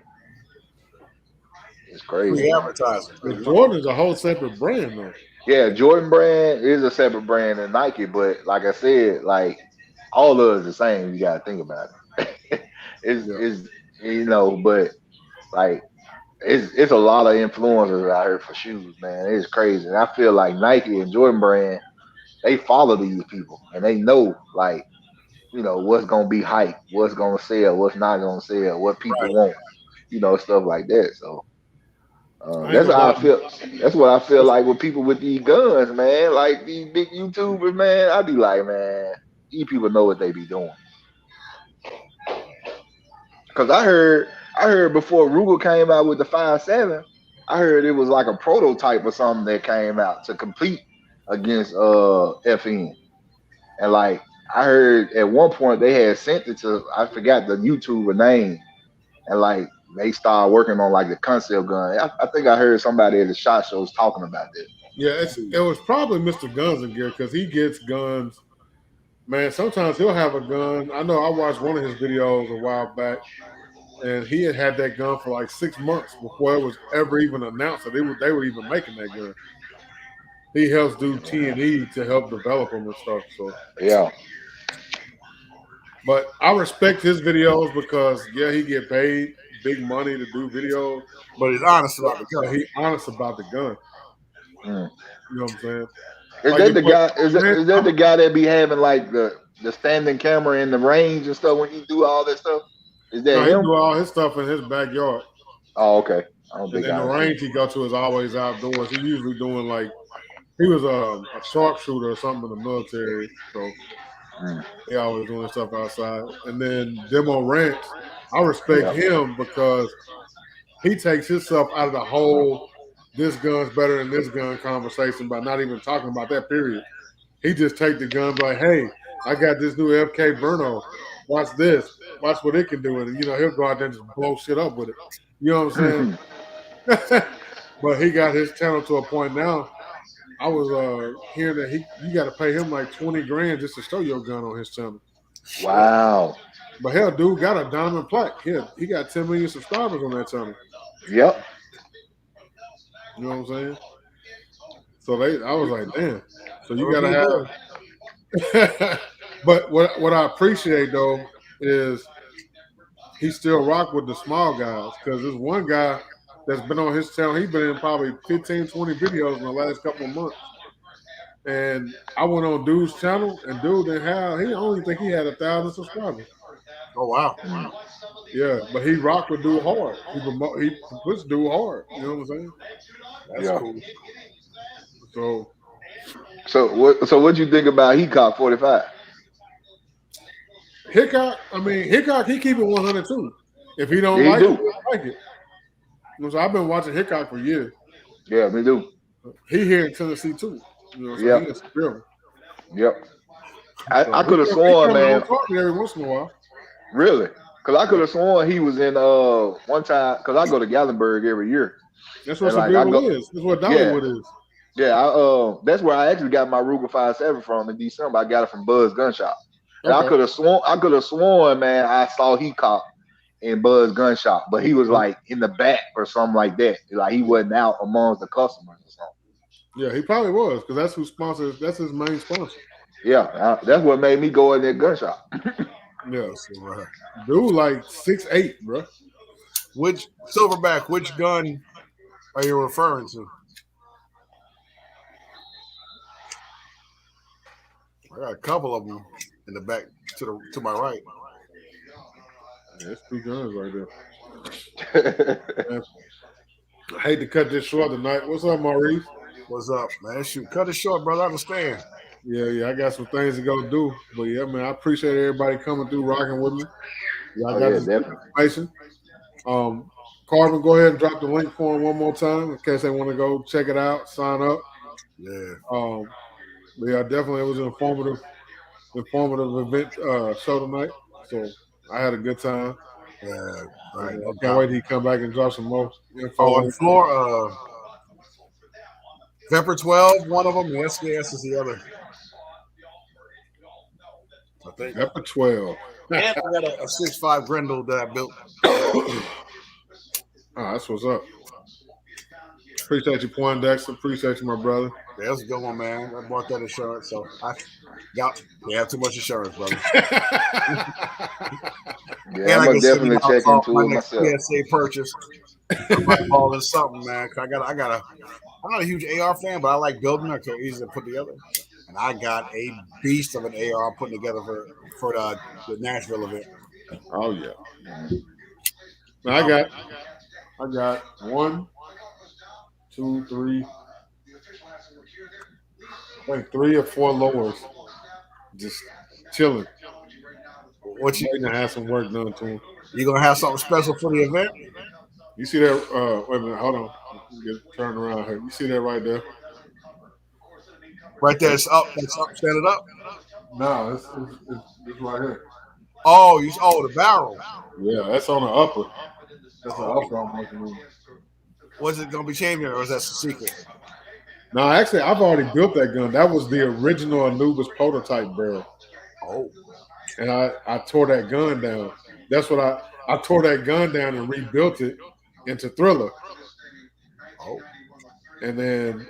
D: it's crazy,
C: Free
D: man.
C: advertising,
A: But
C: pretty much.
A: Jordan is a whole separate brand, though.
D: Yeah, Jordan brand is a separate brand than Nike, but like I said, like all of it's the same. You gotta think about it.
A: Yeah.
D: But like it's a lot of influencers out here for shoes, man. It's crazy. And I feel like Nike and Jordan brand, they follow these people and they know like, what's gonna be hype, what's gonna sell, what's not gonna sell, what people
C: Right.
D: want, stuff like that. So
A: I ain't
D: that's
A: gonna
D: how I
A: lie.
D: feel. That's what I feel like with people with these guns, man. Like these big YouTubers, man. I be like, man, these people know what they be doing. Cause I heard before Ruger came out with the 5.7, I heard it was like a prototype or something that came out to compete against FN. And like I heard at one point they had sent it to, I forgot the YouTuber name, and like they started working on like the concept gun. I think I heard somebody at the shot shows talking about that.
A: Yeah, it was probably Mr. Guns and Gear because he gets guns. Man, sometimes he'll have a gun. I know I watched one of his videos a while back, and he had that gun for like 6 months before it was ever even announced that they were even making that gun. He helps do T&E to help develop them and stuff. So,
D: Yeah.
A: but I respect his videos because yeah, he get paid big money to do videos,
C: But he's honest
A: but,
C: about the
A: but
C: gun.
A: he honest about the gun.
D: Mm.
A: You know what I'm saying?
D: Is
A: Like
D: that
A: if
D: the guy?
A: man,
D: Is that the guy that be having like the standing camera in the range and stuff when he do all that stuff? Is that
A: no, he
D: him?
A: do all his stuff in his backyard.
D: Oh, okay. I don't
A: And
D: think
A: then the
D: I see.
A: range he go to is always outdoors. He usually doing like he was a sharpshooter or something in the military, so
D: Mm.
A: he always doing stuff outside. And then Demo Ranch, I respect
D: Yeah.
A: him because he takes himself out of the whole this gun's better than this gun conversation by not even talking about that period. He just take the gun, be like, hey, I got this new FK Bruno. Watch this. Watch what it can do. And he'll go out there and just blow shit up with it. You know what I'm saying? But he got his channel to a point now. I was hearing that you got to pay him like 20 grand just to show your gun on his channel.
C: Shit.
D: Wow.
A: But hell, dude got a diamond plaque. He got 10 million subscribers on that channel.
D: Yep.
A: You know what I'm saying? So I was like, damn. So you
C: Never
A: got
C: be good.
A: to have. But what I appreciate though is he still rock with the small guys because there's one guy that's been on his channel. He's been in probably 15, 20 videos in the last couple of months. And I went on dude's channel, and dude didn't have. He only think he had 1,000 subscribers.
C: Oh wow.
A: Yeah, but he rocked with dude hard. He puts dude hard. You know what I'm saying?
C: That's
D: Yeah.
C: cool.
A: So
D: So what you think about Heacock 45?
A: Hickok, he keep it 100 too. If he don't
D: Yeah, he
A: like it, he
D: do.
A: don't like it. You know, so I've been watching Hickok for years.
D: Yeah, me do.
A: He here in Tennessee too. You know, so he
D: Yep.
A: in Seville.
D: Yep.
A: So
D: I could have
A: he
D: sworn,
A: come on
D: man,
A: talking every once in a while.
D: really. Because I could
A: Yeah.
D: have sworn he was in one time, because I go to Gatlinburg every year.
A: That's what
D: And like I
A: Seville
D: go,
A: is. That's what
D: yeah,
A: Dollywood is.
D: yeah. That's where I actually got my Ruger 57 from in December. I got it from Buzz Gun Shop. And
A: Okay.
D: I could have sworn, man, I saw Heacock in Buzz Gun Shop, but he was like in the back or something like that. Like he wasn't out amongst the customers or something.
A: Yeah, he probably was because that's who sponsors. That's his main sponsor.
D: Yeah, that's what made me go in that gun shop.
A: Yeah,
C: Let's see, right.
A: dude, like 6'8", bro.
C: Which Silverback? Which gun are you referring to? I got a couple of them in the back to my right.
A: Yeah, there's two guns right there. Man, I hate to cut this short tonight. What's up, Maurice?
C: What's up, man? Shoot, cut it short, brother. I understand.
A: Yeah, I got some things to go do. But yeah, man, I appreciate everybody coming through, rocking with me. Y'all
D: Oh
A: got
D: yeah,
A: this good
D: definitely.
A: information. Carvin, go ahead and drop the link for them one more time in case they want to go check it out, sign up.
C: Yeah.
A: But yeah, definitely it was an informative event show tonight. So I had a good time.
C: Yeah. Right.
A: And I
C: No
A: can't
C: doubt.
A: wait till he come back and drop some more
C: Oh,
A: info
C: on
A: on
C: the
A: it.
C: floor, Pepper 12, one of them, and SKS is the other. I think.
A: Pepper 12.
C: And I got a 6.5 Grendel that I built.
A: That's what's up. Appreciate you, Poindexter. Appreciate you, my brother.
C: Yeah, that's a good one, man. I bought that insurance, so they have too much insurance, brother.
D: Yeah,
C: And
D: I'm
C: I
D: gonna
C: can send you
D: definitely check
C: off
D: into
C: my
D: it
C: next
D: myself.
C: PSA purchase. I might call it something, man. Cause I'm not a huge AR fan, but I like building them. They're easy to put together. And I got a beast of an AR I'm putting together for the Nashville event.
A: Oh yeah. Now, I got 1, 2, 3, I think 3 or 4 lowers just chilling.
C: What
A: Waiting to have some work done to them.
C: you gonna have something special for the event?
A: You see that? Wait a minute. Hold on. Get turned around here. You see that right there?
C: Right there, it's up. That's up. Stand it up.
A: No, it's right here.
C: Oh, the barrel.
A: Yeah, that's on the upper. That's the
C: Oh,
A: upper I'm working on.
C: was it gonna be changing, or is that a secret?
A: No, actually, I've already built that gun. That was the original Anubis prototype barrel,
C: Oh,
A: and I tore that gun down. That's what I tore that gun down and rebuilt it into Thriller,
C: oh,
A: and then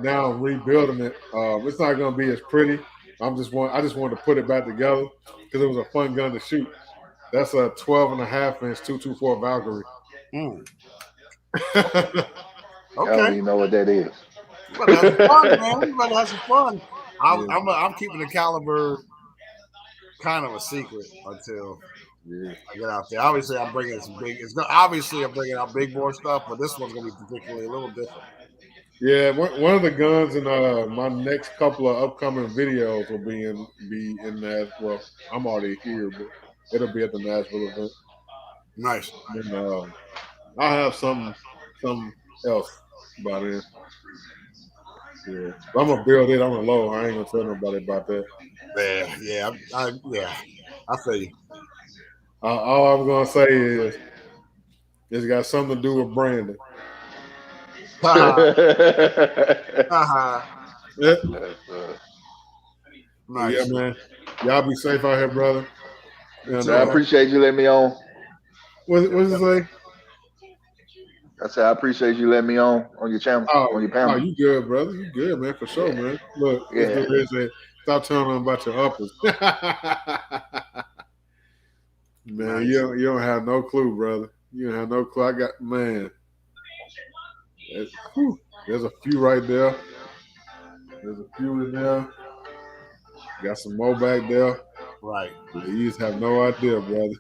A: now I'm rebuilding it. It's not going to be as pretty. I just wanted to put it back together because it was a fun gun to shoot. That's a 12.5-inch 224 Valkyrie.
D: I don't
C: okay.
D: even know what that is.
C: You better have some fun, man. You better have some fun. I'm keeping the caliber kind of a secret until I get out there. Obviously, I'm bringing some big. Obviously I'm bringing out big bore stuff, but this one's gonna be particularly a little different.
A: Yeah, one of the guns in my next couple of upcoming videos will be in that. Well, I'm already here, but it'll be at the Nashville event.
C: Nice.
A: And I'll have some else by then. Yeah, but I'm gonna build it on the low. I ain't gonna tell nobody about that.
C: Yeah. I feel you.
A: All I'm gonna say is it's got something to do with Brandon. Yeah, yeah,
C: Nice.
A: man. Y'all be safe out here, brother. And
D: I appreciate you letting me on.
A: what's it say?
D: I said I appreciate you letting me on your channel, on your panel.
A: You good, brother. You good, man, for sure, man. Look, this dude here said, stop telling them about your uppers. Man,
C: Nice.
A: you don't have no clue, brother. You don't have no clue. I got, man. There's a few right there. There's a few in there. Got some more back there.
C: Right.
A: You just have no idea, brother.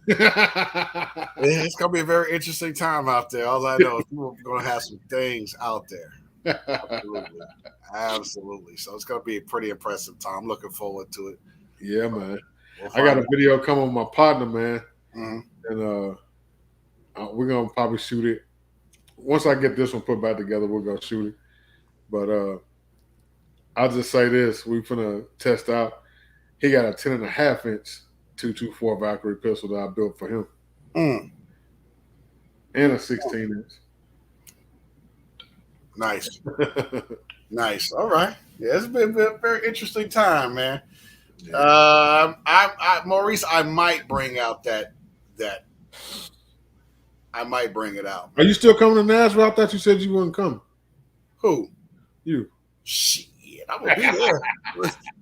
C: It's gonna be a very interesting time out there. All I know is people are gonna have some things out there. Absolutely. Absolutely. So it's gonna be a pretty impressive time. I'm looking forward to it.
A: Yeah, man. I got a video coming with my partner, man. And we're gonna probably shoot it. Once I get this one put back together, we're gonna shoot it. But I'll just say this: we finna test out. He got a 10.5-inch 224 Valkyrie pistol that I built for him, and a 16-inch.
C: Nice, nice. All right, yeah, it's been a very interesting time, man. Maurice, I might bring out that. I might bring it out.
A: Are you still coming to Nashville? I thought you said you wouldn't come.
C: Who?
A: You.
C: Shit, I'm gonna be there.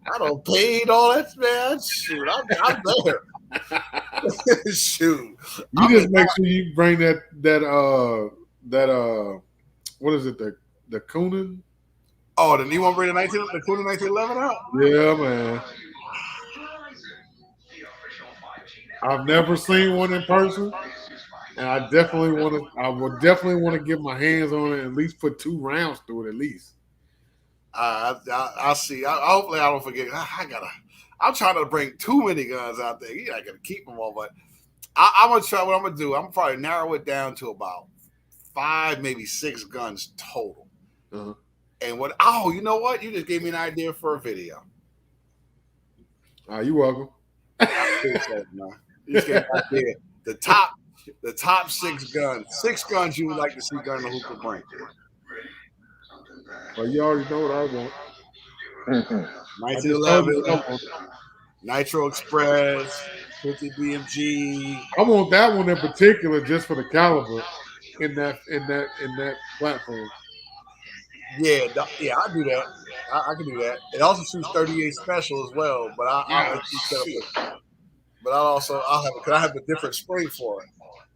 C: I don't paid all that, man. Shoot, I'm there. Shoot.
A: You just make sure you bring that what is it, the Coonan?
C: Oh, then you want to bring the Coonan 1911 out?
A: Yeah, man. I've never seen one in person, and I would definitely want to get my hands on it and at least put 2 rounds through it at least.
C: I'll see. Hopefully, I don't forget. I'm trying to bring too many guns out there. You're not gonna keep them all, but I'm gonna try. What I'm gonna do, I'm probably narrow it down to about 5, maybe 6 guns total. And what? Oh, you know what? You just gave me an idea for a video.
A: You're welcome.
C: You just gave me an idea. The top 6 guns. 6 guns you would like to see Gun the Hooper bring.
A: Well, you already know what I want.
C: 1911, Nitro Express, 50 BMG.
A: I want that one in particular just for the caliber in that platform.
C: Yeah, I'll do that. I can do that. It also shoots 38 special as well, but I'll have a different spring for it.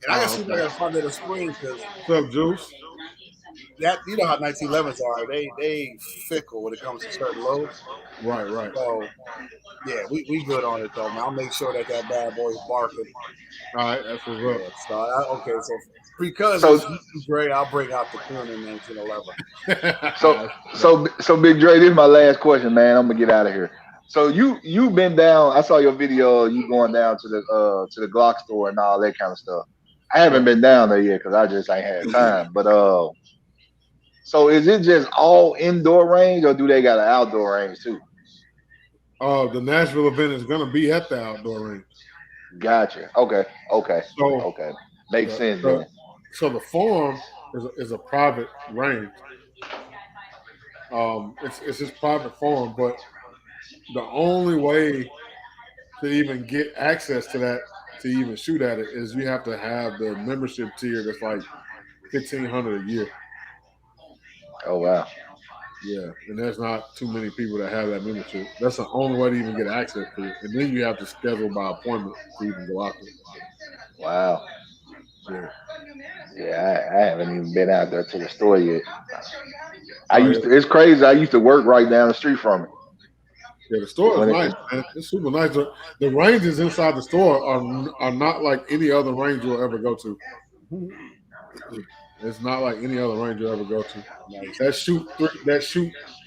C: And I gotta see if I can find that a spring because
A: what's up, Juice?
C: That you know how 1911s are. They fickle when it comes to certain loads.
A: Right.
C: So yeah, we good on it though, man. I'll make sure that bad boy is barking.
A: All right, that's what's up.
C: So because it's great, I'll bring out the Coonan in 1911.
D: So Big Dre, this is my last question, man. I'm gonna get out of here. So you've been down. I saw your video. You going down to the Glock store and all that kind of stuff. I haven't been down there yet because I just ain't had time. But so is it just all indoor range, or do they got an outdoor range too?
A: The Nashville event is gonna be at the outdoor range.
D: Gotcha. Okay. Makes sense then.
A: So the Forum is a private range. It's just private Forum, but the only way to even get access to that, to even shoot at it, is you have to have the membership tier that's like $1,500 a year.
D: Oh wow.
A: Yeah, and there's not too many people that have that membership. That's the only way to even get access to it, and then you have to schedule by appointment to even go out there.
D: Wow.
A: Yeah,
D: I haven't even been out there to the store yet. It's crazy. I used to work right down the street from it.
A: Yeah, the store is nice, man. It's super nice. The ranges inside the store are not like any other range you'll ever go to. It's not like any other range you'll ever go to. That shoot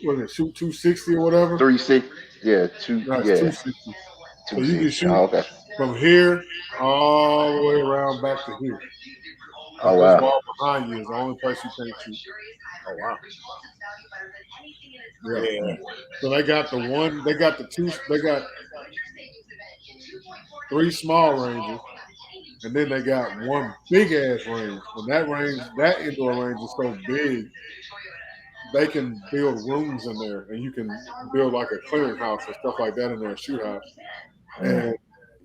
A: 260 or whatever?
D: 360. Yeah,
A: 260. So you can shoot from here all the way around back to here.
D: Oh wow.
A: The wall behind you is the only place you can't shoot.
C: Oh wow.
A: Yeah. So they got 3 small ranges, and then they got 1 big ass range. And that indoor range is so big, they can build rooms in there, and you can build like a clearinghouse and stuff like that in there, a shoot house. And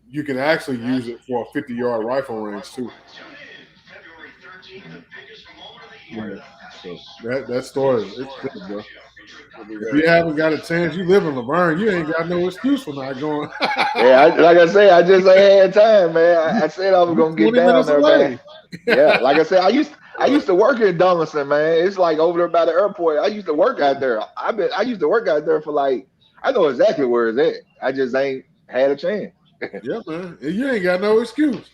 A: you can actually use it for a 50-yard rifle range too. Yeah. So that store is good, bro. If you haven't got a chance, you live in Laverne, you ain't got no excuse for not going.
D: Like I say, I just ain't had time, man. I said I was gonna get down there, man. Yeah, like I said, I used to work in Donaldson, man. It's like over there by the airport. I used to work out there. I used to work out there for I know exactly where it's at. I just ain't had a chance.
A: Yeah, man. You ain't got no excuse.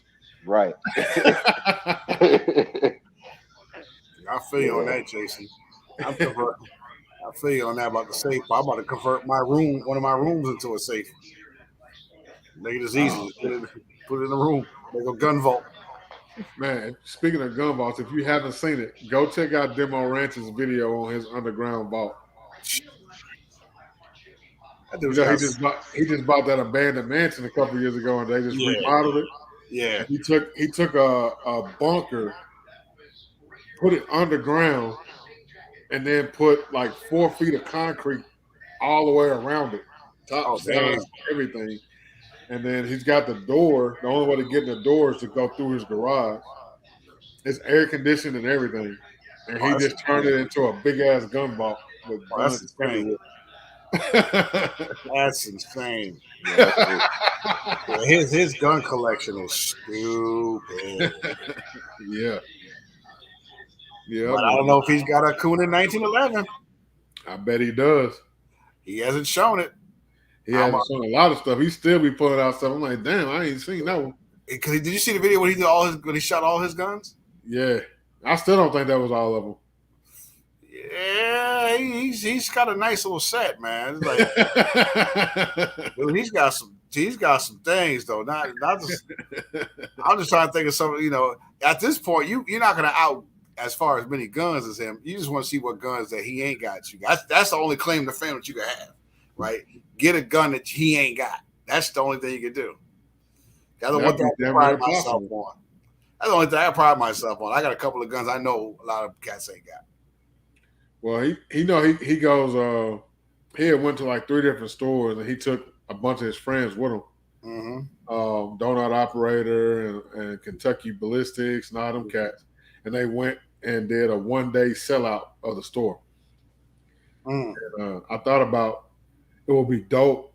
D: Right.
C: I feel you on that, Jason. I'm converting. I feel you on that about the safe. I'm about to convert one of my rooms into a safe. Make it as easy. Just put it in the room. Make a gun vault.
A: Man, speaking of gun vaults, if you haven't seen it, go check out Demo Ranch's video on his underground vault. You know, he just bought that abandoned mansion a couple years ago, and they just remodeled it.
C: Yeah.
A: And he took a bunker, put it underground, and then put like 4 feet of concrete all the way around it, top, sides, everything. And then he's got the door. The only way to get in the door is to go through his garage. It's air conditioned and everything. And he just turned it into a big ass gun vault with guns everywhere.
C: That's insane. Yeah, his gun collection is stupid.
A: Yeah.
C: But I don't know if he's got a Kuna 1911.
A: I bet he does.
C: He hasn't shown it.
A: He hasn't shown a lot of stuff. He still be pulling out stuff. I'm like, damn, I ain't seen that one.
C: Did you see the video when he shot all his guns?
A: Yeah, I still don't think that was all of them.
C: Yeah, he's got a nice little set, man. It's like, dude, he's got some things though. Not just. I'm just trying to think of something. You know, at this point, you're not gonna out as far as many guns as him. You just want to see what guns that he ain't got. That's the only claim to fame that you can have, right? Get a gun that he ain't got. That's the only thing you can do. That's the one thing I pride myself on. That's the only thing I pride myself on. I got a couple of guns I know a lot of cats ain't got.
A: Well, he goes. He had went to like 3 different stores, and he took a bunch of his friends with him.
C: Mm-hmm.
A: Donut Operator and Kentucky Ballistics and all them cats, and they went and did a 1-day sellout of the store. And, I thought about it would be dope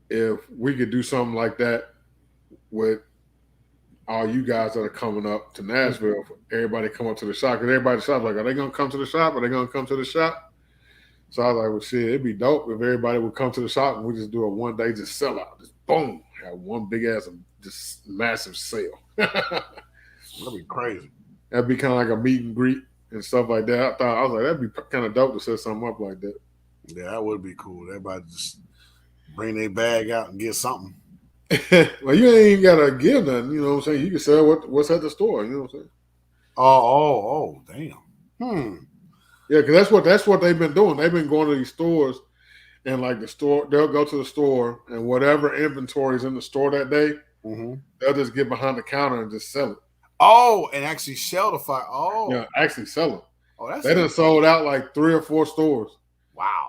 A: if we could do something like that with all you guys that are coming up to Nashville. Everybody come up to the shop, because everybody shop like, are they gonna come to the shop? Are they gonna come to the shop? So I was like, well, shit, it'd be dope if everybody would come to the shop and we just do a 1-day just sellout, just boom, have one big ass, just massive sale.
C: That'd be crazy.
A: That'd be kind of like a meet and greet and stuff like that. I was like, that'd be kind of dope to set something up like that.
C: Yeah, that would be cool. Everybody just bring their bag out and get something.
A: Well, you ain't even gotta give nothing. You know what I'm saying? You can sell what's at the store. You know what I'm saying?
C: Oh, damn.
A: Yeah, because that's what they've been doing. They've been going to these stores, and like the store, they'll go to the store, and whatever inventory is in the store that day, they'll just get behind the counter and just sell it.
C: Oh, and actually sell the fire. Oh,
A: yeah, actually sell it.
C: Oh, that's
A: they done sold out like 3 or 4 stores.
C: Wow,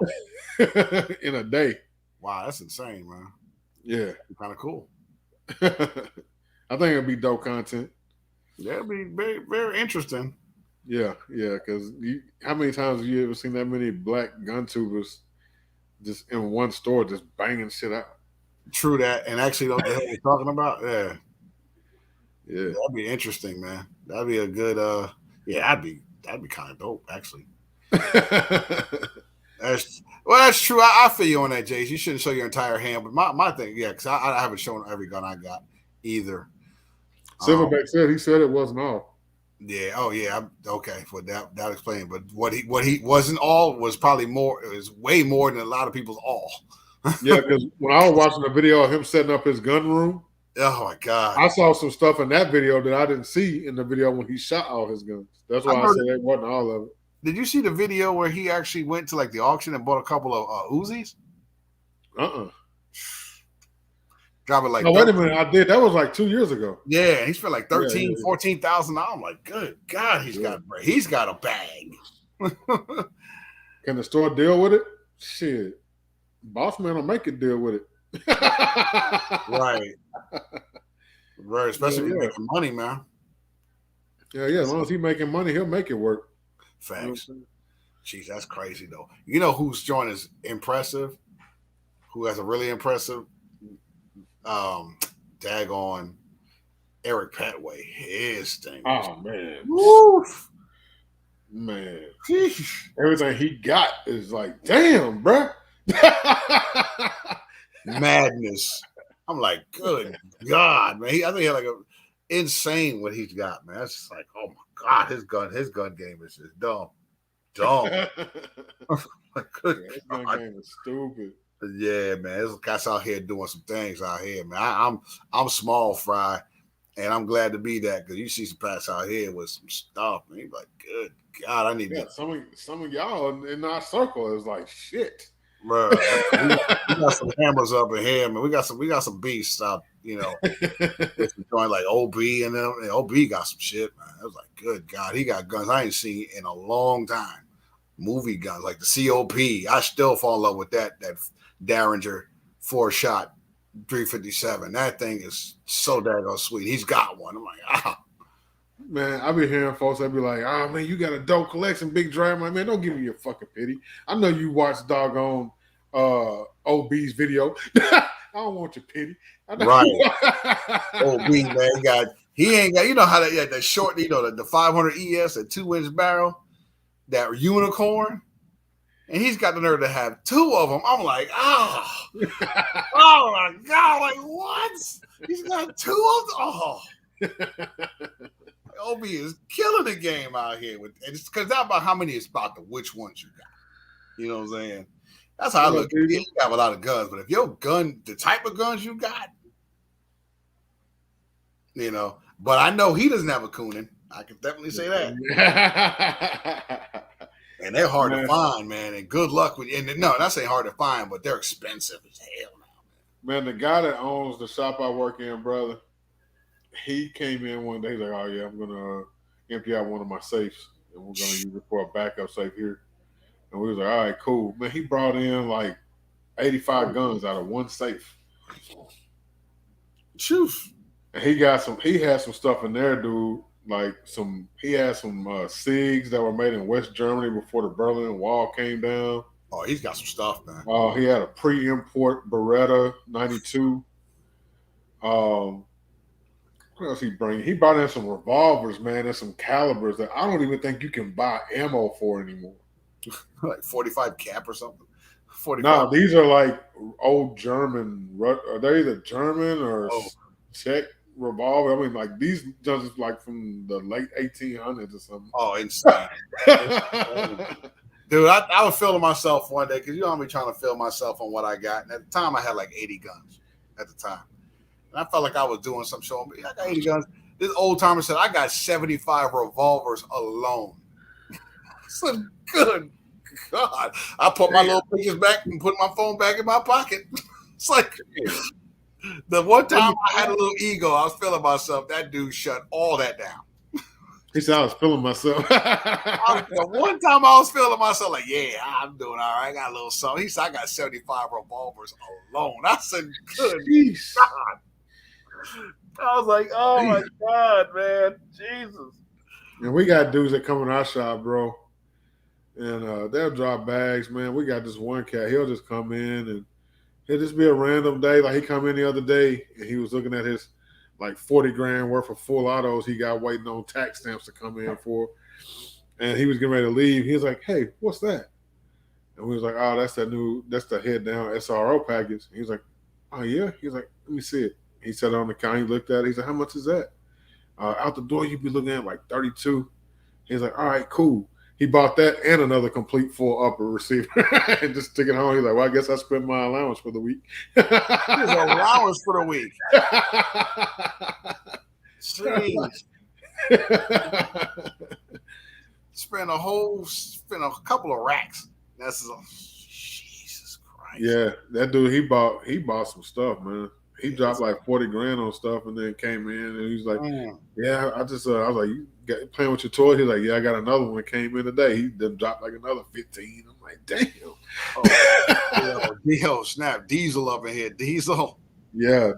A: in a day.
C: Wow, that's insane, man.
A: Yeah,
C: kind of cool.
A: I think it'd be dope content.
C: Yeah, it'd be very, very interesting.
A: Yeah, because how many times have you ever seen that many black gun tubers just in one store just banging shit out?
C: True that, and actually know what the hell you're talking about. Yeah,
A: that'd
C: be interesting, man. That'd be a good. That'd be kind of dope, actually. That's true. I feel you on that, Jace. You shouldn't show your entire hand, but my thing, because I haven't shown every gun I got either.
A: Silverback said it wasn't all.
C: Yeah. Oh, yeah. Okay. For that explains. But what he wasn't all was probably more. It was way more than a lot of people's all.
A: Yeah, because when I was watching the video of him setting up his gun room,
C: oh my God,
A: I saw some stuff in that video that I didn't see in the video when he shot all his guns. That's why I said it wasn't all of it.
C: Did you see the video where he actually went to like the auction and bought a couple of Uzis? Drop it like.
A: No, wait a minute, I did. That was like 2 years ago.
C: Yeah, he spent like $14,000. I'm like, good God, he's got a bag.
A: Can the store deal with it? Shit, boss man will make it deal with it.
C: Right. Especially if you're making money, man.
A: Yeah. As long as he's making money, he'll make it work.
C: Facts. Jeez, that's crazy though. You know whose joint is impressive? Who has a really impressive daggone Eric Petway. His thing.
A: Oh man.
C: Woof.
A: Man. Everything he got is like, damn, bruh.
C: Madness. I'm like, good God, man. I think he had like a insane what he's got, man. That's just like, oh my God, his gun game is just dumb.
A: Good his gun game is stupid.
C: Yeah, man. There's guys out here doing some things out here, man. I'm small fry, and I'm glad to be that because you see some packs out here with some stuff, man. You're like, good God, I need to.
A: Some of y'all in our circle is like shit.
C: Bro, we got some hammers up in here, man. We got some beasts out, with some joint like OB and them. And OB got some shit, man. I was like, good God, he got guns I ain't seen in a long time. Movie guns like the COP. I still fall in love with that Derringer 4-shot 357. That thing is so daggone sweet. He's got one. I'm like,
A: Man, I be hearing folks that be like, oh man, you got a dope collection, Big Dre. I'm like, man, don't give me your fucking pity. I know you watched doggone OB's video. I don't want your pity.
C: Right. OB, man, he ain't got, you know how that short, the 500 ES, a 2-inch barrel, that unicorn, and he's got the nerve to have 2 of them. I'm like, oh my God, like what? He's got 2 of them. Oh. OB is killing the game out here and it's because not about how many, it's about which ones you got. You know what I'm saying? That's how I look at it. You have a lot of guns, but if your gun, the type of guns you got, but I know he doesn't have a Coonan. I can definitely say that. And they're hard to find, man. And good luck with. And no, not saying hard to find, but they're expensive as hell now,
A: man. The guy that owns the shop I work in, brother, he came in one day. He's like, "Oh yeah, I'm gonna empty out one of my safes, and we're gonna use it for a backup safe here." And we was like, "All right, cool, man." He brought in like 85 guns out of one safe.
C: Choose.
A: And he had some stuff in there, dude. Like he had some SIGs that were made in West Germany before the Berlin Wall came down.
C: Oh, he's got some stuff, man.
A: Oh, he had a pre-import Beretta 92. What else he bring? He brought in some revolvers, man, and some calibers that I don't even think you can buy ammo for anymore.
C: Like 45 cap or something. 45.
A: No, these are like old German. Are they either German or Czech revolver? I mean, like these just like from the late 1800s or something.
C: Oh, insane. Dude, I was feeling myself one day because I'll be trying to feel myself on what I got. And at the time, I had like 80 guns at the time. And I felt like I was doing some show. I got 80 guns. This old timer said, I got 75 revolvers alone. So good God. I put my little pictures back and put my phone back in my pocket. It's like the one time I had a little ego, I was feeling myself. That dude shut all that down.
A: He said I was feeling myself.
C: The one time I was feeling myself, like, yeah, I'm doing all right. I got a little something. He said, I got 75 revolvers alone. I said, good God. I was like, oh my God, man. Jesus.
A: And we got dudes that come in our shop, bro. And they'll drop bags, man. We got this one cat. He'll just come in and it'll just be a random day. Like he come in the other day and he was looking at his like 40 grand worth of full autos he got waiting on tax stamps to come in for. And he was getting ready to leave. He was like, hey, what's that? And we was like, oh, that's the head down SRO package. He was like, oh yeah? He was like, let me see it. He set it on the counter. He looked at it. He said, how much is that? Out the door, you'd be looking at like 32. He's like, all right, cool. He bought that and another complete full upper receiver and just took it home. He's like, well, I guess I spent my allowance for the week.
C: His allowance for the week. Jeez. Spent a couple of racks. That's Jesus Christ.
A: Yeah, that dude, he bought some stuff, man. He dropped like 40 grand on stuff and then came in and he's like, yeah, I was like, you got playing with your toy? He's like, yeah, I got another one that came in today. He then dropped like another 15. I'm like, damn.
C: Yo, snap. Diesel up in here. Diesel.
A: Yeah.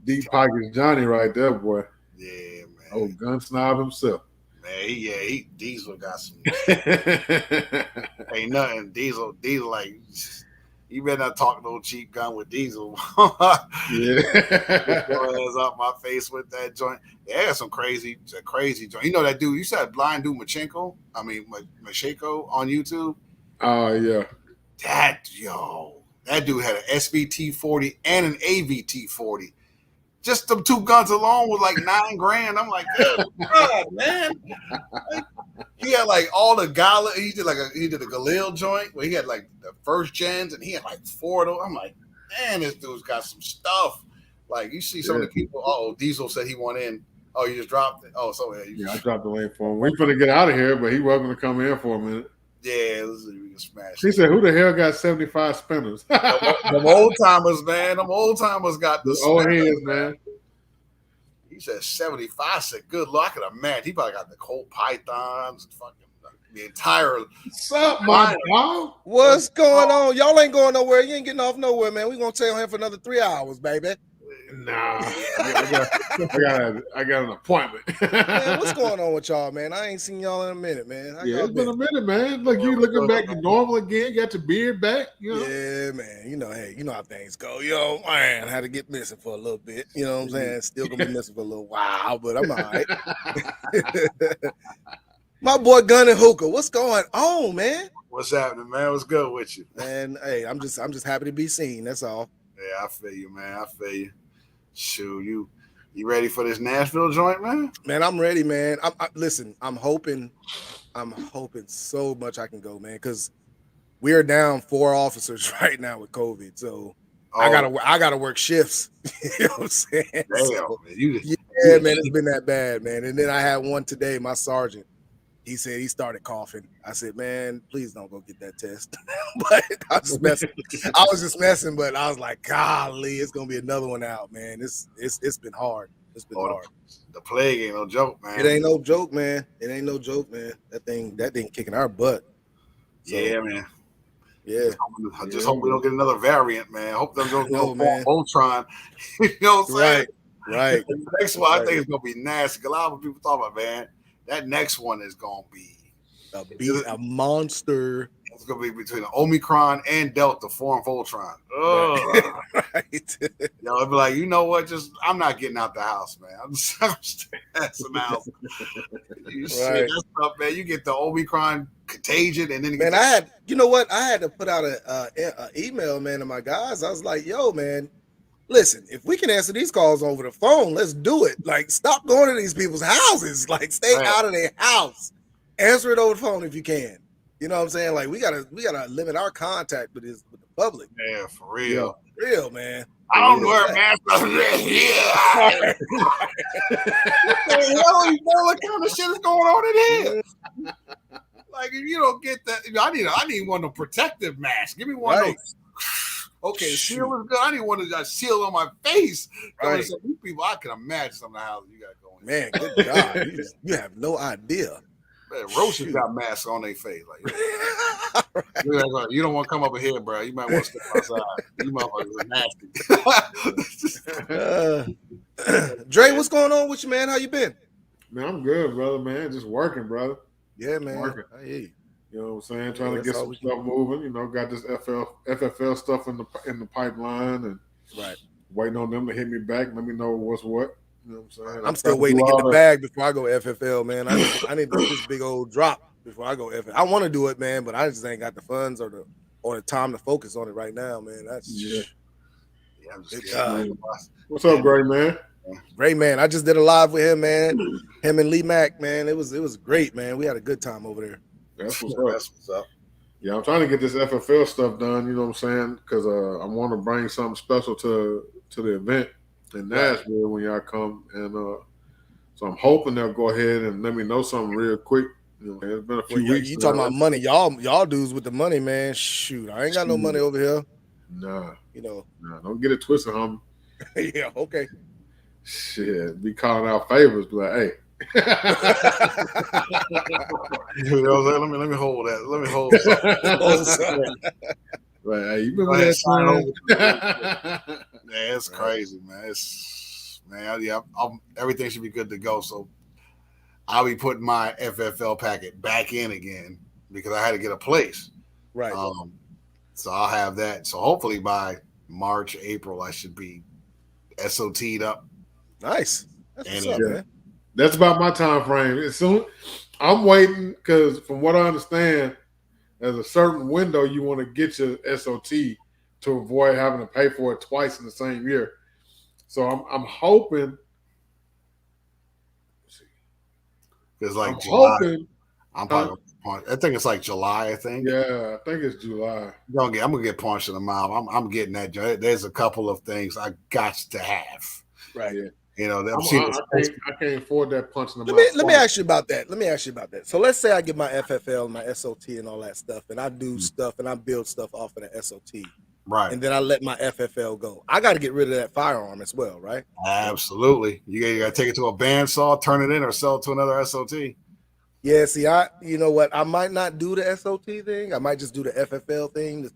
A: Deep Pockets Johnny right there, boy.
C: Yeah, man.
A: Oh, gun snob himself.
C: Man, he Diesel got some. Ain't nothing. Diesel like, you better not talk no cheap gun with Diesel.
A: Yeah.
C: Get your ass off my face with that joint. Yeah, some crazy joint. You know that dude, you said blind dude Machenko on YouTube?
A: Oh, yeah.
C: That, That dude had an SVT-40 and an AVT-40. Just them two guns alone was like $9,000. I'm like, good God, man. Like, he had like all the gala. He did a Galil joint where he had like the first gens, and he had like 4 of those. I'm like, man, this dude's got some stuff. Like you see some of the people. Oh, Diesel said he went in. Oh, you just dropped it. Oh, so
A: yeah, I dropped the link for him. We're gonna get out of here, but he welcome to come in for a minute.
C: Yeah, we can smash.
A: He said, "Who the hell got 75 spinners?"
C: Them old timers, man. Them old timers got the
A: old heads, man.
C: He said 75. I said, good luck. I could imagine. He probably got the Colt Pythons and fucking the entire.
A: What's up, my dog?
E: What's going on? Y'all ain't going nowhere. You ain't getting off nowhere, man. We gonna stay on here for another 3 hours, baby.
A: Nah, I got an appointment.
E: Man, what's going on with y'all, man? I ain't seen y'all in a minute, man.
A: It's been a minute, man. Look, you looking back to normal again. You got your beard back. You know?
E: Yeah, man. You know, hey, you know how things go. Yo, man, I had to get missing for a little bit. You know what I'm saying? Still gonna be missing for a little while, but I'm all right. My boy Gun and Hookah, what's going on, man?
C: What's happening, man? What's good with you?
E: Man, hey, I'm just happy to be seen. That's all.
C: Yeah, I feel you, man. I feel you. Shoot, you ready for this Nashville joint, man?
E: Man, I'm ready, man. Listen, I'm hoping so much I can go, man, because we are down 4 officers right now with COVID. So I gotta work shifts. You know what I'm saying?
C: Damn,
E: so,
C: man,
E: yeah, man, it's been that bad, man. And then I had one today, my sergeant. He said he started coughing. I said, man, please don't go get that test. But I was just messing, but I was like, golly, it's gonna be another one out, man. It's been hard. It's been hard.
C: The plague ain't no joke, man.
E: It ain't no joke, man. It ain't no joke, man. That thing kicking our butt.
C: So, yeah, man.
E: Yeah.
C: I just hope we don't get another variant, man. I hope them don't go Voltron. You know what I'm saying?
E: Right.
C: The next one, I think it's gonna be nasty. A lot of people talk about, man. That next one is gonna be
E: a monster.
C: It's gonna be between the Omicron and Delta, Foreign Voltron.
E: Right.
C: Yo, I'll be like, you know what? I'm not getting out the house, man. I'm staying at some house. You shit, that's tough, man. You get the Omicron contagion, and then
E: man, I had to put out a email, man, to my guys. I was like, yo, man. Listen, if we can answer these calls over the phone, let's do it. Like, stop going to these people's houses. Like, stay out of their house. Answer it over the phone if you can. You know what I'm saying? Like, we gotta limit our contact with the public.
C: Yeah, for real.
E: Yeah, real, man.
C: I don't wear masks. What kind of shit is going on in here? Like, if you don't get that, I need one of the protective masks. Give me one of those. Okay, the seal is good. I didn't want to seal on my face. Right. Some people, I can imagine some of the houses you got going.
E: Man, good God. You have no idea.
C: Man, Roaches got masks on their face. Like, right. You don't want to come over here, bro. You might want to step outside. You motherfuckers are
E: nasty. Dre, what's going on with you, man? How you been?
A: Man, I'm good, brother, man. Just working, brother.
E: Yeah, man.
A: Working.
E: I hear you.
A: You know what I'm saying? Trying to get some stuff moving. You know, got this FFL stuff in the pipeline, and waiting on them to hit me back, let me know what's what. You know what I'm saying?
E: I'm still waiting to get the bag before I go FFL, man. I need to do this big old drop before I go FFL. I want to do it, man, but I just ain't got the funds or the time to focus on it right now, man.
C: I'm just
A: what's up, Gray man?
E: Great, man. I just did a live with him, man. Him and Lee Mack, man. It was great, man. We had a good time over there.
A: That's what's up. Yeah, I'm trying to get this FFL stuff done, you know what I'm saying? Because I want to bring something special to the event in Nashville when y'all come. And so I'm hoping they'll go ahead and let me know something real quick. You know, it's been a few weeks.
E: You talking about money. Y'all dudes with the money, man. Shoot, I ain't got no money over here.
A: Nah.
E: You know.
A: Nah, don't get it twisted, homie.
E: Yeah, okay.
A: Shit, be calling out favors, be like, hey.
C: You know what I'm saying? Let me hold that. Let me hold something.
A: Right, hey, you remember that time?
C: Yeah, it's crazy, man. Everything should be good to go. So I'll be putting my FFL packet back in again because I had to get a place.
E: Right.
C: So I'll have that. So hopefully by March, April, I should be SOT'd up.
E: Nice. That's what's up, man.
A: That's about my time frame. Soon, I'm waiting because from what I understand, there's a certain window you want to get your SOT to avoid having to pay for it twice in the same year. So I'm hoping.
C: It's like
A: I'm
C: July.
A: hoping.
C: I'm probably I think it's like July. I think.
A: Yeah, I think it's July.
C: I'm gonna get punched in the mouth. I'm getting that. There's a couple of things I got to have.
E: Right.
A: Yeah.
C: You know,
A: I can't afford that punch in the mouth.
E: Let me ask you about that. So let's say I get my FFL, my SOT, and all that stuff, and I do stuff and I build stuff off of the SOT.
C: Right.
E: And then I let my FFL go. I got to get rid of that firearm as well, right?
C: Absolutely. You got to take it to a bandsaw, turn it in, or sell it to another SOT.
E: Yeah, see, you know what? I might not do the SOT thing. I might just do the FFL thing,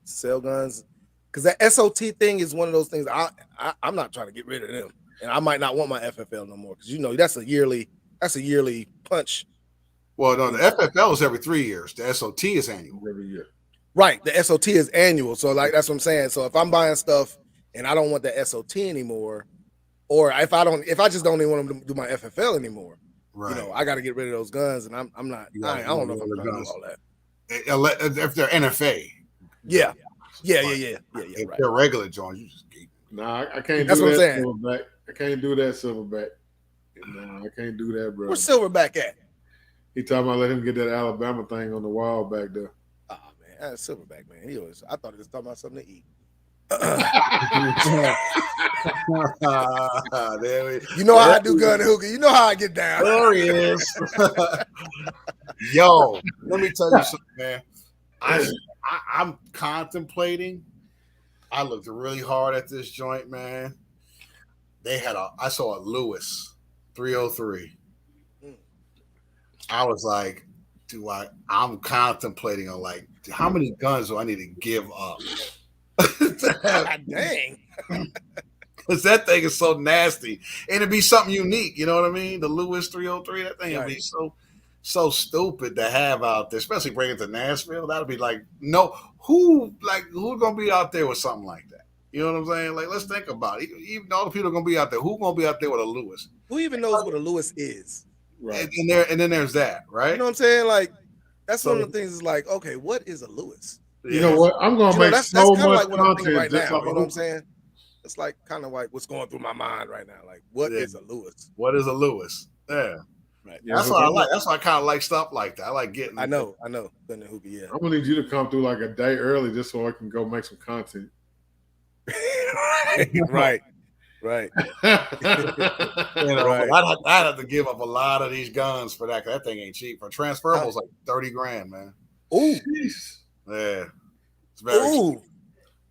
E: sell guns. Because that SOT thing is one of those things I'm not trying to get rid of them. And I might not want my FFL no more. Because, that's a yearly punch.
C: Well, no, the FFL is every 3 years. The SOT is annual.
A: Every year.
E: Right. The SOT is annual. So, that's what I'm saying. So, if I'm buying stuff and I don't want the SOT anymore, or if I just don't even want them to do my FFL anymore,
C: right.
E: I got to get rid of those guns, and I'm not. I don't know if I'm trying to do all that.
C: If they're NFA.
E: Yeah.
C: If
E: right.
C: they're regular joints, you just keep.
A: Nah, I can't
E: That's
A: do
E: what I'm
A: that.
E: saying.
A: Silverback. I can't do that, Silverback. No, I can't do that, bro.
E: Where's Silverback at?
A: He told me I let him get that Alabama thing on the wall back there.
E: Oh man, that's Silverback, man. I thought he was talking about something to eat. You know how I do gun and hookah. You know how I get down.
C: There he is. Yo, let me tell you something, man. I'm contemplating. I looked really hard at this joint, man. I saw a Lewis 303. I was like, I'm contemplating on like, how many guns do I need to give up?
E: God dang.
C: Because that thing is so nasty. And it'd be something unique, you know what I mean? The Lewis 303, that thing would be so stupid to have out there, especially bring it to Nashville. That'd be like, who's gonna be out there with something like that? You know what I'm saying? Like, let's think about it. Even all the people are gonna be out there. Who's gonna be out there with a Lewis?
E: Who even knows what a Lewis is?
A: Right.
C: And then there's that, right?
E: You know what I'm saying? Like, that's one of the things. Is like, okay, what is a Lewis?
A: You know what? I'm gonna make
E: that's
A: so
E: kind of
A: much
E: like what I'm thinking
A: content
E: right
A: just
E: now.
A: off
E: You
A: of
E: know what I'm saying? It's like kind of like what's going through my mind right now. Like, what is a Lewis?
C: What is a Lewis? Yeah.
E: Right.
C: That's what I like. That's why I kind of like stuff like that. I like getting.
E: I know. Gun and hookah, yeah.
A: I'm gonna need you to come through like a day early just so I can go make some content.
E: Right.
C: Right.
E: Right.
C: I'd have to give up a lot of these guns for that. 'Cause that thing ain't cheap. For transferables, like $30,000, man.
E: Ooh.
C: Yeah. It's very cheap.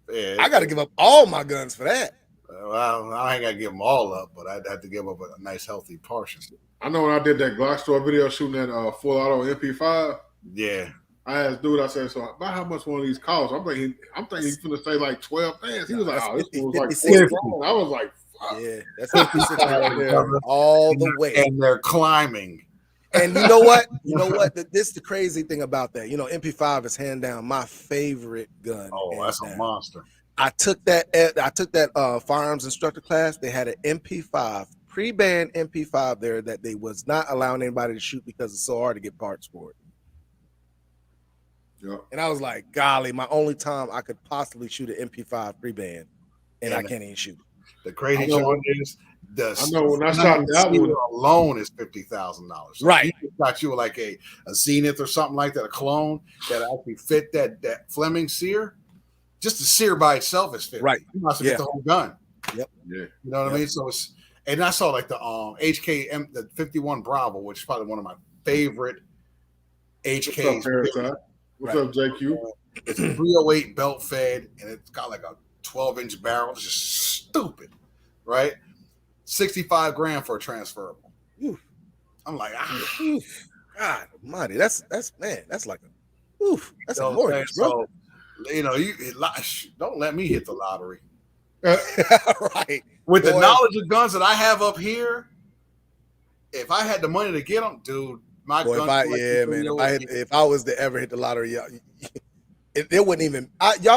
C: Yeah,
E: I got to give up all my guns for that.
C: Well, I ain't got to give them all up, but I'd have to give up a nice, healthy portion.
A: I know when I did that Glock store video shooting that full auto MP5.
C: Yeah.
A: I asked dude, I said, so about how much one of these costs? I'm thinking he's gonna say like 12 bands. He was like, oh, this one was like 50. I was like, fuck.
E: Yeah, that's 56 right there, all the way.
C: And they're climbing.
E: And you know what? This is the crazy thing about that. MP5 is hand down my favorite gun.
C: Oh, that's a monster.
E: I took that firearms instructor class. They had an MP5, pre-banned MP5 there that they was not allowing anybody to shoot because it's so hard to get parts for it.
A: Yeah.
E: And I was like, golly, my only time I could possibly shoot an MP5 pre-banned, and I can't even shoot.
C: The crazy one is
A: I know when I shot that one
C: alone is $50,000. So
E: right.
C: You got you like a Zenith or something like that, a clone that actually fit that Fleming sear. Just the sear by itself is 50.
E: Right.
C: You must have get the whole gun.
E: Yep.
A: Yeah.
C: You know what I mean? So it's, and I saw like the HKM, the 51 Bravo, which is probably one of my favorite HKs.
A: What's up, JQ?
C: It's a 308 belt fed, and it's got like a 12-inch barrel. It's just stupid, right? $65,000 for a transferable.
E: Oof.
C: I'm like,
E: God Almighty, that's like a mortgage, bro.
C: So, don't let me hit the lottery.
E: Right.
C: With the knowledge of guns that I have up here, if I had the money to get them, dude, my guns.
E: If I was to ever hit the lottery, y'all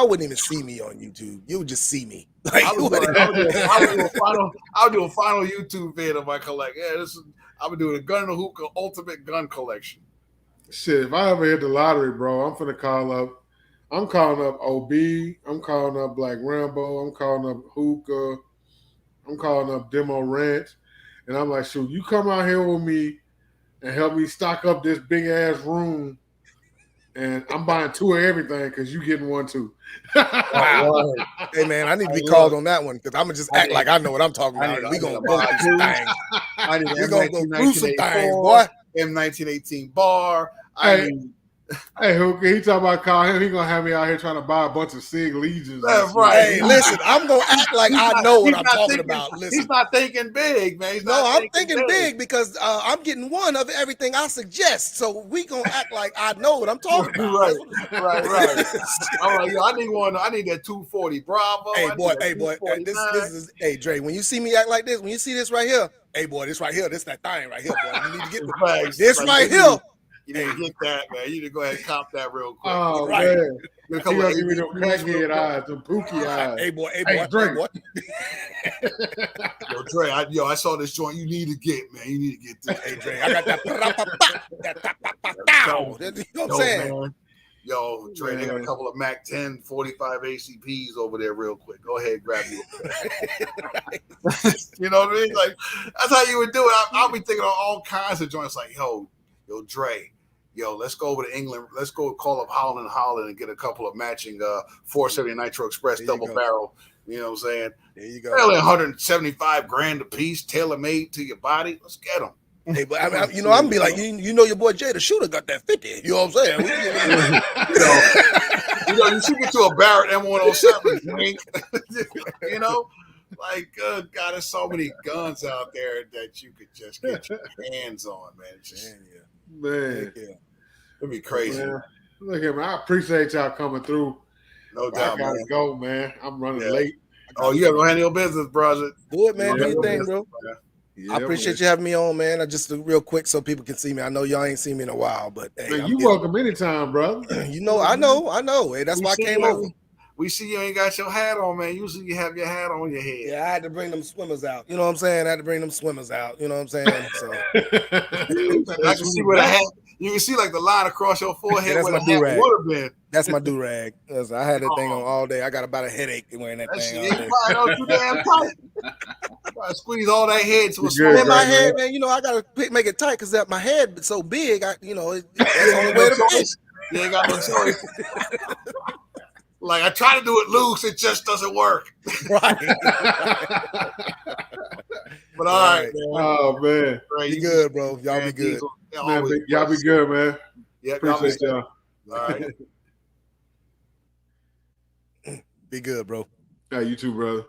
E: wouldn't even see me on YouTube. You would just see me. Like,
C: I'll do a final YouTube vid of my collection. Yeah, I'm doing a gun and a hookah ultimate gun collection.
A: Shit, if I ever hit the lottery, bro, I'm finna call up I'm calling up OB. I'm calling up Black Rambo. I'm calling up Hookah. I'm calling up Demo Ranch. And I'm like, shoot, you come out here with me and help me stock up this big ass room. And I'm buying 2 of everything because you getting 1 too.
E: Wow. Hey man, I need to be called on that one because I'm gonna just act like I know what I'm talking about. We gonna go through some things. We gonna go through some things, boy.
C: M1918 bar.
A: Hey, Hookah, he talking about calling him. He gonna have me out here trying to buy a bunch of Sig Legions.
C: That's right.
E: Hey, listen, I'm gonna act like I know what I'm talking about. Listen,
C: he's not thinking big, man.
E: I'm thinking big because I'm getting 1 of everything I suggest. So we gonna act like I know what I'm talking about.
C: Right. I'm like, yo, I need one. I need that 240 Bravo.
E: Hey, boy. This is Dre. When you see me act like this, when you see this right here, hey, boy, this right here, this that thing right here, boy. You need to get this right here.
C: You need to get that, man. You need to go ahead and cop that real quick.
A: Oh,
E: right.
A: Man. You gonna give me them crackhead eyes, them pookie eyes.
E: Hey, boy.
A: Dre.
C: Yo, Dre, I saw this joint you need to get, man. You need to get this.
E: Hey, Dre, I got that. You know what I'm saying?
C: Man. Yo, Dre, they got a couple of Mac 10 45 ACPs over there real quick. Go ahead, grab you. You know what I mean? Like, that's how you would do it. I'll be thinking of all kinds of joints like, yo, Dre, let's go over to England. Let's go call up Holland and get a couple of matching 470 Nitro Express double barrel. You know what I'm saying?
E: There you go.
C: Barely $175,000 a piece, tailor made to your body. Let's get them.
E: Hey, but I'm gonna be like, you know, your boy Jay the Shooter got that 50. You know what I'm saying?
C: You should get to a Barrett M107 drink. You know, like God, there's so many guns out there that you could just get your hands on, man.
A: Man,
C: it'd be crazy.
A: Man. Look at me. I appreciate y'all coming through.
C: No doubt,
A: I gotta go, man. I'm running late.
C: Oh, you gotta handle your business, brother.
E: Do it, man. Do your thing, bro. Yeah, I appreciate you having me on, man. I just real quick so people can see me. I know y'all ain't seen me in a while, but hey,
A: man, you welcome anytime, brother.
E: You know, I know. Hey, that's why I came over.
C: We see you ain't got your hat on, man. Usually you have your hat on your head.
E: Yeah, I had to bring them swimmers out. You know what I'm saying? I had to bring them swimmers out. You know what I'm saying? So
C: I can see where the hat. You can see like the line across your forehead where the hat would have been.
E: That's my do-rag. I had that thing on all day. I got about a headache wearing that thing all day.
C: Probably too damn tight. Squeeze all that head to a
E: small. In my head, man, you know, I gotta make it tight because my head is so big. That's the only way to fit.
C: You ain't got no choice. Like I try to do it loose, it just doesn't work.
E: Right.
C: But all right, man.
A: Oh man,
E: be good, bro. Y'all be good.
A: Man, y'all be good, man.
C: Yeah,
A: appreciate y'all.
C: All right.
E: Be good, bro.
A: Yeah, you too, brother.